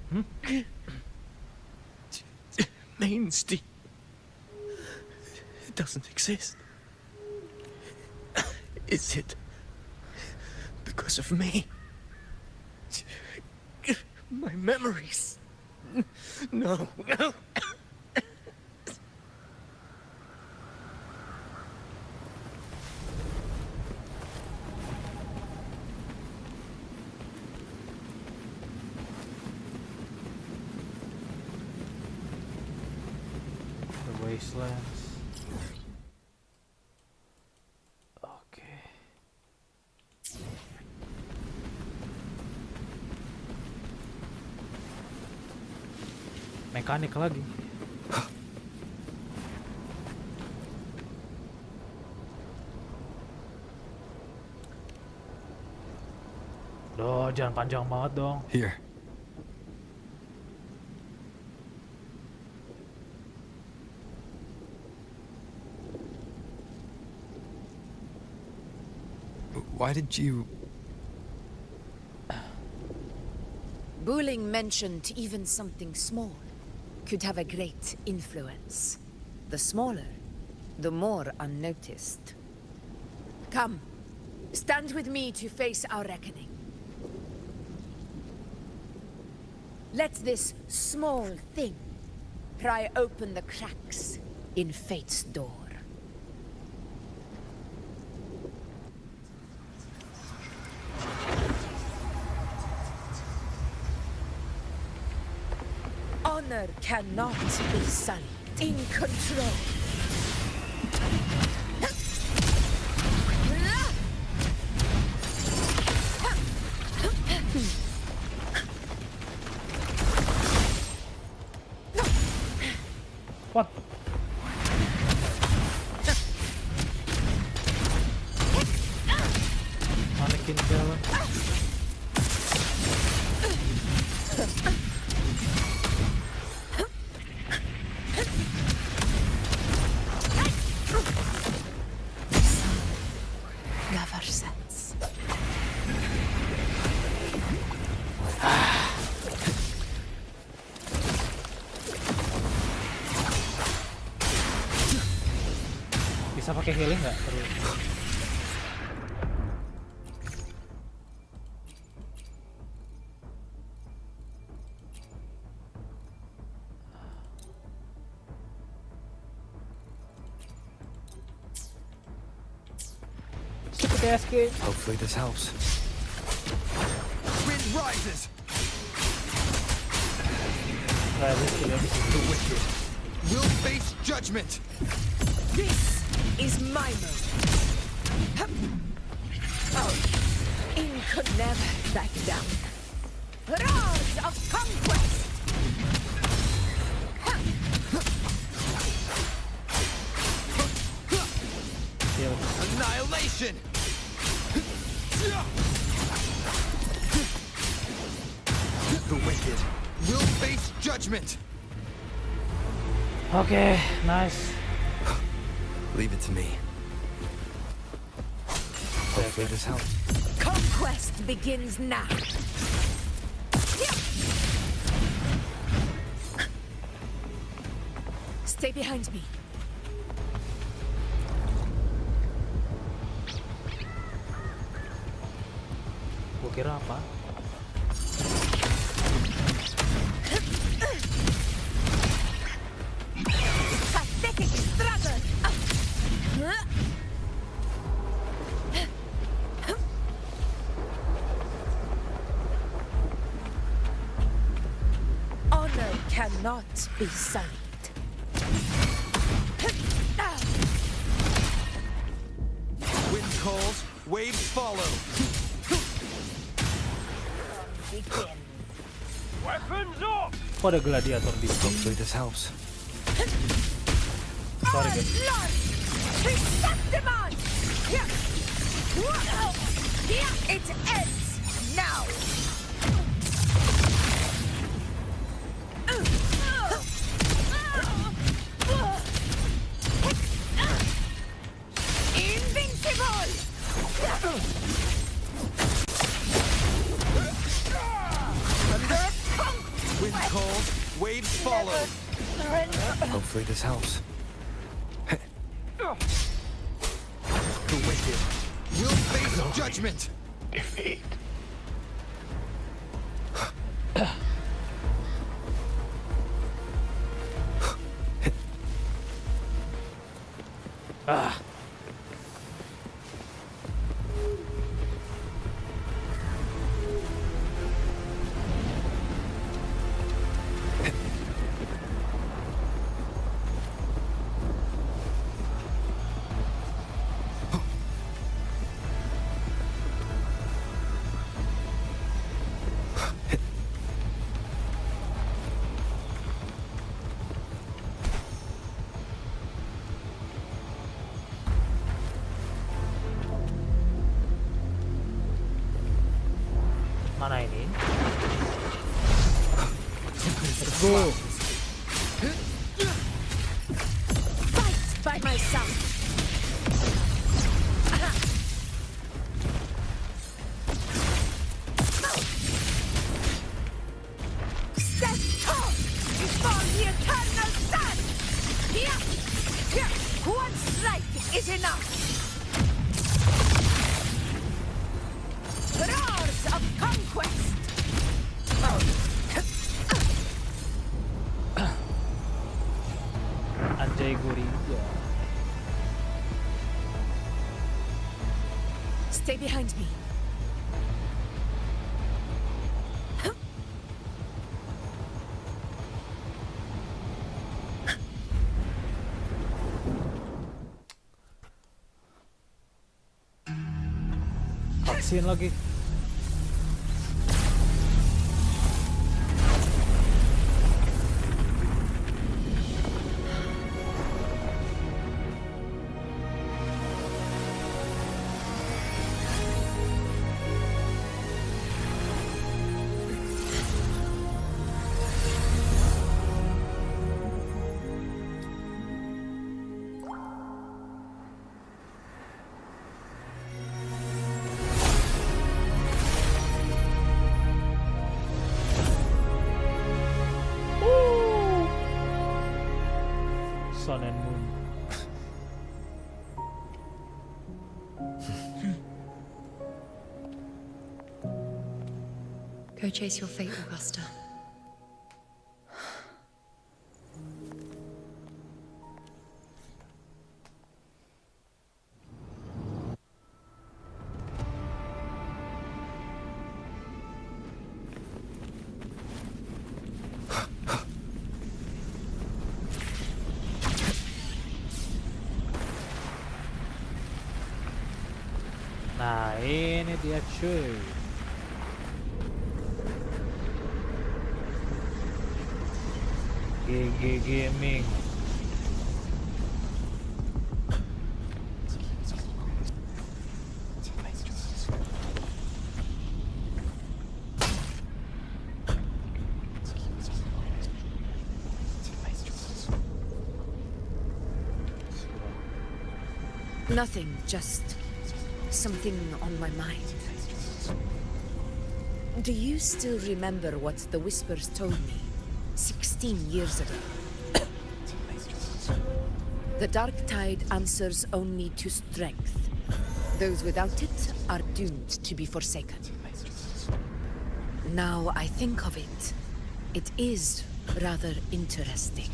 Mainstein. It doesn't exist. Is it because of me? My memories. No.
The wastelands. Okay. Mekanik lagi. Duh, jangan panjang banget dong.
Here. Why did you...
Buling mentioned even something small could have a great influence. The smaller, the more unnoticed. Come, stand with me to face our reckoning. Let this small thing pry open the cracks in fate's door. Honor cannot be sullied. In control.
What? Mannequin jalan.
Never sets.
Bisa pakai healing nggak?
Hopefully this helps. Wind rises! The wicked will face judgment!
This is my moment. Oh, Ing could never back down. Roars of conquest!
Annihilation! The wicked will face judgment!
Okay, nice.
Leave it to me. Hopefully this helps.
Come Conquest begins now. Stay behind me.
Gua kira apa?
Pathetic struggle. Honor cannot be sullied.
Wind calls, waves follow.
Weapons up!
Kok ada gladiator di sini?
Hopefully this helps.
Sorry guys.
It ends now. Invincible.
Wind calls, waves follow.
Hopefully this helps. The wicked will face judgment.
Defeat.
Ah. Mana ini? Let's go.
Fight by my side. Stand tall before the eternal sun. Here, here. One strike is enough. Roars of conquest.
Anjay Gorilla.
Stay behind me.
Vaksin lagi. Sun and Moon.
Go chase your fate, Augusta.
Nah, ini dia cuy. GG Gaming.
Nothing, just something on my mind. Do you still remember what the Whispers told me 16 years ago? The Dark Tide answers only to strength. Those without it are doomed to be forsaken. Now I think of it, it is rather interesting.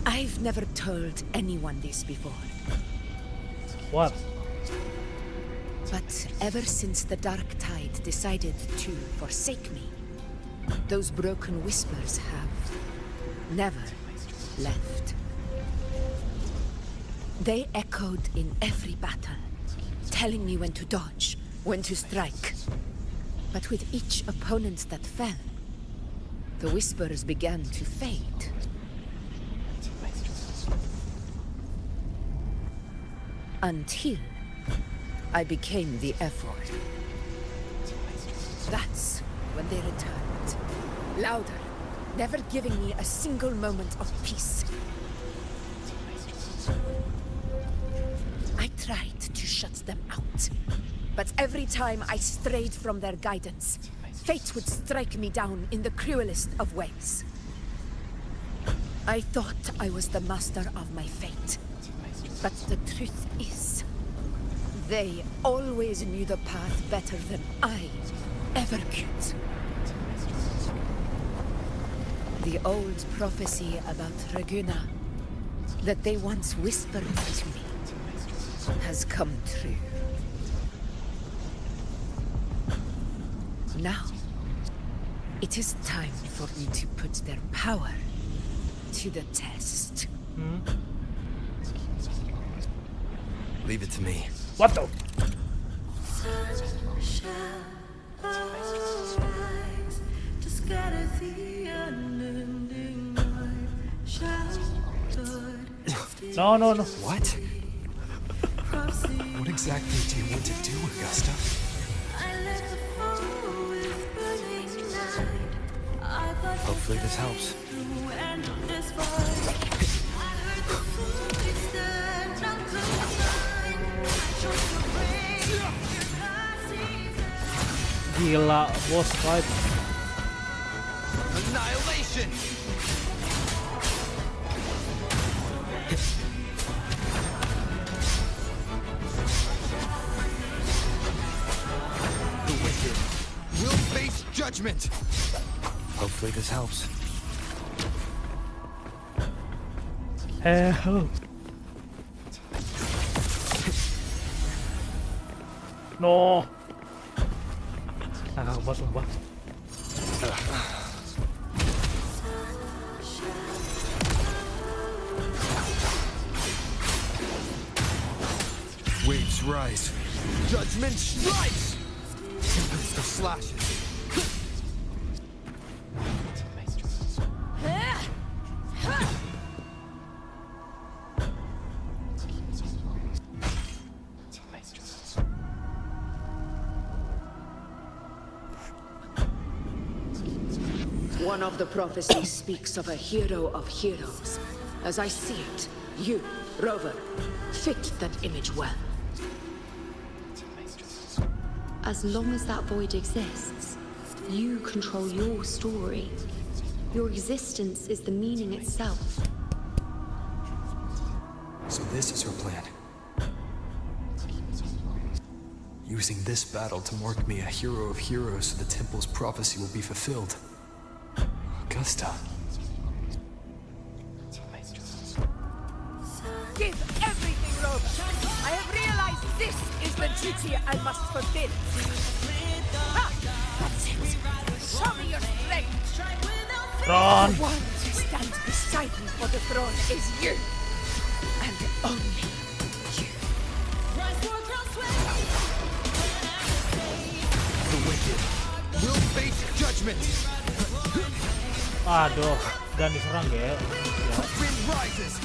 I've never told anyone this before.
What?
But ever since the Dark Tide decided to forsake me, those broken whispers have never left. They echoed in every battle, telling me when to dodge, when to strike. But with each opponent that fell, the whispers began to fade. Until I became the F-word. That's when they returned. Louder, never giving me a single moment of peace. I tried to shut them out, but every time I strayed from their guidance, fate would strike me down in the cruelest of ways. I thought I was the master of my fate, but the truth is, they always knew the path better than I ever could. The old prophecy about Raguna, that they once whispered to me, has come true. Now, it is time for me to put their power to the test.
Leave it to me.
What the? No, no, no.
What? What exactly do you want to do, Augusta? Hopefully this helps.
Gila, boss fight.
Annihilation! The wicked will face judgment!
Hopefully this helps.
Help. No. Nakakaba sumpah.
Waves rise. Judgment strikes! Tempest of slashes.
One of the prophecies speaks of a hero of heroes. As I see it, you, Rover, fit that image well.
As long as that void exists, you control your story. Your existence is the meaning itself.
So this is her plan. Using this battle to mark me a hero of heroes so the temple's prophecy will be fulfilled. Augusta.
Give everything, Rover. I have realized this is the duty I must fulfill. Ha! That's it. Show me your strength.
Run.
The one to stand beside me for the throne is you. And only you.
The wicked will face judgment!
Aduh, dan diserang ya.
Wind rises!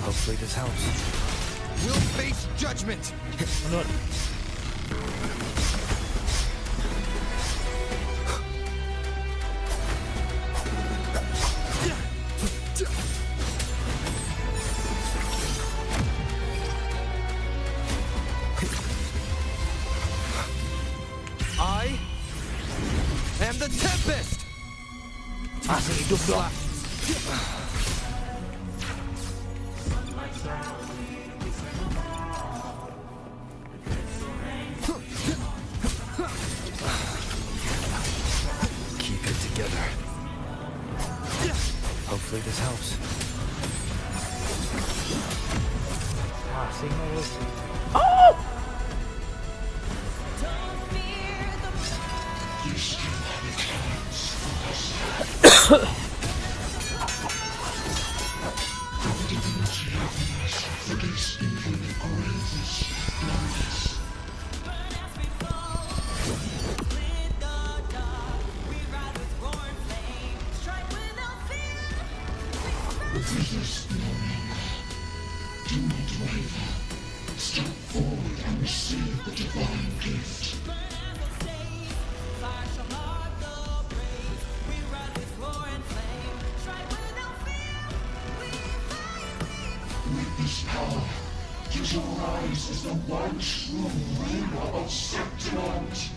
Hopefully this helps.
We'll face judgment!
Menurut. Masih hidup doang.
Keep it together. Hopefully this helps.
Masih ngelus. Oh!
Do not waver. Step forward and receive the divine gift. With this power, you shall rise as the one true ruler of Septimont.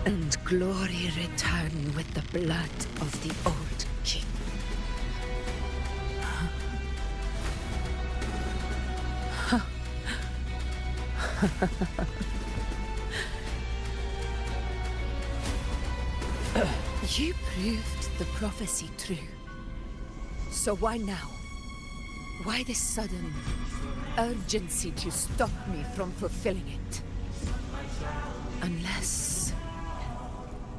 And glory return with the blood of the old king. You proved the prophecy true. So why now? Why this sudden urgency to stop me from fulfilling it? Unless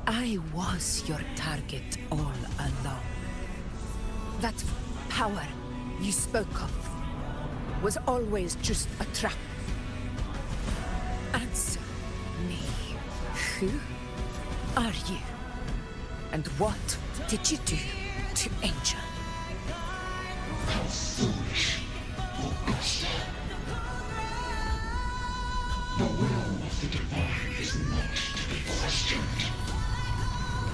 I was your target all along. That power you spoke of was always just a trap. Answer me. Who are you? And what did you do to Angel?
How foolish, Augusta. The will of the divine is not to be questioned.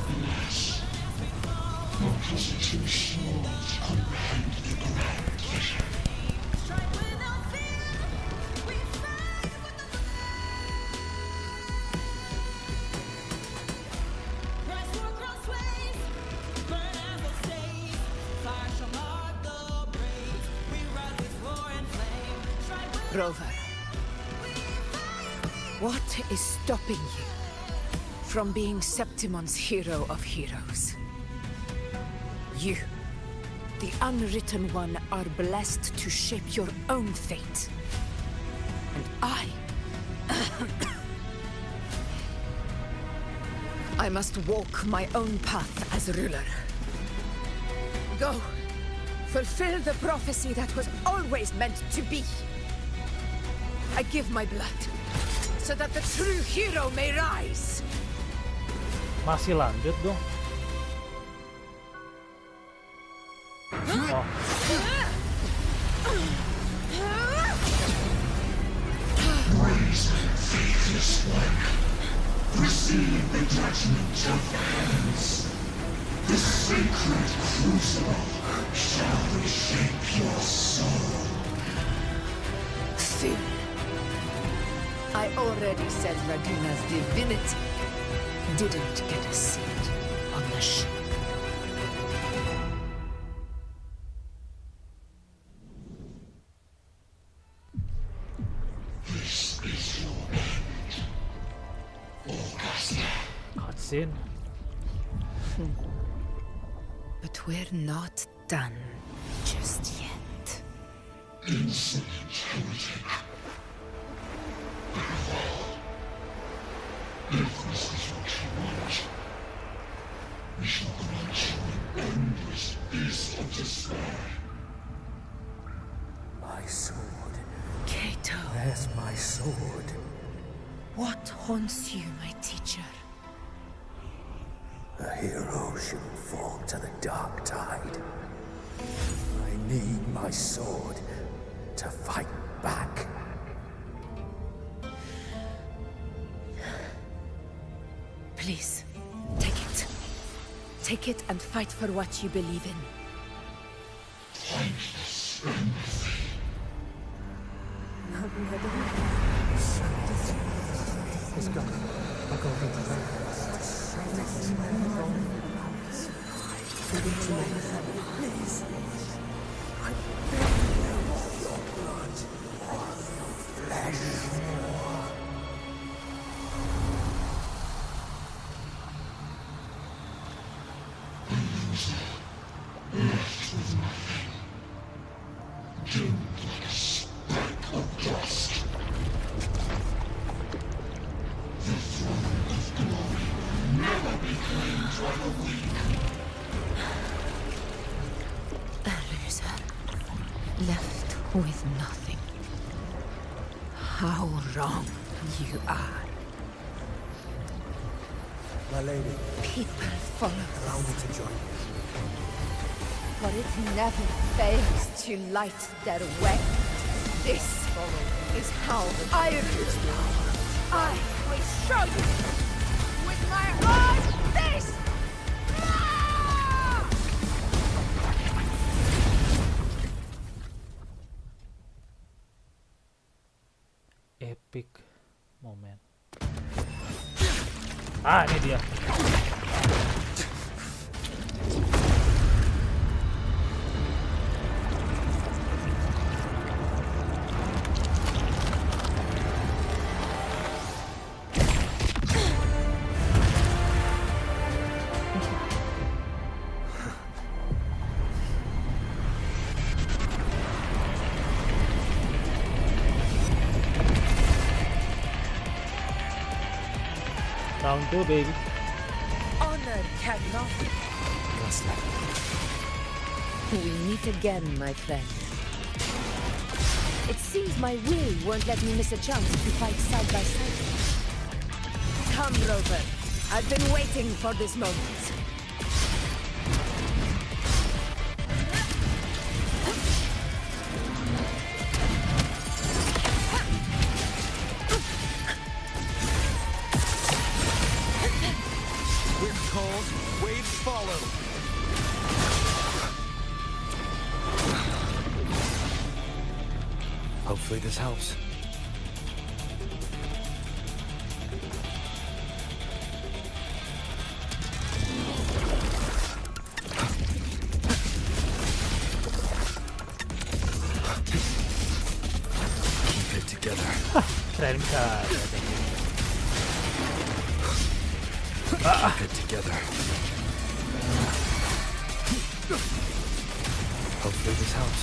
Alas, your positive small to comprehend the grand vision.
Rover, what is stopping you from being Septimon's hero of heroes? You, the unwritten one, are blessed to shape your own fate. And I must walk my own path as ruler. Go, fulfill the prophecy that was always meant to be. I give my blood, so that the true hero may rise.
Masih lanjut dong. Oh.
Raise faithless one. Receive the judgment of hands. The sacred crucible shall reshape your soul.
Soon. I already said Raguna's divinity didn't get a seat on the ship.
This is your end, Augusta.
Cutscene.
But we're not done just yet.
Insolent heretic. If this is what you want, we shall grant you an endless beast of despair.
My sword.
Cato.
Where's my sword?
What haunts you, my teacher?
A hero shouldn't fall to the dark tide. I need my sword to fight back.
Please, take it. Take it and fight for what you believe in.
Thankless empathy.
Let's go. I'll go get the Please. I beg your blood. Flesh.
Left with nothing. Doomed like a speck of dust. The throne of glory will never be claimed by the weak.
A loser. Left with nothing. How wrong you are.
My lady.
People follow
Allow me to join you.
but it never fails to light their way. This is how I use power. I will show you with my own fist!
Epic moment. Ah, ini dia. Round 2, baby.
Honor cannot. We meet again, my friend. It seems my will won't let me miss a chance to fight side by side. Come, Rover. I've been waiting for this moment.
Wind calls, waves follow. Hopefully this helps. Keep it together.
Keren sekali.
Keep it together. Hopefully this helps.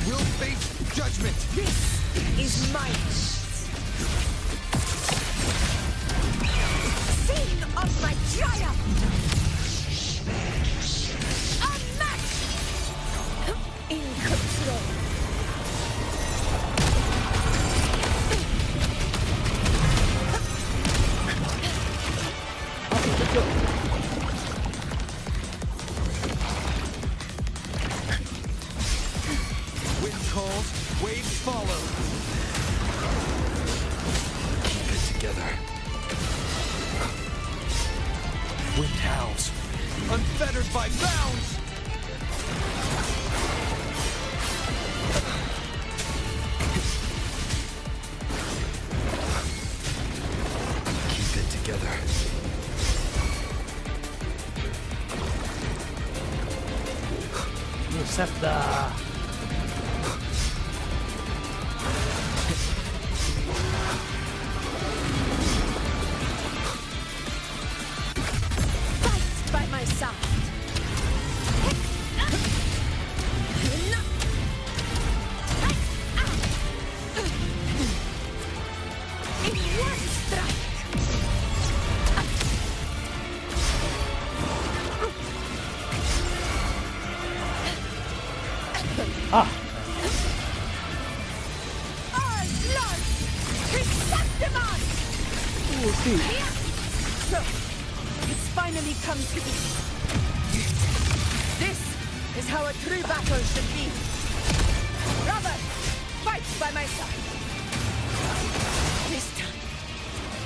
We'll face judgment.
This is my scene of my triumph. A match in control.
Wind calls, waves follow. Keep it together. Wind howls, unfettered by bounds. Keep it together.
Buset dah.
Fight by my side. In one strike.
Ah,
Our blood Chrysanthemum! So, it's finally come to this. This is how a true battle should be. Robert, fight by my side. This time,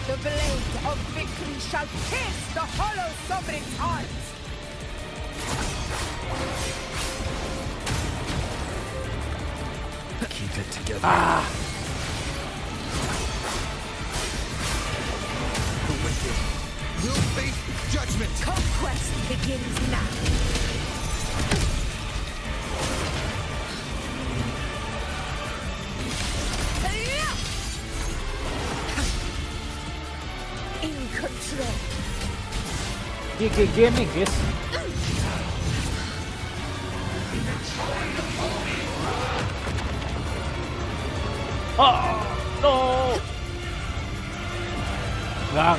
the blade of victory shall pierce the hollow sovereign's heart.
Keep it together.
you.
We'll face judgment.
Conquest begins now. In control.
GG Gaming, guys. Oh no! Nggak.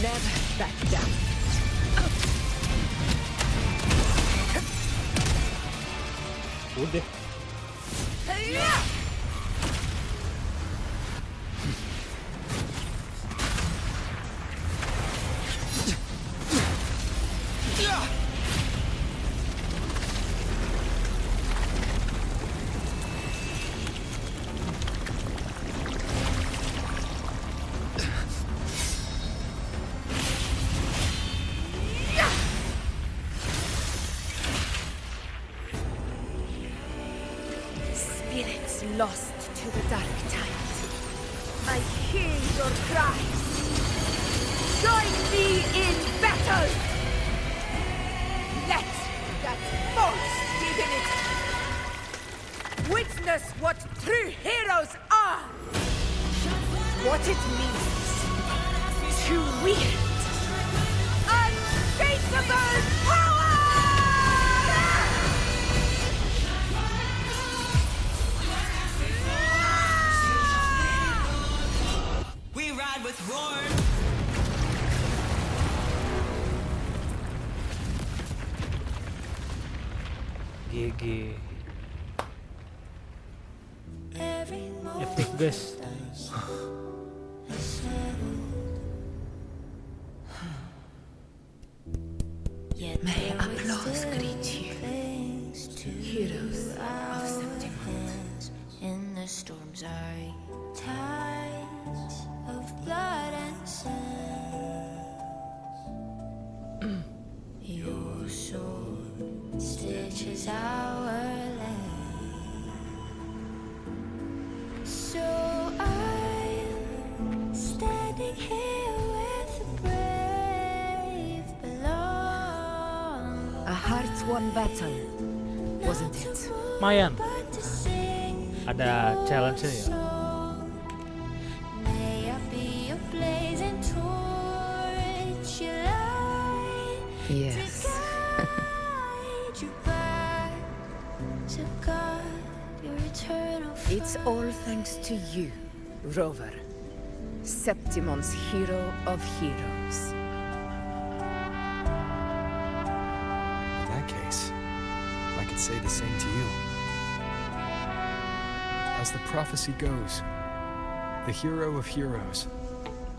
Never back down.
Udah.
Spirits lost to the dark tide. I hear your cries. Join me in battle! Let that false divinity witness what true heroes are! What it means to wield unshakable power!
We ride with roar.
GG. Epic, guys.
May applause greet you, heroes of September.
In the storms are tides of blood and sand. Your sword stitches our land. So I'm standing here with the brave belong.
A heart-won battle, wasn't it?
Lumayan. Ada challenge-nya ya.
May I be a blazing torch, you light
Yes.
you back to God, your eternal
It's all thanks to you, Rover. Septimon's hero of heroes.
In that case, I could say the same to you. As the prophecy goes, the hero of heroes,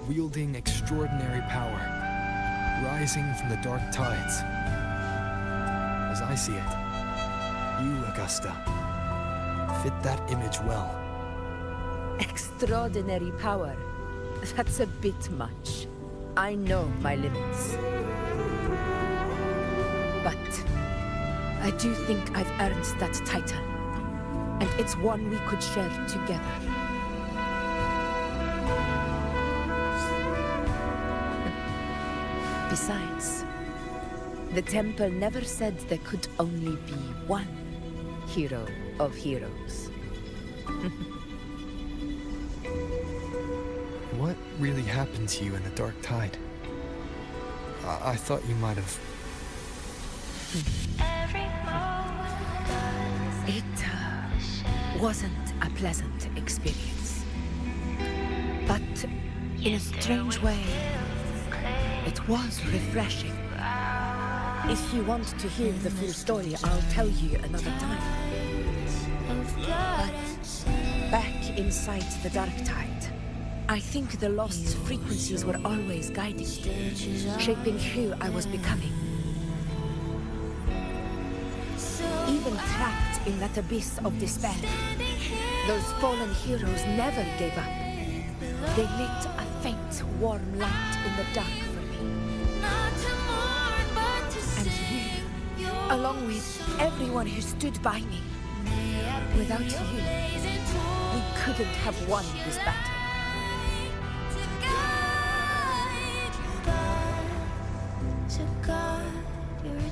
wielding extraordinary power, rising from the dark tides. As I see it, you, Augusta, fit that image well.
Extraordinary power. That's a bit much. I know my limits. But I do think I've earned that title. And it's one we could share together. Besides, the temple never said there could only be one hero of heroes.
What really happened to you in the dark tide? I thought you might have...
It wasn't a pleasant experience. But in a strange way, it was refreshing. If you want to hear the full story, I'll tell you another time. But back inside the dark tide, I think the lost frequencies were always guiding me, shaping who I was becoming. Even trapped in that abyss of despair, those fallen heroes never gave up. They lit a faint, warm light in the dark for me. along with everyone who stood by me. Without you, we couldn't have won this battle.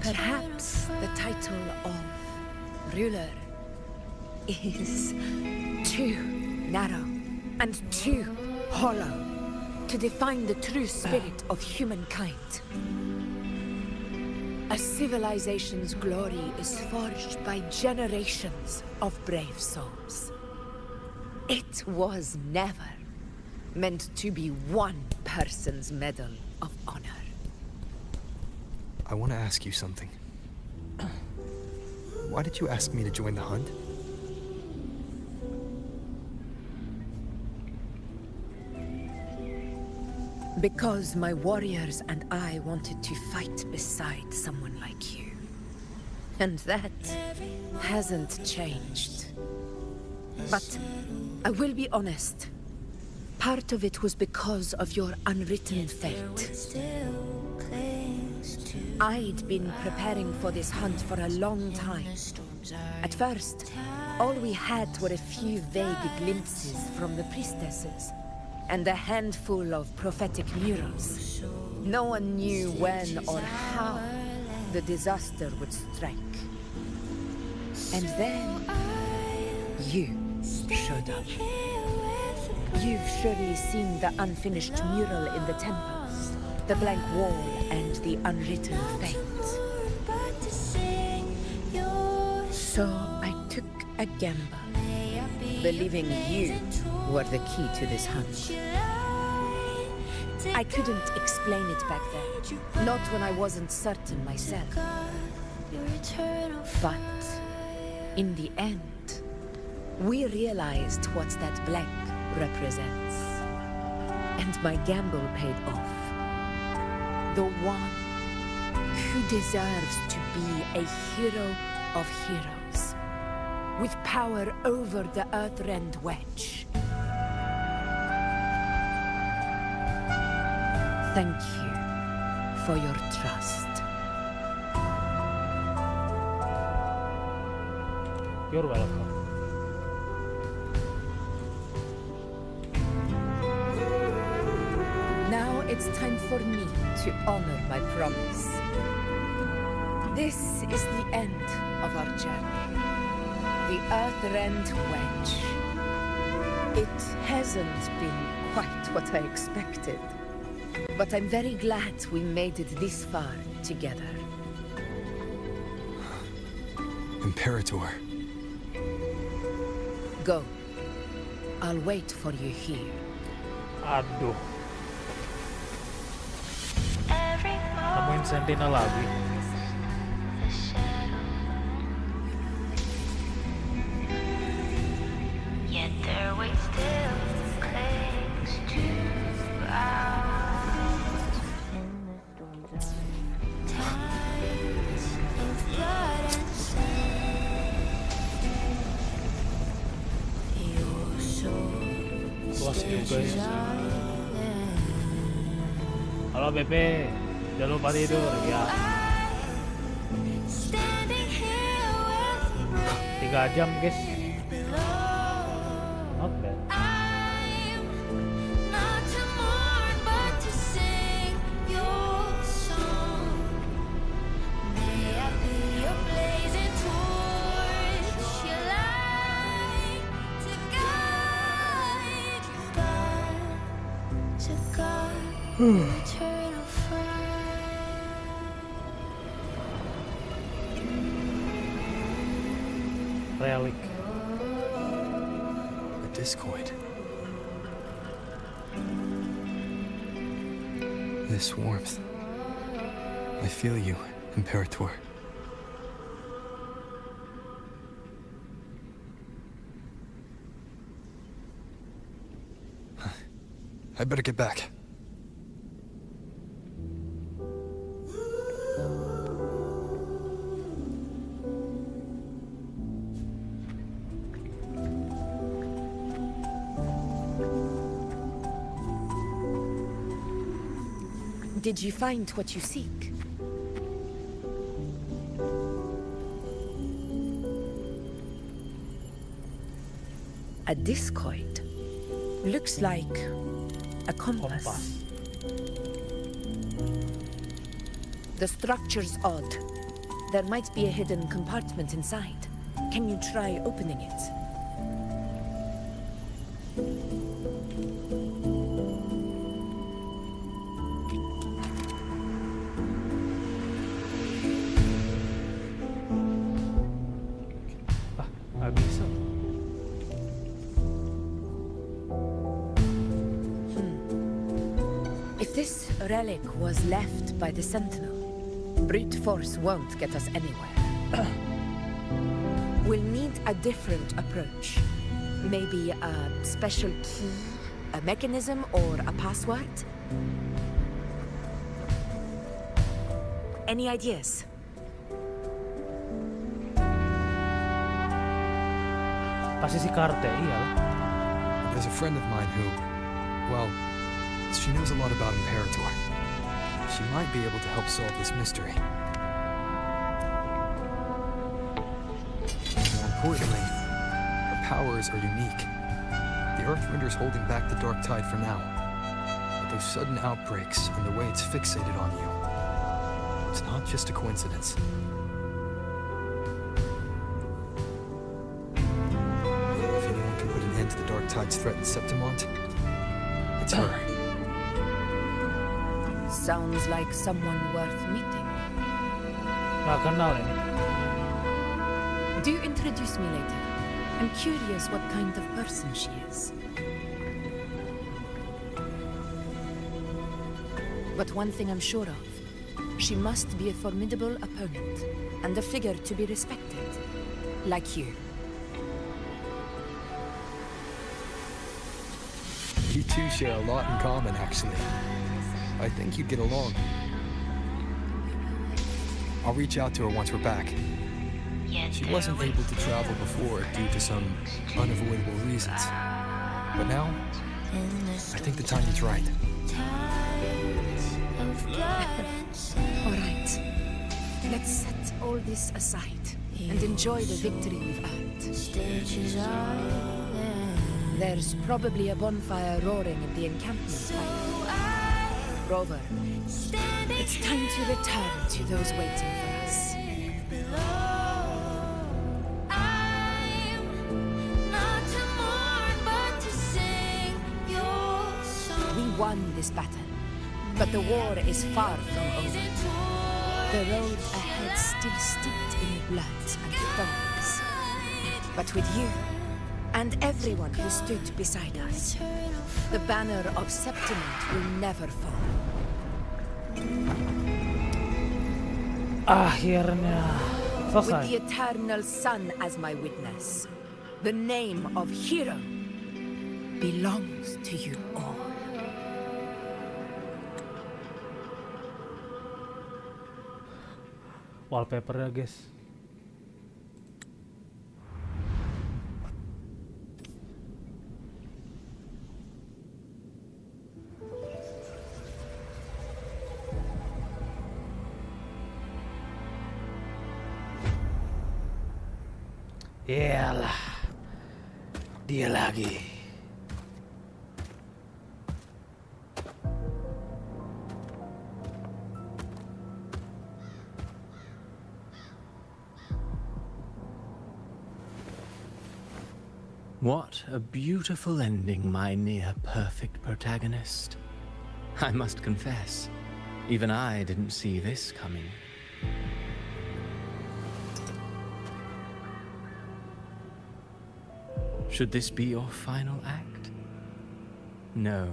Perhaps the title of ruler is too narrow and too hollow to define the true spirit of humankind. A civilization's glory is forged by generations of brave souls. It was never meant to be one person's medal of honor.
I want to ask you something. Why did you ask me to join the hunt?
Because my warriors and I wanted to fight beside someone like you. And that hasn't changed. But I will be honest. Part of it was because of your unwritten fate. I'd been preparing for this hunt for a long time. At first, all we had were a few vague glimpses from the priestesses, and a handful of prophetic murals. No one knew when or how the disaster would strike. And then, you showed up. You've surely seen the unfinished mural in the temples, the blank wall and the unwritten fate. So I took a gamble, believing you were the key to this hunt. I couldn't explain it back then, not when I wasn't certain myself. But in the end, we realized what that blank represents. And my gamble paid off. The one who deserves to be a hero of heroes, with power over the Earthrend Wedge. Thank you for your trust.
You're welcome.
Now it's time for me to honor my promise. This is the end of our journey. The Earthrend Wedge. It hasn't been quite what I expected. But I'm very glad we made it this far together.
Imperator.
Go. I'll wait for you here.
Aduh. Nemuin Sentinel lagi.
Yet their weight still clings to ground. In the storms of tides of blood and sand, your soul
Luas juga ya. Halo BP, jangan lupa tidur ya. 3 jam guys. Not bad.
not to mourn but to sing your song. May I be your blazing torch, your light to guide you to God, eternal fire.
Relic.
A discoid. This warmth. I feel you, Imperator. I better get back.
Did you find what you seek? A discoid. Looks like a compass. The structure's odd. There might be a hidden compartment inside. Can you try opening it?
Nggak bisa.
If this relic was left by the Sentinel, brute force won't get us anywhere. We'll need a different approach. Maybe a special key, a mechanism, or a password? Any ideas?
Pasti si Karte, iyalah.
There's a friend of mine who, well, she knows a lot about Imperator. She might be able to help solve this mystery. Importantly, her powers are unique. The Earthrender's holding back the dark tide for now. But those sudden outbreaks and the way it's fixated on you, it's not just a coincidence. If anyone can put an end to the dark tide's threat in Septimont, it's her.
Sounds like someone worth meeting.
Nggak kenal ini.
Do introduce me later. I'm curious what kind of person she is. But one thing I'm sure of, she must be a formidable opponent and a figure to be respected, like you.
You two share a lot in common, actually. I think you'd get along. I'll reach out to her once we're back. She wasn't able to travel before due to some unavoidable reasons. But now, I think the timing's right.
All right. Let's set all this aside and enjoy the victory we've earned. There's probably a bonfire roaring at the encampment. Rover, it's time to return to those waiting for us. We won this battle, but the war is far from over. The road ahead still steeped in blood and thorns. But with you, and everyone who stood beside us, the banner of Septimont will never fall.
Akhirnya
With
selesai.
the eternal sun as my witness, the name of hero belongs to you all.
Wallpapernya guys. Iyalah, dia lagi.
What a beautiful ending, my near-perfect protagonist. I must confess, even I didn't see this coming. Should this be your final act? No.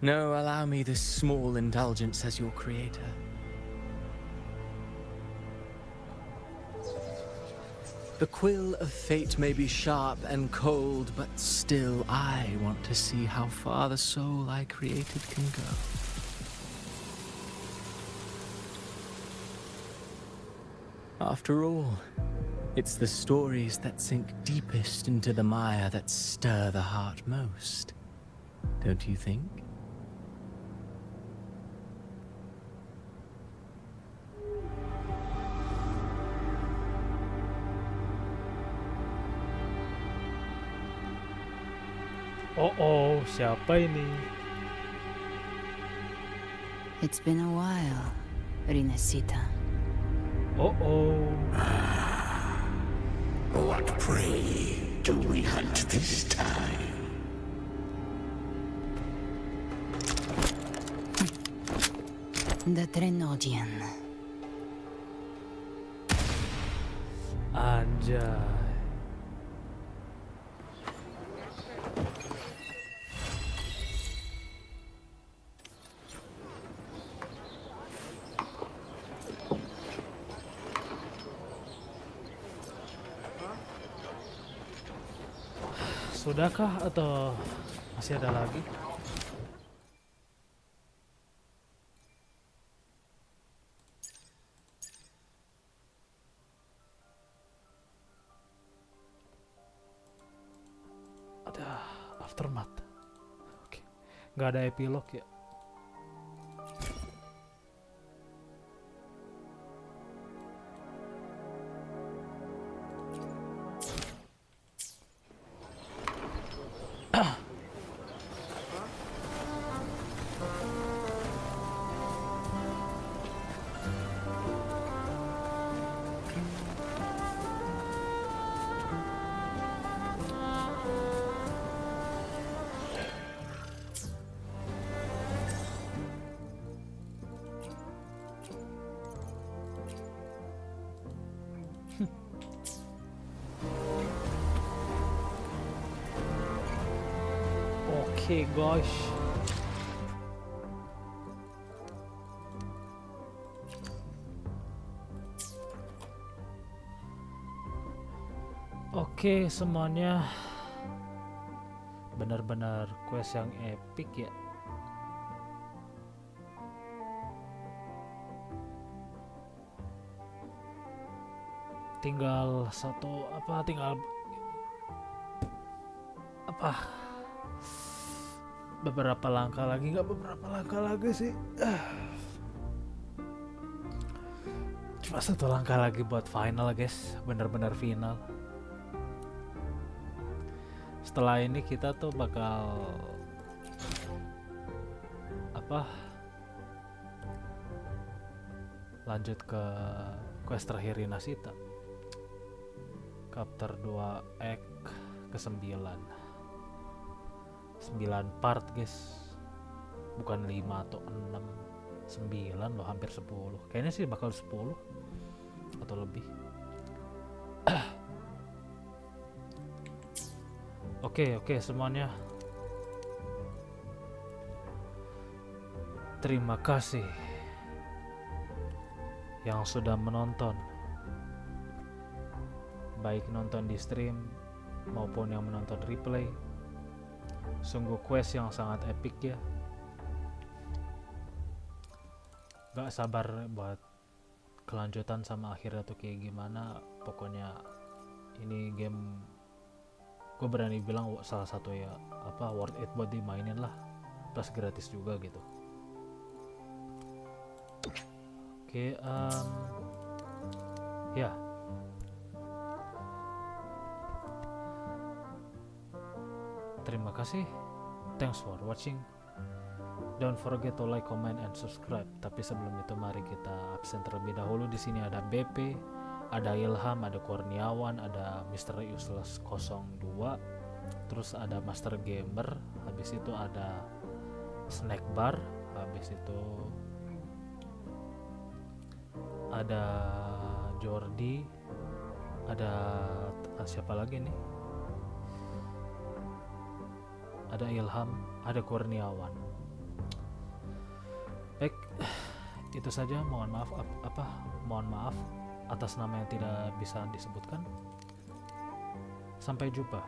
No, allow me this small indulgence as your creator. The quill of fate may be sharp and cold, but still I want to see how far the soul I created can go. After all, it's the stories that sink deepest into the mire that stir the heart most, don't you think?
Oh, siapa ini?
It's been a while, Rinesita.
Oh.
What prey do we hunt this time?
The Trenodian.
Anjay. Sudahkah atau masih ada lagi? Ada aftermath. Oke. Nggak ada epilog ya. Oke guys. Oke semuanya, benar-benar quest yang epic ya. Tinggal beberapa langkah lagi, nggak beberapa langkah lagi sih. Cuma satu langkah lagi buat final guys, benar-benar final. Setelah ini kita tuh bakal lanjut ke quest terakhir Rinasita, chapter 2 act ke-9. 9 part guys, bukan 5 atau 6, 9 loh, hampir 10. Kayaknya sih bakal 10 atau lebih. Oke semuanya, terima kasih yang sudah menonton, baik nonton di stream maupun yang menonton replay. Sungguh quest yang sangat epic ya. Gak sabar buat kelanjutan sama akhirnya tuh kayak gimana. Pokoknya ini game gue berani bilang salah satu ya worth it buat dimainin lah, plus gratis juga gitu. Oke, ya. Terima kasih. Thanks for watching. Don't forget to like, comment, and subscribe. Tapi sebelum itu mari kita absen terlebih dahulu. Di sini ada BP, ada Ilham, ada Kurniawan, ada Mr. Useless 02, terus ada Master Gamer, habis itu ada Snack Bar, habis itu ada Jordi, ada siapa lagi nih? Ada Ilham, ada Kurniawan. Baik, itu saja. Mohon maaf atas nama yang tidak bisa disebutkan. Sampai jumpa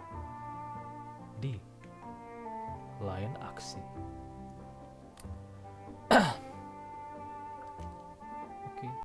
di lain aksi.